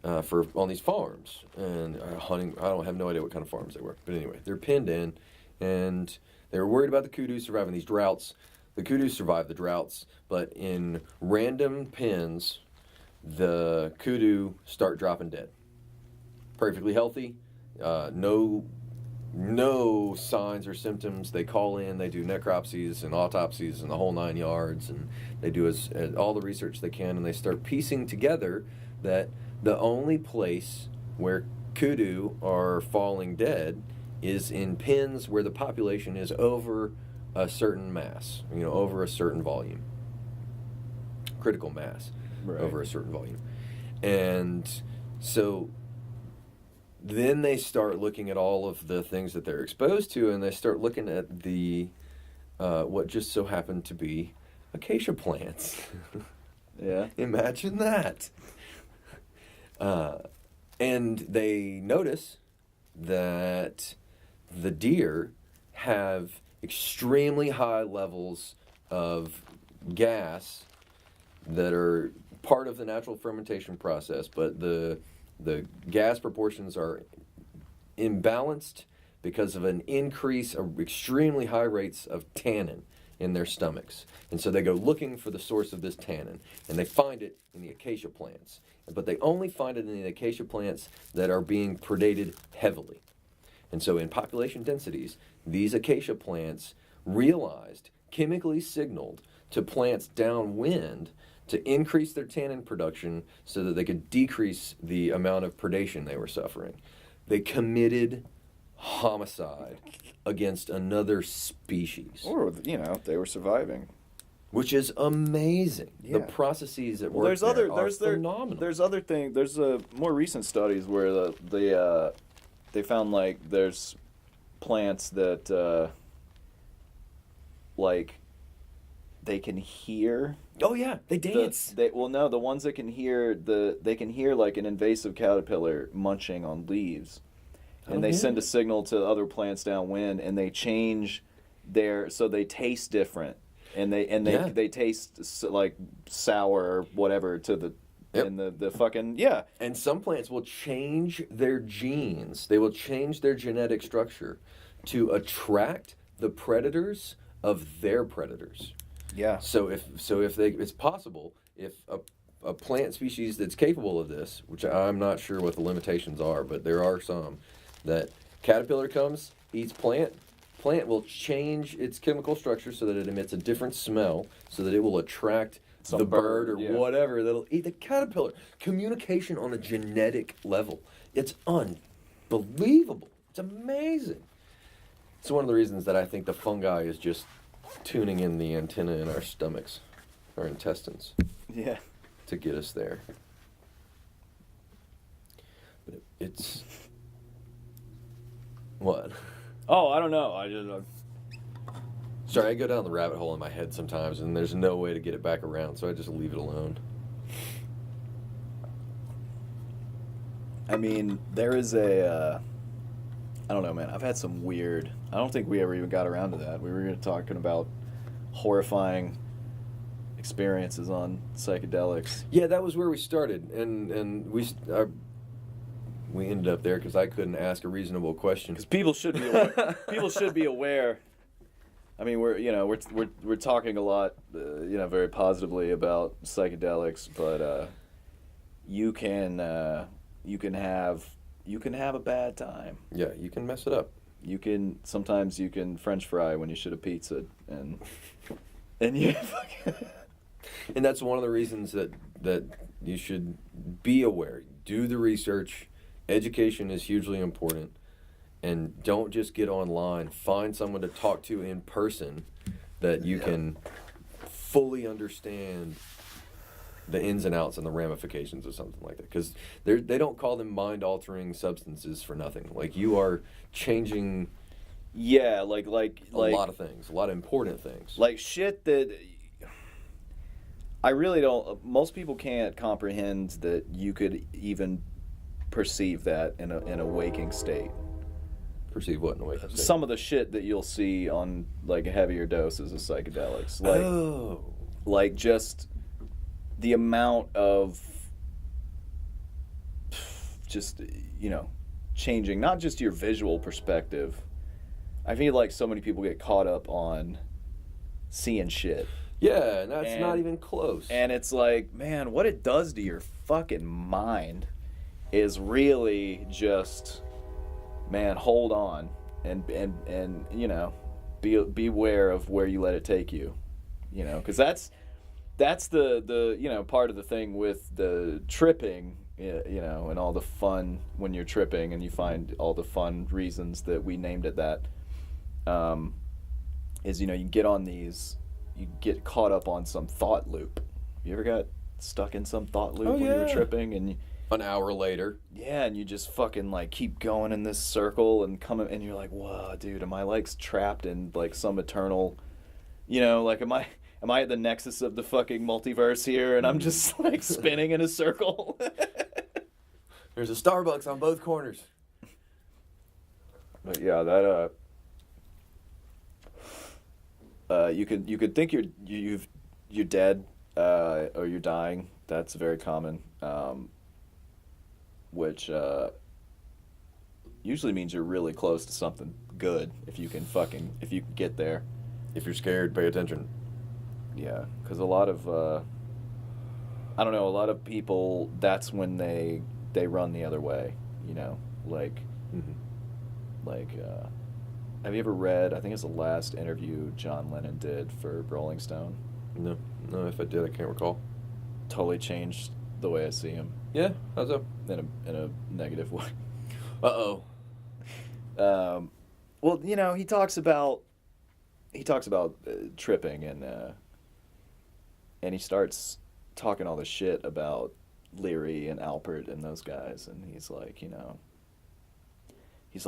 on these farms and hunting. I don't have no idea what kind of farms they were, but anyway, they're pinned in, and they were worried about the kudu surviving these droughts. The kudu survived the droughts, but in random pens, the kudu start dropping dead. Perfectly healthy, no signs or symptoms. They call in, they do necropsies and autopsies and the whole 9 yards, and they do all the research they can, and they start piecing together that the only place where kudu are falling dead is in pens where the population is over a certain mass, over a certain volume. Critical mass, right. Over a certain volume. And so then they start looking at all of the things that they're exposed to, and they start looking at the what just so happened to be acacia plants. Yeah. Imagine that. And they notice that the deer have extremely high levels of gas that are part of the natural fermentation process, but the gas proportions are imbalanced because of an increase of extremely high rates of tannin in their stomachs. And so they go looking for the source of this tannin, and they find it in the acacia plants. But they only find it in the acacia plants that are being predated heavily. And so in population densities, these acacia plants chemically signaled to plants downwind to increase their tannin production so that they could decrease the amount of predation they were suffering. They committed homicide against another species. Or, they were surviving. Which is amazing. Yeah. The processes at work are phenomenal. There's other things. There's more recent studies where they found, like, there's plants that they can hear. Oh yeah, they dance. The ones that can hear they can hear, like, an invasive caterpillar munching on leaves, and they send a signal to other plants downwind, and they change so they taste different. And they taste like sour or whatever to the and the fucking And some plants will change their genes. They will change their genetic structure to attract the predators of their predators. Yeah. So it's possible if a plant species that's capable of this, which I'm not sure what the limitations are, but there are some, that caterpillar comes, eats plant will change its chemical structure so that it emits a different smell, so that it will attract the bird or whatever that'll eat the caterpillar. Communication on a genetic level. It's unbelievable. It's amazing. It's one of the reasons that I think the fungi is just tuning in the antenna in our stomachs, our intestines. Yeah. To get us there. But it's... What? Oh, I don't know. I just... Sorry, I go down the rabbit hole in my head sometimes, and there's no way to get it back around, so I just leave it alone. I mean, there is a... I don't know, man. I've had some weird... I don't think we ever even got around to that. We were talking about horrifying experiences on psychedelics. Yeah, that was where we started, and we ended up there because I couldn't ask a reasonable question. Because people should be aware. People should be aware. I mean, we're talking a lot, very positively about psychedelics, but you can have a bad time. Yeah, you can mess it up. Sometimes you can French fry when you should have pizza, and you. And that's one of the reasons that you should be aware. Do the research. Education is hugely important. And don't just get online. Find someone to talk to in person that you can fully understand the ins and outs and the ramifications of something like that. Because they don't call them mind-altering substances for nothing. Like, you are changing... Yeah, like a lot of things. A lot of important things. Like shit that... I really don't... Most people can't comprehend that you could even perceive that in a waking state. Perceive what in a waking state? Some of the shit that you'll see on, like, heavier doses of psychedelics. Like, like just the amount of just, changing, not just your visual perspective. I feel like so many people get caught up on seeing shit. Yeah, and that's not even close. And it's like, man, what it does to your fucking mind is really just, man, hold on and beware of where you let it take you, because that's the part of the thing with the tripping, and all the fun when you're tripping and you find all the fun reasons that we named it that, is, you get on these, you get caught up on some thought loop. You ever got stuck in some thought loop when you were tripping and an hour later? Yeah, and you just fucking like keep going in this circle and coming, and you're like, whoa, dude, am I like trapped in like some eternal, like am I at the nexus of the fucking multiverse here, and I'm just like spinning in a circle? There's a Starbucks on both corners. But yeah, that you could think you're dead, or you're dying. That's very common. Which usually means you're really close to something good if you can get there. If you're scared, pay attention. Yeah, because a lot of a lot of people, that's when they run the other way. Like have you ever read? I think it's the last interview John Lennon did for Rolling Stone. No, if I did, I can't recall. Totally changed the way I see him. Yeah, how's that? In a negative way. Uh-oh. Well, he talks about tripping, and he starts talking all this shit about Leary and Alpert and those guys, and he's like,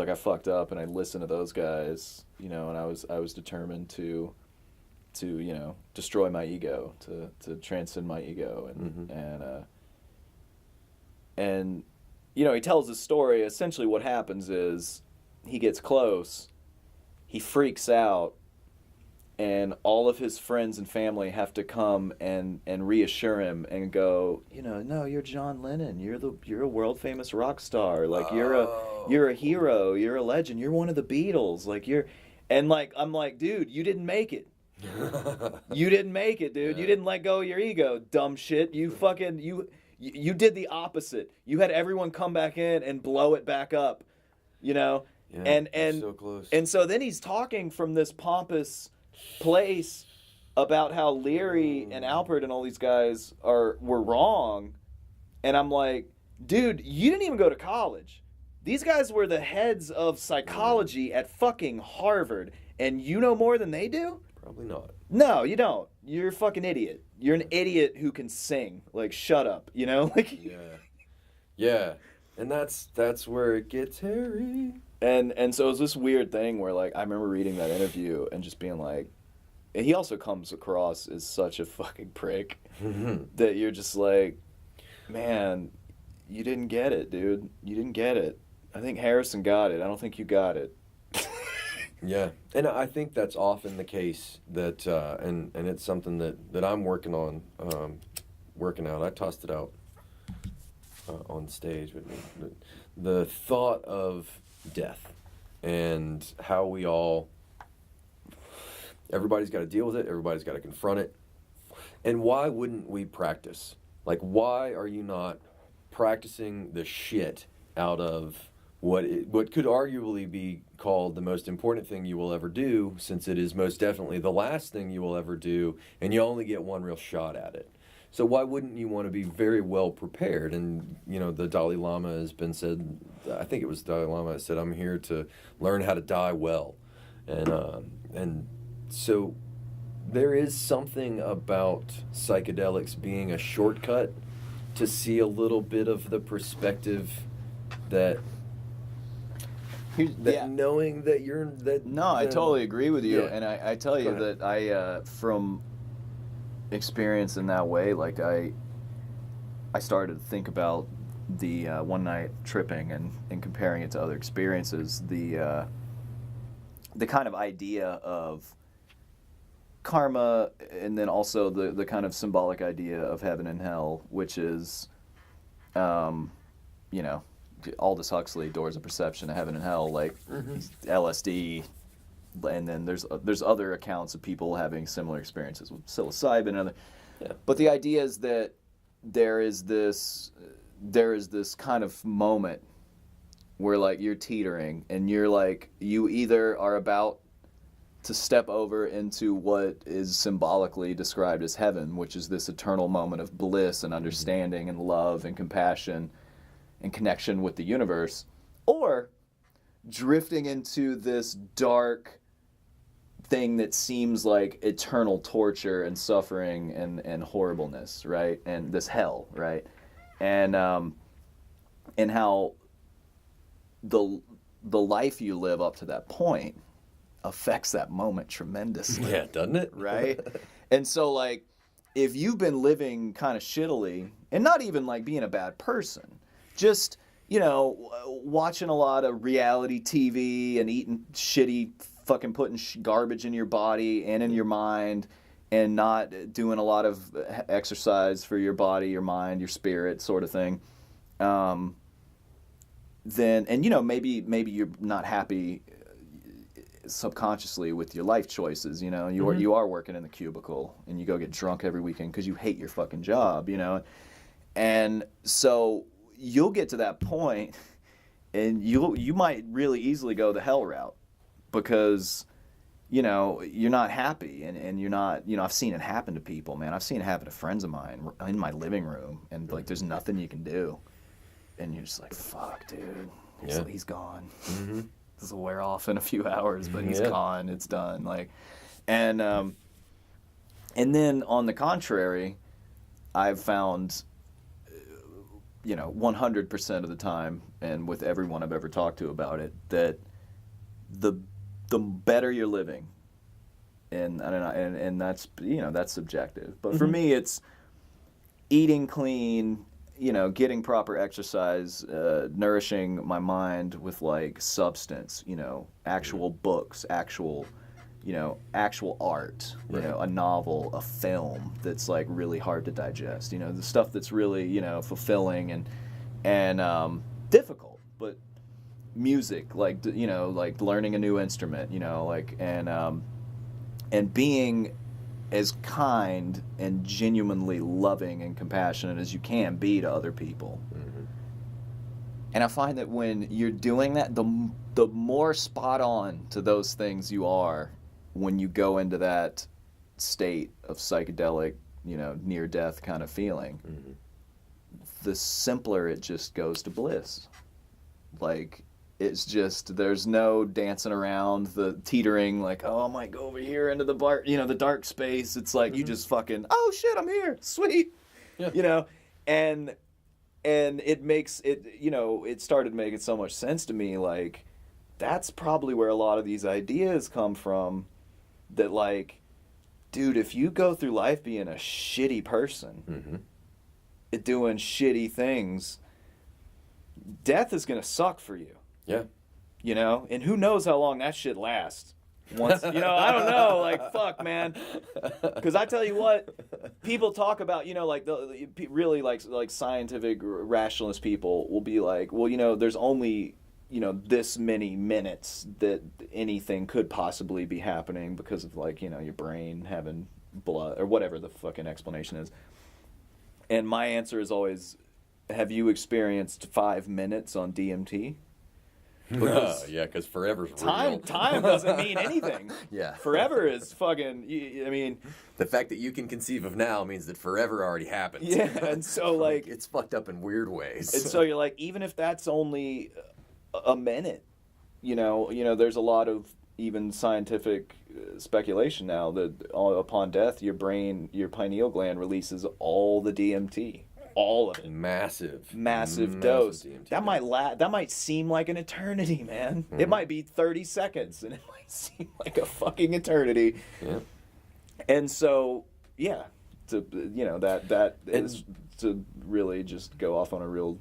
I fucked up and I listened to those guys, and I was determined to destroy my ego, to transcend my ego, and he tells his story. Essentially what happens is he gets close, he freaks out, and all of his friends and family have to come and reassure him and go, no, you're John Lennon, you're a world famous rock star, like you're a hero, you're a legend, you're one of the Beatles, like And like, I'm like, dude, you didn't make it. You didn't make it, dude. You didn't let go of your ego, dumb shit. You fucking, you did the opposite. You had everyone come back in and blow it back up, you know? Yeah, so close. And so then he's talking from this pompous place about how Leary and Alpert and all these guys were wrong. And I'm like, dude, you didn't even go to college. These guys were the heads of psychology at fucking Harvard, and you know more than they do? Probably not. No, you don't. You're a fucking idiot. You're an idiot who can sing. Like, shut up, you know? Like, yeah. And that's where it gets hairy. And so it was this weird thing where, like, I remember reading that interview and just being like, and he also comes across as such a fucking prick that you're just like, man, you didn't get it, dude. You didn't get it. I think Harrison got it. I don't think you got it. Yeah, and I think that's often the case that, and it's something that I'm working on, working out. I tossed it out on stage, but the thought of death and how everybody's got to deal with it, everybody's got to confront it, and why wouldn't we practice? Like, why are you not practicing the shit out of what could arguably be called the most important thing you will ever do, since it is most definitely the last thing you will ever do, and you only get one real shot at it. So why wouldn't you want to be very well prepared? And, you know, the Dalai Lama has been said, I think it was Dalai Lama that said, I'm here to learn how to die well. And so there is something about psychedelics being a shortcut to see a little bit of the perspective that knowing that you're that. No, I totally agree with you, Yeah. and I tell you that I from experience in that way, like I started to think about the one night tripping and comparing it to other experiences, the kind of idea of karma, and then also the kind of symbolic idea of heaven and hell, which is, you know, Aldous Huxley, Doors of Perception of Heaven and Hell, like LSD, and then there's other accounts of people having similar experiences with psilocybin and other. Yeah. But the idea is that there is this kind of moment where, like, you're teetering and you're like, you either are about to step over into what is symbolically described as heaven, which is this eternal moment of bliss and understanding and love and compassion and connection with the universe, or drifting into this dark thing that seems like eternal torture and suffering and horribleness, right? And this hell, right? And how the life you live up to that point affects that moment tremendously. Yeah, doesn't it? Right? And so, like, if you've been living kind of shittily, and not even like being a bad person, just, you know, watching a lot of reality TV and eating shitty, fucking putting garbage in your body and in your mind, and not doing a lot of exercise for your body, your mind, your spirit, sort of thing, then, and, you know, maybe you're not happy subconsciously with your life choices, you know, you are working in the cubicle and you go get drunk every weekend because you hate your fucking job, you know, and so you'll get to that point and you might really easily go the hell route because, you know, you're not happy and you're not, you know, I've seen it happen to people, man. I've seen it happen to friends of mine in my living room, and like there's nothing you can do, and you're just like, fuck, dude, he's gone. This will wear off in a few hours, but he's gone. It's done. Like, and then on the contrary, I've found, you know, 100% of the time, and with everyone I've ever talked to about it, that the better you're living, and that's, you know, that's subjective. But for me, it's eating clean, you know, getting proper exercise, nourishing my mind with like substance, you know, actual books, actual art, you know, a novel, a film that's like really hard to digest, you know, the stuff that's really, you know, fulfilling and difficult, but music, like like learning a new instrument, like and being as kind and genuinely loving and compassionate as you can be to other people. Mm-hmm. And I find that when you're doing that, the more spot on to those things you are when you go into that state of psychedelic, near death kind of feeling, mm-hmm. the simpler it just goes to bliss. Like, it's just, there's no dancing around, the teetering, like, oh, I might go over here into the the dark space. It's like, you just fucking, oh shit, I'm here, sweet, Yeah. and it makes it, it started making so much sense to me. Like, that's probably where a lot of these ideas come from, that like, dude, if you go through life being a shitty person, mm-hmm. doing shitty things, death is going to suck for you. Yeah. And who knows how long that shit lasts. Once, I don't know, like, fuck, man. Because I tell you what, people talk about, like, really, like scientific rationalist people will be like, well, there's only, this many minutes that anything could possibly be happening because of, like, your brain having blood, or whatever the fucking explanation is. And my answer is always, have you experienced 5 minutes on DMT? Because forever's real. Time doesn't mean anything. Yeah. Forever is fucking, I mean... The fact that you can conceive of now means that forever already happened. Yeah, and so, like... It's fucked up in weird ways. And so you're like, even if that's only a minute, there's a lot of even scientific speculation now that upon death, your pineal gland releases all the DMT. All of it. Massive dose. DMT. That might seem like an eternity, man. Mm-hmm. It might be 30 seconds, and it might seem like a fucking eternity. Yeah. And so, yeah, that is to really just go off on a real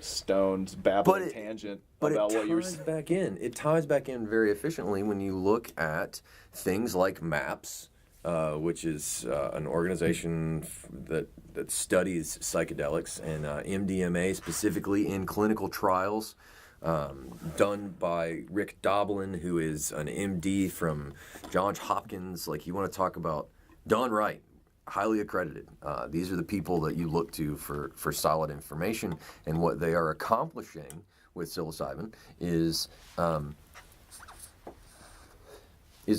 stoned babbling tangent about what you're saying. It ties back in very efficiently when you look at things like MAPS, which is an organization that studies psychedelics, and MDMA specifically in clinical trials done by Rick Doblin, who is an MD from Johns Hopkins. Like, you want to talk about done right, highly accredited. These are the people that you look to for solid information, and what they are accomplishing with psilocybin is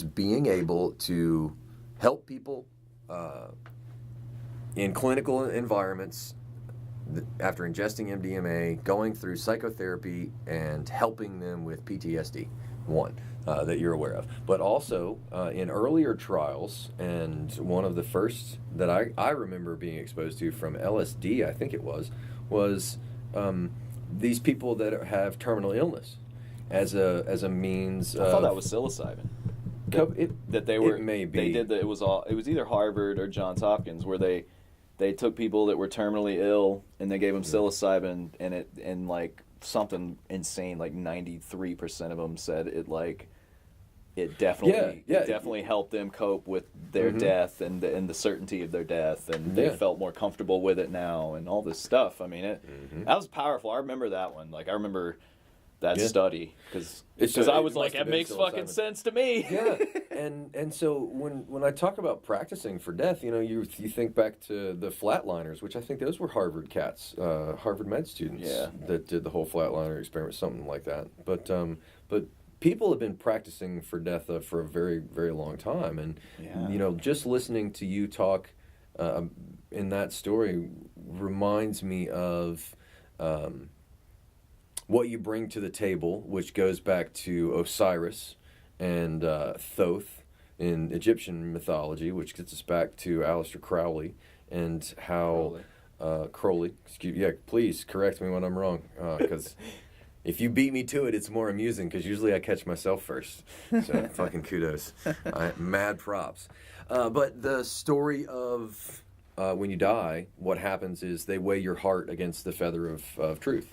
being able to help people in clinical environments after ingesting MDMA, going through psychotherapy, and helping them with PTSD, that you're aware of. But also in earlier trials, and one of the first that I remember being exposed to from LSD, I think it was these people that have terminal illness as a means I thought that was psilocybin. That they were, it may be. They did that. It was either Harvard or Johns Hopkins, where they took people that were terminally ill and they gave them psilocybin, and like something insane, like 93% of them said it definitely helped them cope with their death and the certainty of their death, and they felt more comfortable with it now, and all this stuff. I mean, that was powerful. I remember that one. Like, I remember that study because I was like, it makes fucking sense to me. Yeah, and so when I talk about practicing for death, you think back to the flatliners, which I think those were Harvard cats, Harvard med students that did the whole flatliner experiment, something like that. But people have been practicing for death for a very, very long time, and just listening to you talk in that story reminds me of what you bring to the table, which goes back to Osiris and Thoth in Egyptian mythology, which gets us back to Aleister Crowley and how Crowley. Please correct me when I'm wrong, because if you beat me to it, it's more amusing, because usually I catch myself first. So fucking kudos, mad props. But the story of when you die, what happens is they weigh your heart against the feather of truth.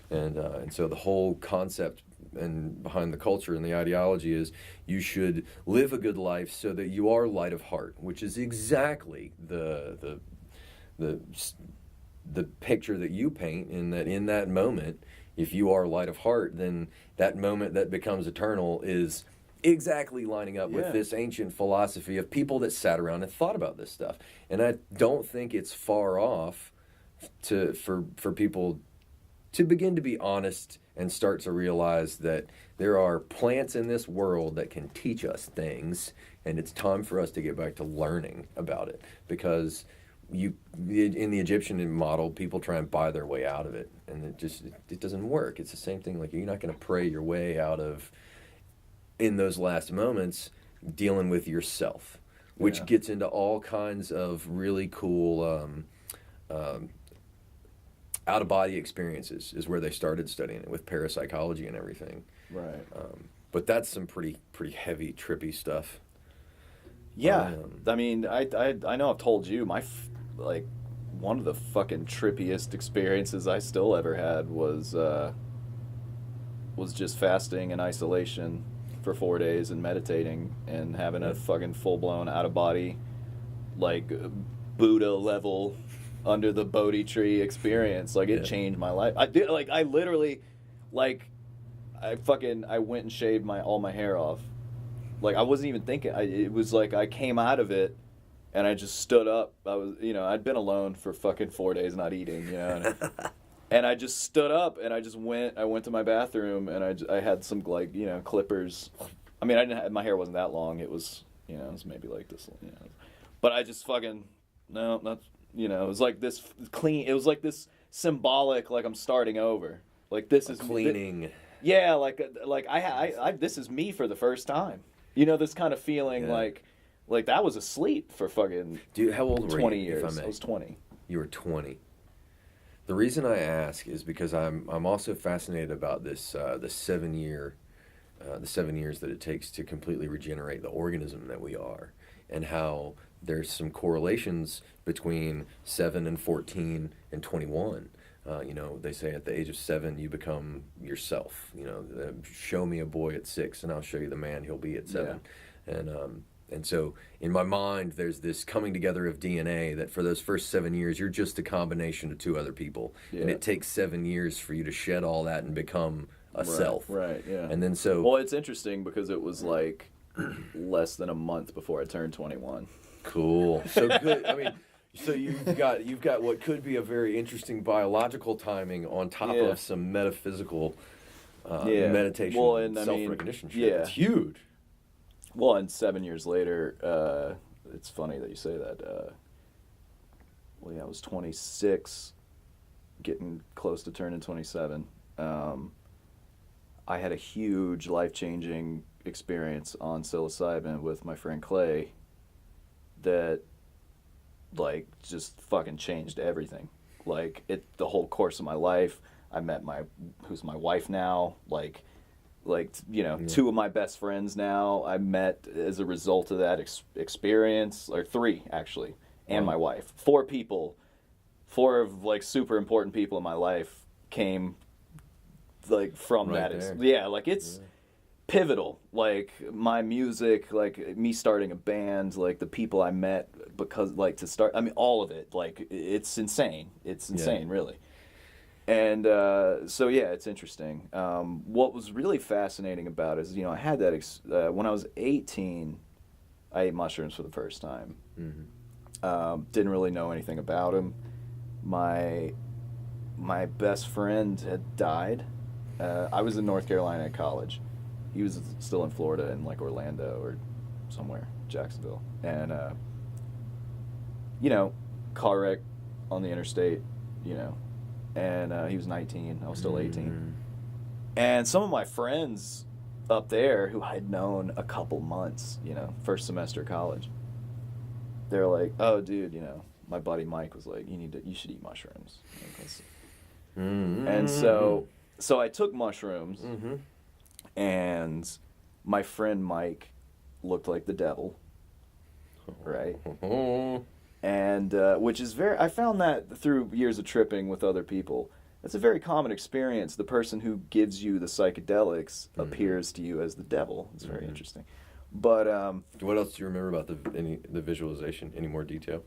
And so the whole concept and behind the culture and the ideology is you should live a good life so that you are light of heart, which is exactly the picture that you paint, in that moment if you are light of heart, then that moment that becomes eternal is exactly lining up with this ancient philosophy of people that sat around and thought about this stuff. And I don't think it's far off for people to begin to be honest and start to realize that there are plants in this world that can teach us things, and it's time for us to get back to learning about it. Because in the Egyptian model, people try and buy their way out of it, and it doesn't work. It's the same thing. Like, you're not going to pray your way out of, in those last moments, dealing with yourself, which gets into all kinds of really cool out-of-body experiences, is where they started studying it with parapsychology and everything. Right. But that's some pretty heavy, trippy stuff. Yeah. I mean, I know I've told you, one of the fucking trippiest experiences I still ever had was just fasting in isolation for 4 days and meditating and having a fucking full-blown out-of-body, like, Buddha level under the Bodhi tree experience. Like, it changed my life. I literally I went and shaved all my hair off. Like, I wasn't even thinking. It was like I came out of it and I just stood up. I'd been alone for fucking 4 days not eating, and I just stood up and I went to my bathroom and I had some, like, clippers. I mean, my hair wasn't that long. It was, it was maybe like this, but I just fucking, no, not, it was like this clean, it was like this symbolic, like, I'm starting over. Like, this is cleaning. Yeah. Like I this is me for the first time. This kind of feeling like that was asleep for fucking Dude, how old were you? 20 years. I was 20. You were 20. The reason I ask is because I'm also fascinated about this the 7 years that it takes to completely regenerate the organism that we are, and how there's some correlations between 7 and 14 and 21. They say at the age of 7 you become yourself. Show me a boy at 6 and I'll show you the man he'll be at 7. Yeah. And so in my mind, there's this coming together of DNA that for those first 7 years, you're just a combination of two other people. Yeah. And it takes 7 years for you to shed all that and become a self. Right, yeah. And then so... Well, it's interesting because it was like less than a month before I turned 21. Cool. So good. I mean, so you've got what could be a very interesting biological timing on top of some metaphysical meditation and self-recognition shit. Yeah. It's huge. Well, and 7 years later, it's funny that you say that. I was 26, getting close to turning 27. I had a huge life-changing experience on psilocybin with my friend Clay that, like, just fucking changed everything. Like, the whole course of my life. I met who's my wife now, two of my best friends now I met as a result of that experience, or 3 actually, and my wife. 4 of like super important people in my life came like from that. It's pivotal. Like, my music, like me starting a band, like the people I met because, like, to start, I mean, all of it, like, it's insane. It's insane, really. And it's interesting. What was really fascinating about it is, I had that when I was 18, I ate mushrooms for the first time. Mm-hmm. Didn't really know anything about them. My best friend had died. I was in North Carolina at college. He was still in Florida, in like Orlando or somewhere, Jacksonville. And, car wreck on the interstate, and he was 19. I was still 18. Mm-hmm. And some of my friends up there who I'd known a couple months, first semester of college, they're like, "Oh, dude, my buddy Mike was like, you should eat mushrooms." Mm-hmm. And so I took mushrooms, mm-hmm. and my friend Mike looked like the devil, right? And which is I found that through years of tripping with other people, it's a very common experience. The person who gives you the psychedelics mm-hmm. appears to you as the devil. It's very mm-hmm. interesting. But what else do you remember about the visualization? Any more detail?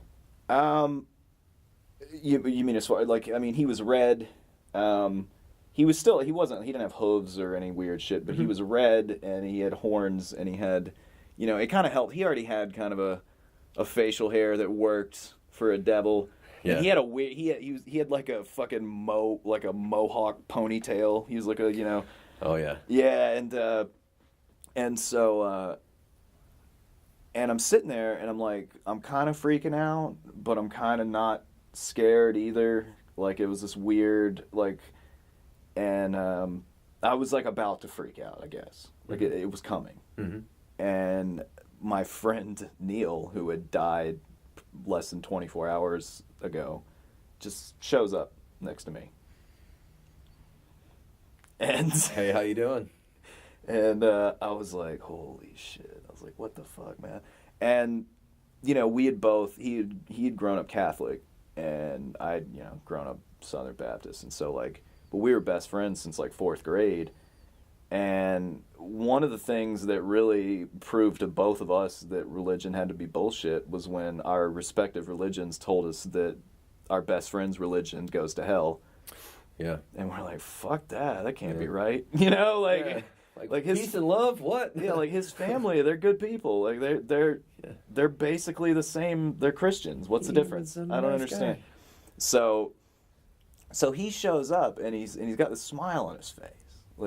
You mean as far, like, I mean, he was red. He he didn't have hooves or any weird shit, but he was red and he had horns and he had, it kind of helped. He already had kind of a facial hair that worked for a devil. Yeah. And he had a weird, he had like a fucking mohawk ponytail. He was like a, Oh yeah. Yeah, and so and I'm sitting there and I'm like, I'm kind of freaking out, but I'm kind of not scared either. Like it was this weird and I was like about to freak out, I guess. Like it was coming. Mm-hmm. And my friend Neil, who had died less than 24 hours ago, just shows up next to me. And hey, how you doing? And I was like, holy shit. I was like, what the fuck, man? And, we had both, he had grown up Catholic and I'd, grown up Southern Baptist. And so but we were best friends since 4th grade. And one of the things that really proved to both of us that religion had to be bullshit was when our respective religions told us that our best friend's religion goes to hell. Yeah. And we're like, fuck that. That can't be right. Yeah. Like his peace and love, what? Yeah, his family, they're good people. They're basically the same. They're Christians. What's the difference? I don't understand. Guy. So he shows up and he's got this smile on his face.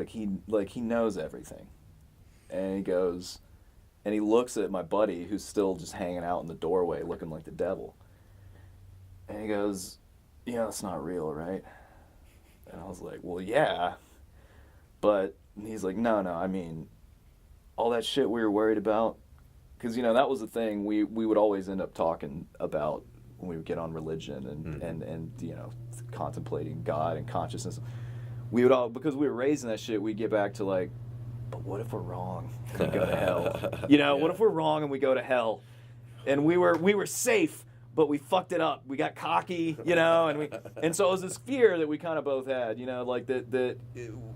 He knows everything. And he goes and he looks at my buddy who's still just hanging out in the doorway looking like the devil. And he goes, it's not real, right? And I was like, well, yeah. But he's like, no, I mean, all that shit we were worried about. Because, that was the thing we would always end up talking about when we would get on religion and contemplating God and consciousness. We would all, because we were raised in that shit, we'd get back to but what if we're wrong and we go to hell? What if we're wrong and we go to hell? And we were safe, but we fucked it up. We got cocky, and so it was this fear that we kind of both had, that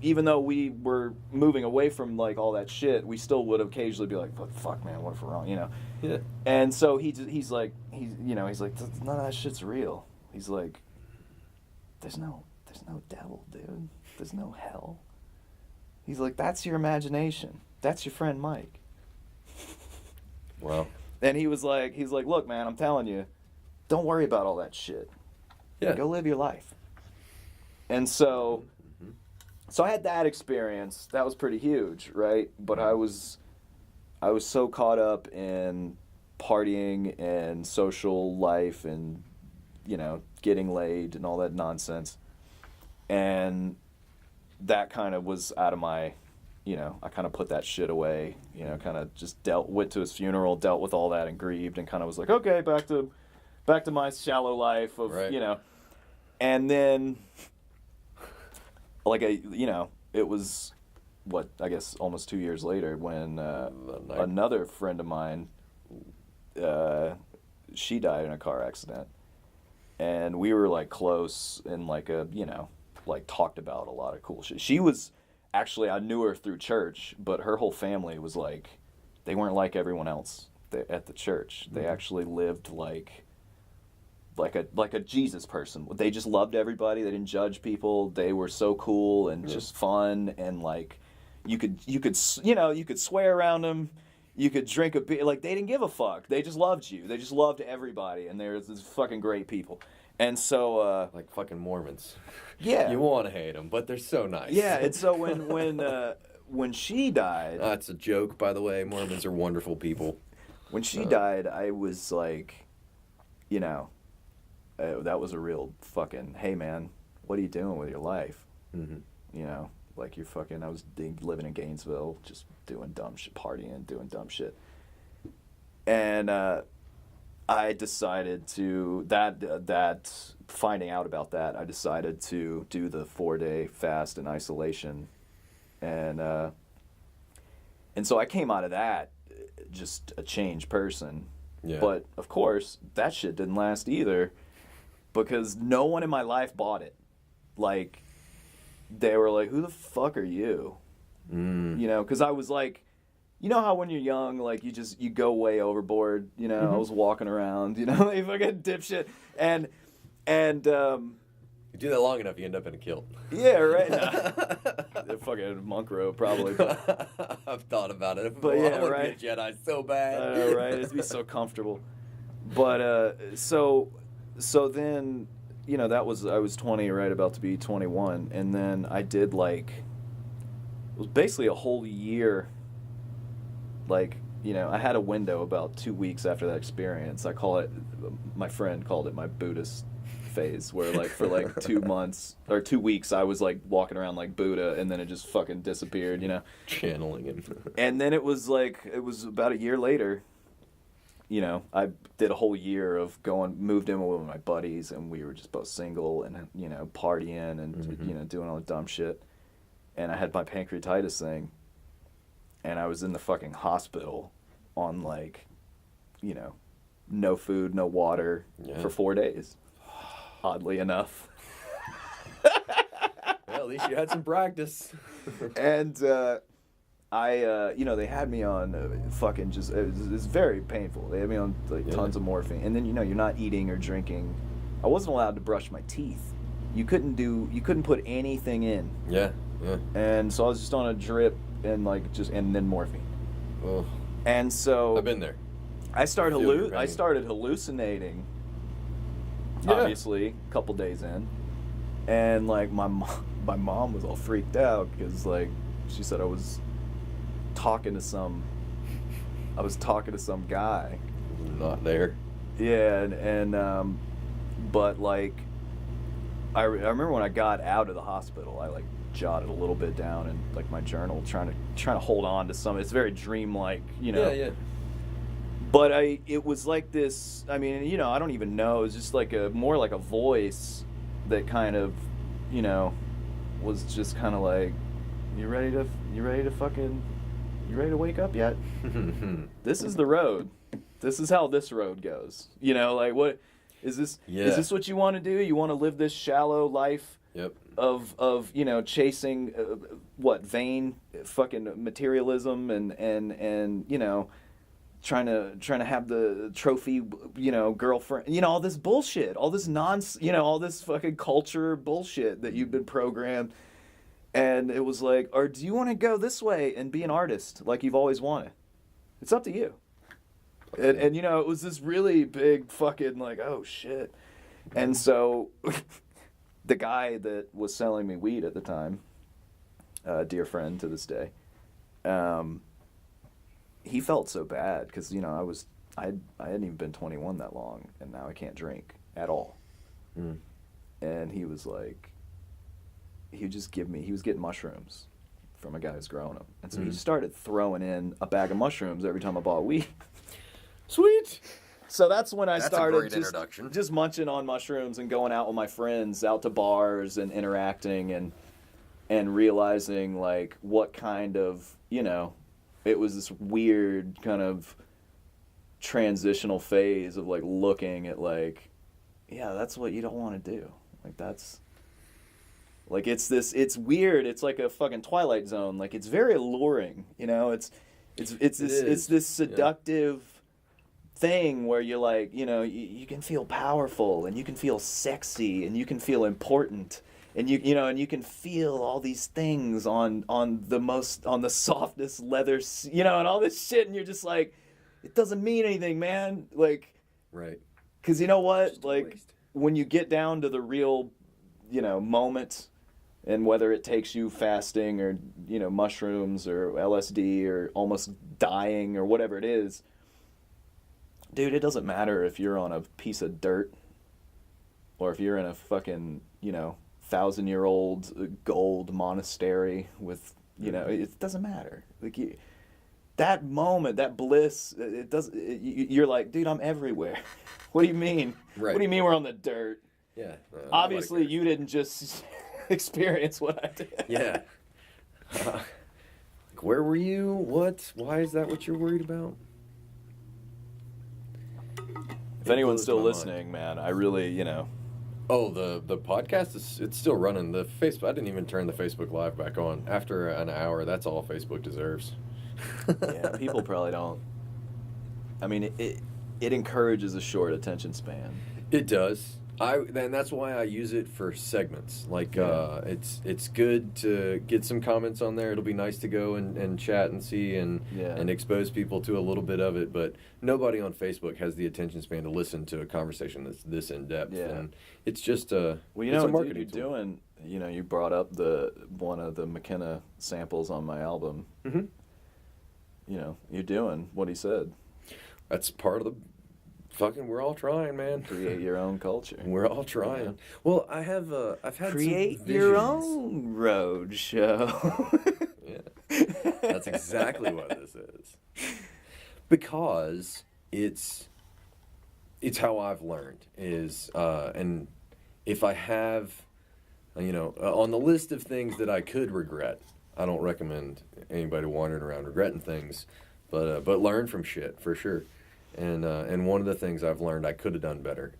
even though we were moving away from all that shit, we still would occasionally be like, "But fuck, man, what if we're wrong?" Yeah. And so he's like, none of that shit's real. He's like, there's no devil, dude. There's no hell. He's like, that's your imagination. That's your friend Mike. Wow. And he's like, look, man, I'm telling you, don't worry about all that shit. Yeah. Go live your life. And so I had that experience. That was pretty huge, right? But I was so caught up in partying and social life and, getting laid and all that nonsense. And that kind of was out of my, I kind of put that shit away, kind of just went to his funeral, dealt with all that and grieved and kind of was like, okay, back to my shallow life of, right. And then it was I guess almost 2 years later when another friend of mine, she died in a car accident. And we were close and talked about a lot of cool shit. She was actually, I knew her through church, but her whole family was they weren't like everyone else at the church. They actually lived like a Jesus person. They just loved everybody. They didn't judge people. They were so cool and just fun and you could swear around them. You could drink a beer. They didn't give a fuck. They just loved you. They just loved everybody. And they're these fucking great people. And so... like fucking Mormons. Yeah. You want to hate them, but they're so nice. Yeah, and so when she died... That's a joke, by the way. Mormons are wonderful people. When she died, I was that was a real fucking, hey, man, what are you doing with your life? Mm-hmm. You're fucking, I was living in Gainesville, just doing dumb shit, partying, doing dumb shit. And I decided to, finding out about that, I decided to do the 4-day fast in isolation. And so I came out of that just a changed person. Yeah. But, of course, that shit didn't last either because no one in my life bought it. They were like, who the fuck are you? Because I was how when you're young, you go way overboard, I was walking around, like fucking dipshit. And you You do that long enough, you end up in a kilt. Yeah, right. Nah. Fucking monk robe, probably. But I've thought about it. But yeah, I want right. to be a Jedi so bad. I know, right? It'd be so comfortable. But so then, you know, I was 20, right, about to be 21, and then I did like, it was basically a whole year. Like, you know, I had a window about 2 weeks after that experience. My friend called it my Buddhist phase, where like for like 2 months or 2 weeks I was like walking around like Buddha, and then it just fucking disappeared, you know, channeling him. And then it was about a year later, you know, I did a whole year of moved in with my buddies, and we were just both single and, you know, partying and you know, doing all the dumb shit, and I had my pancreatitis thing, and I was in the fucking hospital on like, you know, no food, no water for 4 days. Oddly enough. Well, at least you had some practice. And you know, they had me on fucking just, it was very painful. They had me on like tons of morphine. And then, you know, you're not eating or drinking. I wasn't allowed to brush my teeth. You couldn't put anything in. Yeah. And so I was just on a drip and like and then morphine. Oh. And so I've been there. I started hallucinating. Obviously, a couple days in, and like my mom was all freaked out because like she said I was talking to some guy. Not there. Yeah, and but like I remember when I got out of the hospital, I like jotted a little bit down in like my journal, trying to hold on to some. It's very dreamlike, you know. Yeah. But it was like this, I mean, you know, I don't even know. It was just like more like a voice that kind of, you know, was just kind of like, you ready to wake up yet? This is the road. This is how this road goes. You know, like what is this? Yeah. Is this what you want to do? You want to live this shallow life? Yep. Of you know, chasing vain fucking materialism and you know, trying to have the trophy, you know, girlfriend, you know, all this bullshit, all this you know, all this fucking culture bullshit that you've been programmed. And it was like, or do you want to go this way and be an artist like you've always wanted? It's up to you. And you know, it was this really big fucking like, oh shit. And so the guy that was selling me weed at the time, a dear friend to this day, he felt so bad because, you know, I hadn't even been 21 that long, and now I can't drink at all. And he was like, he was getting mushrooms from a guy who's growing them, and so he started throwing in a bag of mushrooms every time I bought weed. Sweet. So that's when I started just munching on mushrooms and going out with my friends out to bars and interacting and realizing like what kind of, you know, it was this weird kind of transitional phase of like looking at like, yeah, that's what you don't want to do. Like that's like it's weird. It's like a fucking Twilight Zone. Like it's very alluring, you know. It's this seductive thing where you're like, you know, you can feel powerful and you can feel sexy and you can feel important. And you know, and you can feel all these things on the softest leather, you know, and all this shit, and you're just like, it doesn't mean anything, man. Like, right? Because you know what? Like, when you get down to the real, you know, moment, and whether it takes you fasting or, you know, mushrooms or LSD or almost dying or whatever it is, dude, it doesn't matter if you're on a piece of dirt or if you're in a fucking, you know, 1,000-year-old gold monastery with, you know, it doesn't matter. Like that moment, that bliss, you're like, dude, I'm everywhere. What do you mean? Right. What do you mean we're on the dirt? Yeah. Obviously, you didn't just experience what I did. Yeah. Like, where were you? What? Why is that what you're worried about? If anyone's still listening, man, I really, you know. Oh, the podcast it's still running. The Facebook, I didn't even turn the Facebook Live back on. After an hour, that's all Facebook deserves. Yeah, people probably don't. I mean, it encourages a short attention span. It does. Then that's why I use it for segments. Like it's good to get some comments on there. It'll be nice to go and chat and see and expose people to a little bit of it. But nobody on Facebook has the attention span to listen to a conversation that's this in depth. Yeah. And it's just a it's a marketing tool. Doing. You know, you brought up one of the McKenna samples on my album. Mm-hmm. You know, you're doing what he said. That's part of the. Fucking, we're all trying, man. Create your own culture. We're all trying. Yeah. Well, I've had create some your own road show. Yeah, that's exactly what this is. Because it's how I've learned is, and if I have, on the list of things that I could regret, I don't recommend anybody wandering around regretting things, but learn from shit for sure. And one of the things I've learned I could have done better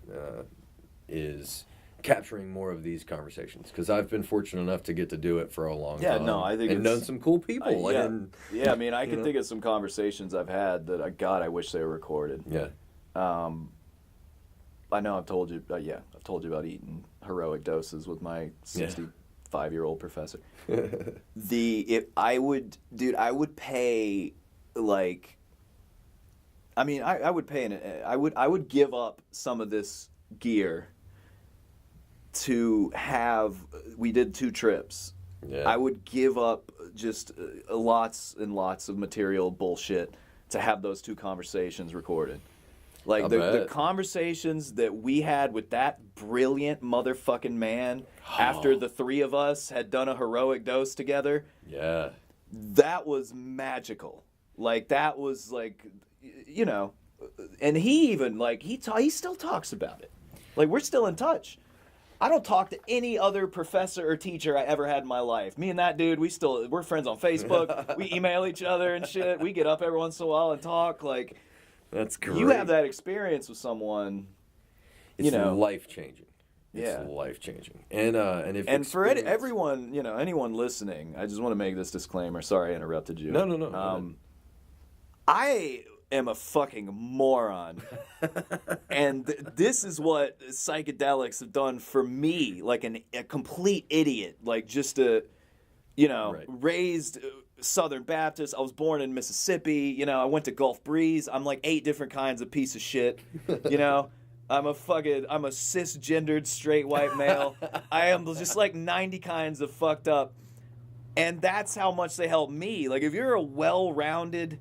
is capturing more of these conversations, because I've been fortunate enough to get to do it for a long time. Yeah, no, I think and known some cool people. I mean, I can think of some conversations I've had that I wish they were recorded. Yeah. I know I've told you. I've told you about eating heroic doses with my 65-year-old professor. I would pay like. I mean, I would pay I would give up some of this gear to have. We did 2 trips. Yeah. I would give up just lots and lots of material bullshit to have those 2 conversations recorded. Like the conversations that we had with that brilliant motherfucking man after the 3 of us had done a heroic dose together. Yeah, that was magical. Like that was like. And he even he still talks about it. Like we're still in touch. I don't talk to any other professor or teacher I ever had in my life. Me and that dude, we're friends on Facebook. We email each other and shit. We get up every once in a while and talk. Like that's great. You have that experience with someone. It's life changing. It's life changing. And for everyone, anyone listening, I just want to make this disclaimer. Sorry, I interrupted you. No. I am a fucking moron. And this is what psychedelics have done for me, like a complete idiot, like just raised Southern Baptist. I was born in Mississippi, I went to Gulf Breeze. I'm like 8 different kinds of piece of shit, I'm a cisgendered straight white male. I am just like 90 kinds of fucked up. And that's how much they help me. Like if you're a well-rounded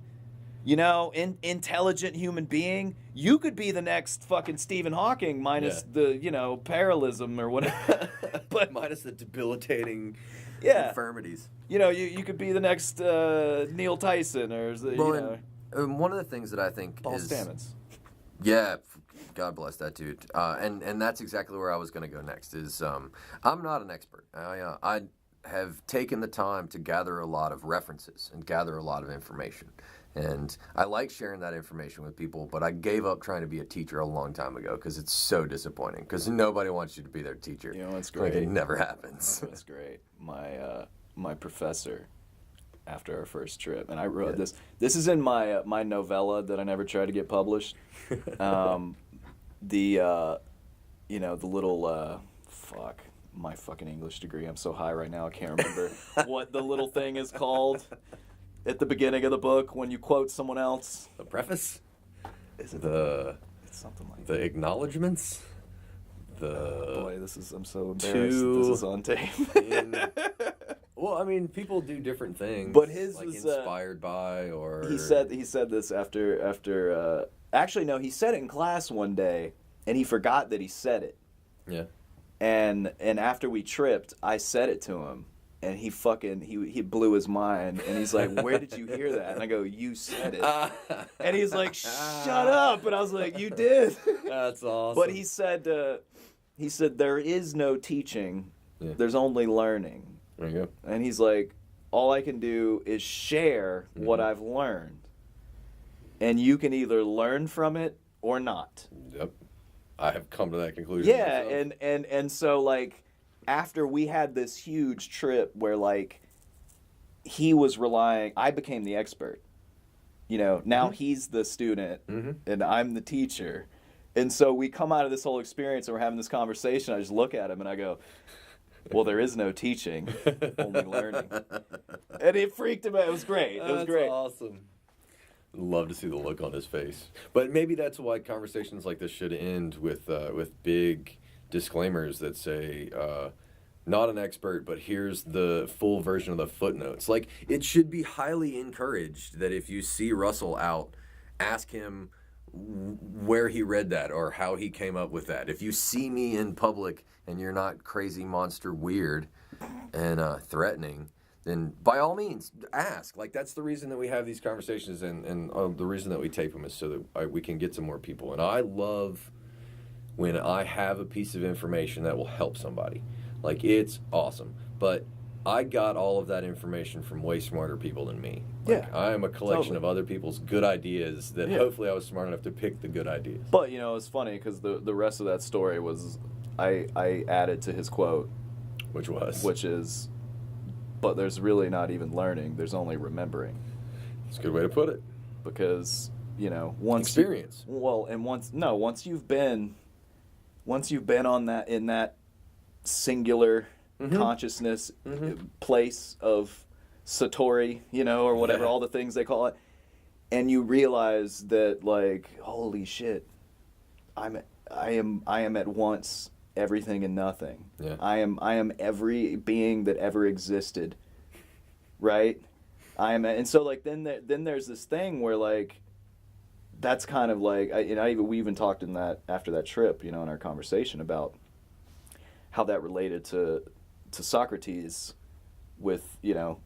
intelligent human being, you could be the next fucking Stephen Hawking minus the, parallelism or whatever. But minus the debilitating infirmities. You could be the next Neil Tyson or, one of the things that I think Paul Stamets. Yeah, God bless that dude. And that's exactly where I was going to go next is I'm not an expert. I have taken the time to gather a lot of references and gather a lot of information. And I like sharing that information with people, but I gave up trying to be a teacher a long time ago because it's so disappointing. Because nobody wants you to be their teacher. It's great. Like, it never happens. That's great. My professor, after our first trip, and I wrote this. This is in my novella that I never tried to get published. The little fuck. My fucking English degree. I'm so high right now I can't remember what the little thing is called. At the beginning of the book, when you quote someone else. The preface? Is it it's something like the that. Acknowledgements? Boy, I'm so embarrassed that this is on tape. Well, I mean, people do different things. But his like was inspired by or he said this after actually no, he said it in class one day and he forgot that he said it. Yeah. And after we tripped, I said it to him. And he blew his mind, and he's like, "Where did you hear that?" And I go, "You said it." And he's like, "Shut up!" And I was like, "You did." That's awesome. But he said, "There is no teaching. Yeah. There's only learning." There you go. And he's like, "All I can do is share what I've learned, and you can either learn from it or not." Yep, I have come to that conclusion. Yeah, and so like. After we had this huge trip where, like, he was relying... I became the expert. Now he's the student, and I'm the teacher. And so we come out of this whole experience and we're having this conversation. I just look at him and I go, well, there is no teaching, only learning. And it freaked him out. It was great. It was great. That's awesome. Love to see the look on his face. But maybe that's why conversations like this should end with big disclaimers that say, not an expert, but here's the full version of the footnotes. Like, it should be highly encouraged that if you see Russell out, ask him where he read that or how he came up with that. If you see me in public and you're not crazy monster weird and threatening, then by all means ask. Like, that's the reason that we have these conversations, and the reason that we tape them is so that we can get to more people. And I love when I have a piece of information that will help somebody. Like, it's awesome. But I got all of that information from way smarter people than me. Like, I am a collection of other people's good ideas that hopefully I was smart enough to pick the good ideas. But, you know, it's funny because the rest of that story was I added to his quote. Which is, but there's really not even learning. There's only remembering. That's a good way to put it. Because, you know, once experience. Once you've been on that, in that singular consciousness place of Satori, you know, or whatever, all the things they call it, and you realize that, like, holy shit, I am at once everything and nothing. Yeah. I am every being that ever existed, right? And so, like, then there's this thing where, like, that's kind of like, we even talked in that after that trip, you know, in our conversation about how that related to Socrates, with, you know,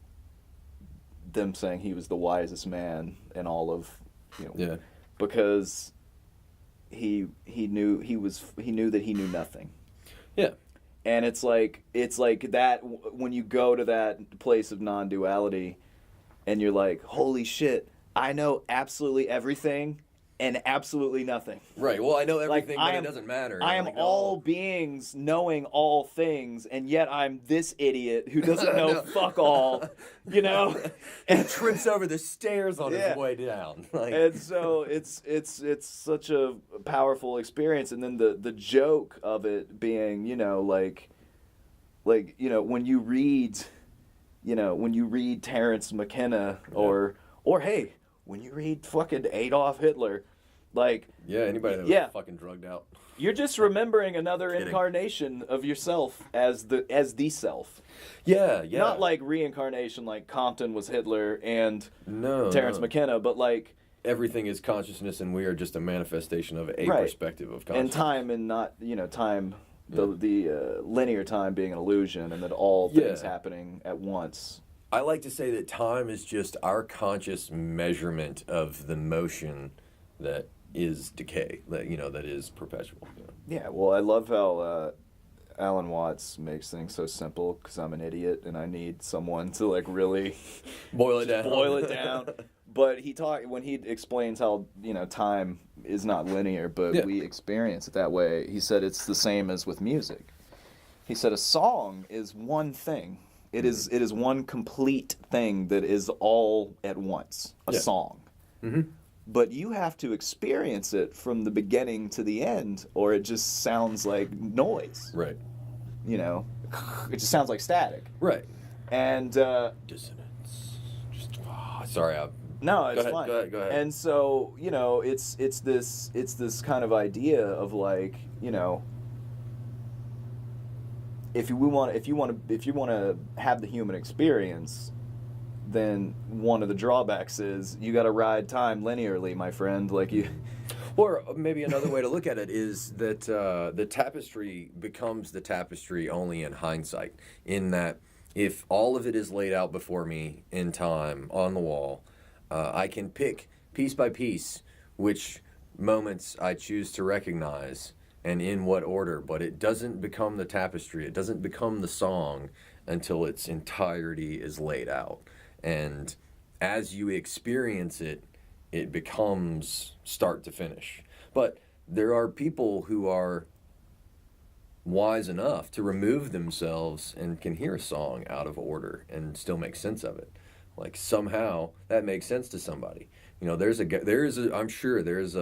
them saying he was the wisest man in all of, you know, because he knew that he knew nothing. Yeah. And it's like that when you go to that place of non-duality and you're like, holy shit, I know absolutely everything and absolutely nothing. Right. Well, I know everything, but it doesn't matter. I am all beings knowing all things, and yet I'm this idiot who doesn't know fuck all, you know? And trips over the stairs on his way down. Like. And so it's such a powerful experience. And then the joke of it being, you know, like, you know, when you read Terence McKenna or hey, when you read fucking Adolf Hitler, like... Yeah, anybody that was fucking drugged out. You're just remembering another incarnation of yourself as the self. Yeah, yeah. Not like reincarnation, like Compton was Hitler and Terence McKenna, but like... Everything is consciousness, and we are just a manifestation of a perspective of consciousness. And time, and not, you know, time... The linear time being an illusion, and that all things happening at once. I like to say that time is just our conscious measurement of the motion that is decay, that is perpetual. You know? Yeah, well, I love how Alan Watts makes things so simple, because I'm an idiot and I need someone to, like, really boil it down. But when he explains how, you know, time is not linear, but we experience it that way, he said it's the same as with music. He said a song is one thing. It is one complete thing that is all at once, a song. Mm-hmm. But you have to experience it from the beginning to the end, or it just sounds like noise. Right. You know, it just sounds like static. Right. And dissonance. Sorry, no, it's fine. Go ahead. And so, you know, it's this kind of idea of, like, you know, if you want to have the human experience, then one of the drawbacks is you got to ride time linearly, my friend. Like you. Or maybe another way to look at it is that the tapestry becomes the tapestry only in hindsight. In that, if all of it is laid out before me in time on the wall, I can pick piece by piece which moments I choose to recognize and in what order, but it doesn't become the tapestry. It doesn't become the song until its entirety is laid out. And as you experience it, it becomes start to finish. But there are people who are wise enough to remove themselves and can hear a song out of order and still make sense of it. Like somehow that makes sense to somebody. You know, I'm sure there's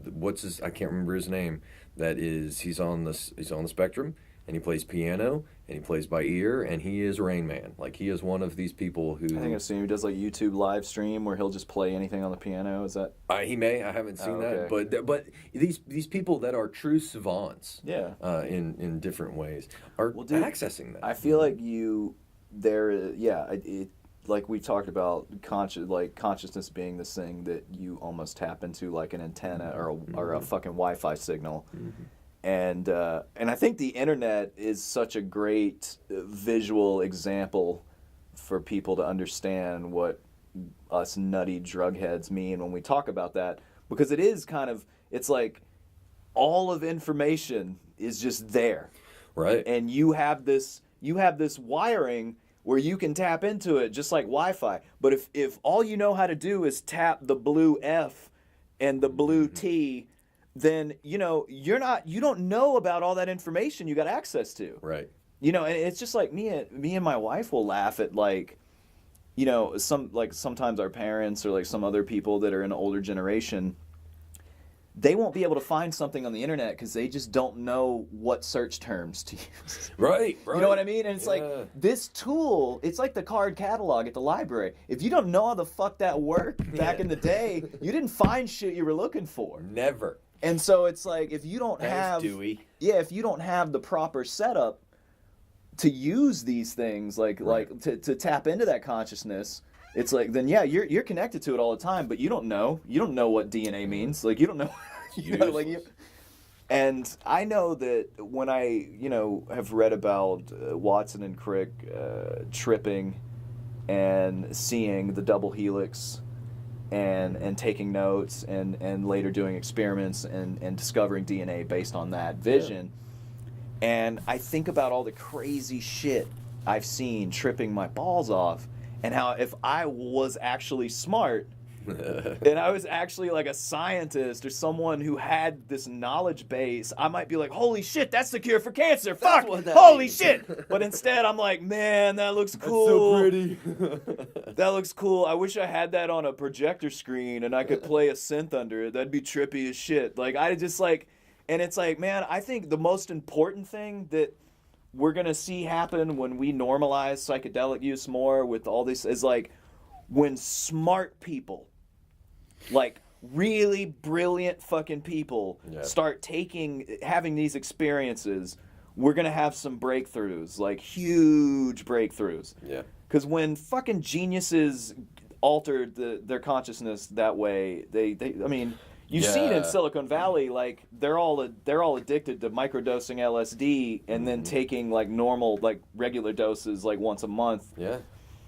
what's his, I can't remember his name. He's on the spectrum, and he plays piano, and he plays by ear, and he is Rain Man. Like, he is one of these people who... I think I've seen him. He does, like, YouTube live stream where he'll just play anything on the piano. Is that... He may. I haven't seen that. But these people that are true savants in different ways are accessing that. I feel like like we talked about consciousness being this thing that you almost tap into like an antenna or a fucking Wi-Fi signal. Mm-hmm. And I think the internet is such a great visual example for people to understand what us nutty drug heads mean when we talk about that, because it is it's like all of information is just there. Right. And you have this wiring where you can tap into it just like Wi-Fi. But if all you know how to do is tap the blue F and the blue T, then you don't know about all that information you got access to. Right. You know, and it's just like me and my wife will laugh at, like, you know, sometimes our parents or like some other people that are in an older generation, they won't be able to find something on the internet because they just don't know what search terms to use. Right. You know what I mean? And it's like, this tool, it's like the card catalog at the library. If you don't know how the fuck that worked back in the day, you didn't find shit you were looking for. Never. And so it's like, if you don't have the proper setup to use these things, to tap into that consciousness, it's like, then you're connected to it all the time, but you don't know what DNA means. Like, you don't know, and I know that when I have read about Watson and Crick tripping and seeing the double helix and taking notes and later doing experiments and discovering DNA based on that vision. And I think about all the crazy shit I've seen tripping my balls off, and how if I was actually smart and I was actually like a scientist or someone who had this knowledge base, I might be like, holy shit, that's the cure for cancer. Fuck, holy shit. But instead I'm like, man, that looks cool. That's so pretty. That looks cool. I wish I had that on a projector screen and I could play a synth under it. That'd be trippy as shit. Like, I just like, and it's like, man, I think the most important thing that we're going to see happen when we normalize psychedelic use more with all this is like when smart people, like really brilliant fucking people, start having these experiences, we're going to have some breakthroughs, like huge breakthroughs. Yeah. Because when fucking geniuses altered their consciousness that way, I mean, you've seen in Silicon Valley, like they're all addicted to microdosing LSD and then taking like normal, like regular doses like once a month. Yeah,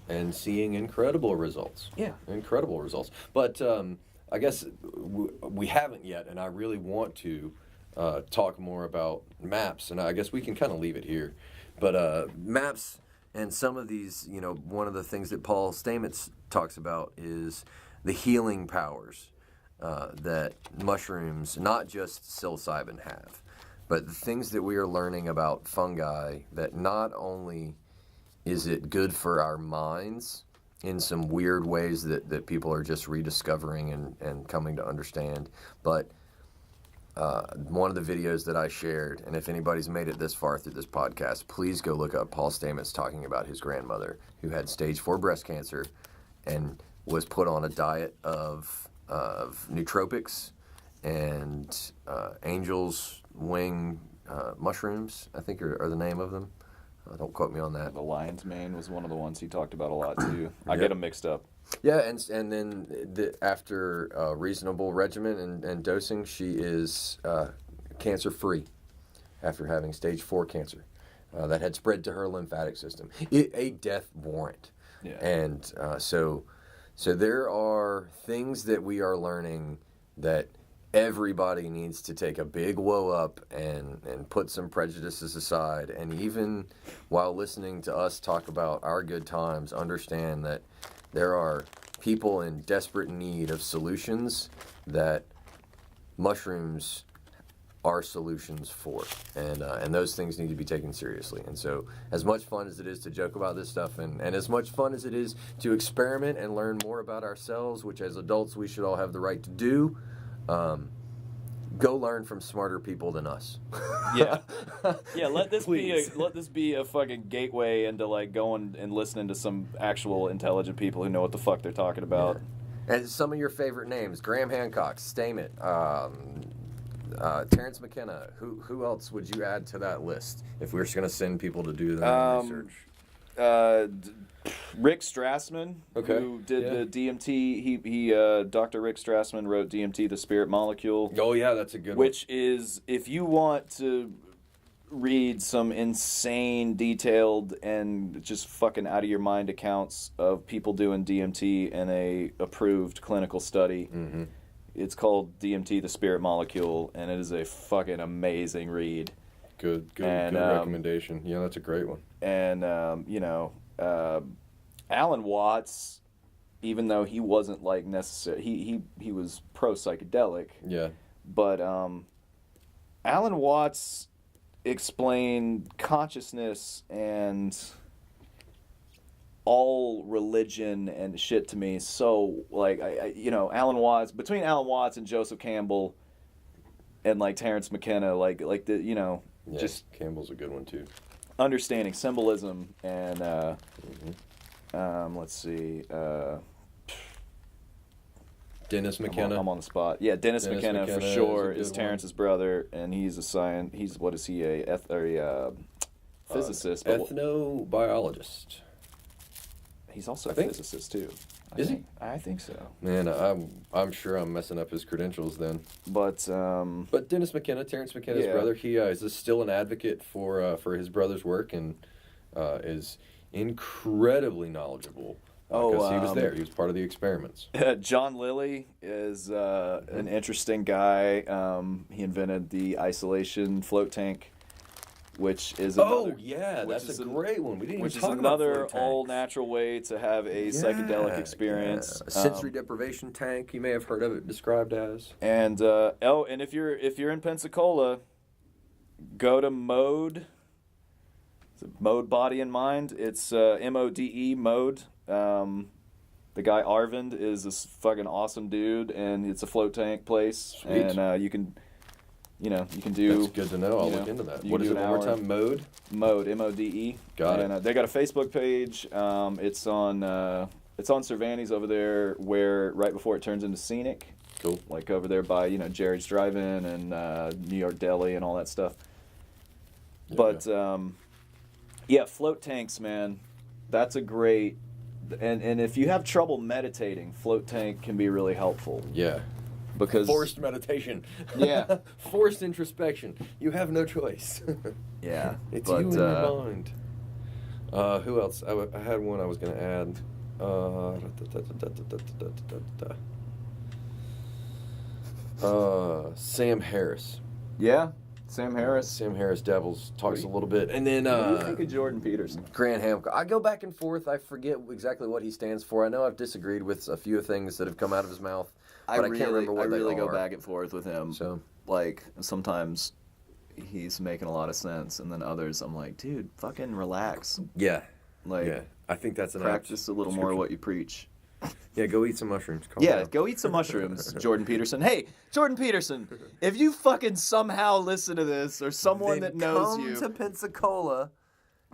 and seeing incredible results. Yeah, incredible results. But I guess we haven't yet, and I really want to talk more about MAPS, and I guess we can kind of leave it here. But MAPS and some of these, one of the things that Paul Stamets talks about is the healing powers that mushrooms, not just psilocybin, have, but the things that we are learning about fungi, that not only is it good for our minds in some weird ways that people are just rediscovering and coming to understand, but one of the videos that I shared, and if anybody's made it this far through this podcast, please go look up Paul Stamets talking about his grandmother who had stage 4 breast cancer and was put on a diet of nootropics and angel's wing mushrooms, I think are the name of them. Don't quote me on that. The lion's mane was one of the ones he talked about a lot too. I get them mixed up. Yeah, and then after a reasonable regimen and dosing, she is cancer-free after having stage 4 cancer that had spread to her lymphatic system. A death warrant. Yeah. And so there are things that we are learning that everybody needs to take a big whoa up and put some prejudices aside. And even while listening to us talk about our good times, understand that there are people in desperate need of solutions that mushrooms are solutions for, and those things need to be taken seriously. And so, as much fun as it is to joke about this stuff, and as much fun as it is to experiment and learn more about ourselves, which as adults we should all have the right to do, go learn from smarter people than us. Yeah. Let this be a fucking gateway into like going and listening to some actual intelligent people who know what the fuck they're talking about. Yeah. And some of your favorite names: Graham Hancock, Stamett, Terrence McKenna. Who else would you add to that list if we were just going to send people to do their own research? Rick Strassman, who did the DMT. He Dr. Rick Strassman wrote DMT, the Spirit Molecule. Oh yeah, that's a good one. Which is, if you want to read some insane, detailed, and just fucking out of your mind accounts of people doing DMT in a approved clinical study. Mm-hmm. It's called DMT, the Spirit Molecule, and it is a fucking amazing read. Good recommendation. Yeah, that's a great one. And Alan Watts, even though he wasn't like necessary, he was pro psychedelic. Yeah. But Alan Watts explained consciousness and all religion and shit to me. So like Alan Watts, between Alan Watts and Joseph Campbell and like Terrence McKenna, just Campbell's a good one too. Understanding symbolism and let's see, Dennis McKenna. I'm on the spot. Yeah, Dennis McKenna for sure is Terrence's brother, and he's a what is he, a physicist? Ethnobiologist. He's also a physicist too. I think so. Man, I'm sure I'm messing up his credentials then. But Dennis McKenna, Terrence McKenna's brother, he is still an advocate for his brother's work and is incredibly knowledgeable. Because he was there. He was part of the experiments. John Lilly is an interesting guy. He invented the isolation float tank, which is that's a great one. We didn't even talk about float tanks. All natural way to have a psychedelic experience. Yeah. A sensory deprivation tank. You may have heard of it described as. And and if you're in Pensacola, go to Mode. Mode Body and Mind. It's MODE Mode. The guy Arvind is this fucking awesome dude, and it's a float tank place. Sweet. And you can do. That's good to know. I'll look into that. What is it one more time? Mode. MODE. Got it. And they got a Facebook page. It's on Cervantes over there, where right before it turns into Scenic. Cool. Like over there by Jerry's Drive-In and New York Deli and all that stuff. Yeah, but float tanks, man. That's a great. And if you have trouble meditating, float tank can be really helpful. Yeah. Because forced meditation. Yeah. Forced introspection. You have no choice. Yeah. It's you in your mind. Who else? I had one I was going to add. Sam Harris. Yeah. Sam Harris Devils talks a little bit, and then what do you think of Jordan Peterson? Grant Hancock. I go back and forth. I forget exactly what he stands for. I know I've disagreed with a few things that have come out of his mouth, but I can't remember what they are. I really go back and forth with him. So, like, sometimes he's making a lot of sense, and then others I'm like, dude, fucking relax. Yeah, like, yeah. I think that's an practice a little more of what you preach. Yeah, go eat some mushrooms. Go eat some mushrooms, Jordan Peterson. Hey, Jordan Peterson, if you fucking somehow listen to this, or someone that knows you, come to Pensacola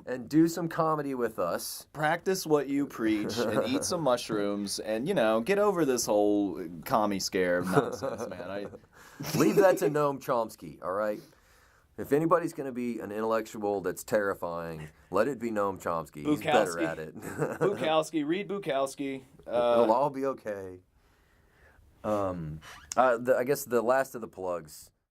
and do some comedy with us. Practice what you preach and eat some mushrooms, and get over this whole commie scare nonsense, man. Leave that to Noam Chomsky. All right. If anybody's going to be an intellectual that's terrifying, let it be Noam Chomsky. He's better at it. Bukowski. Read Bukowski. It'll all be okay. I guess the last of the plugs.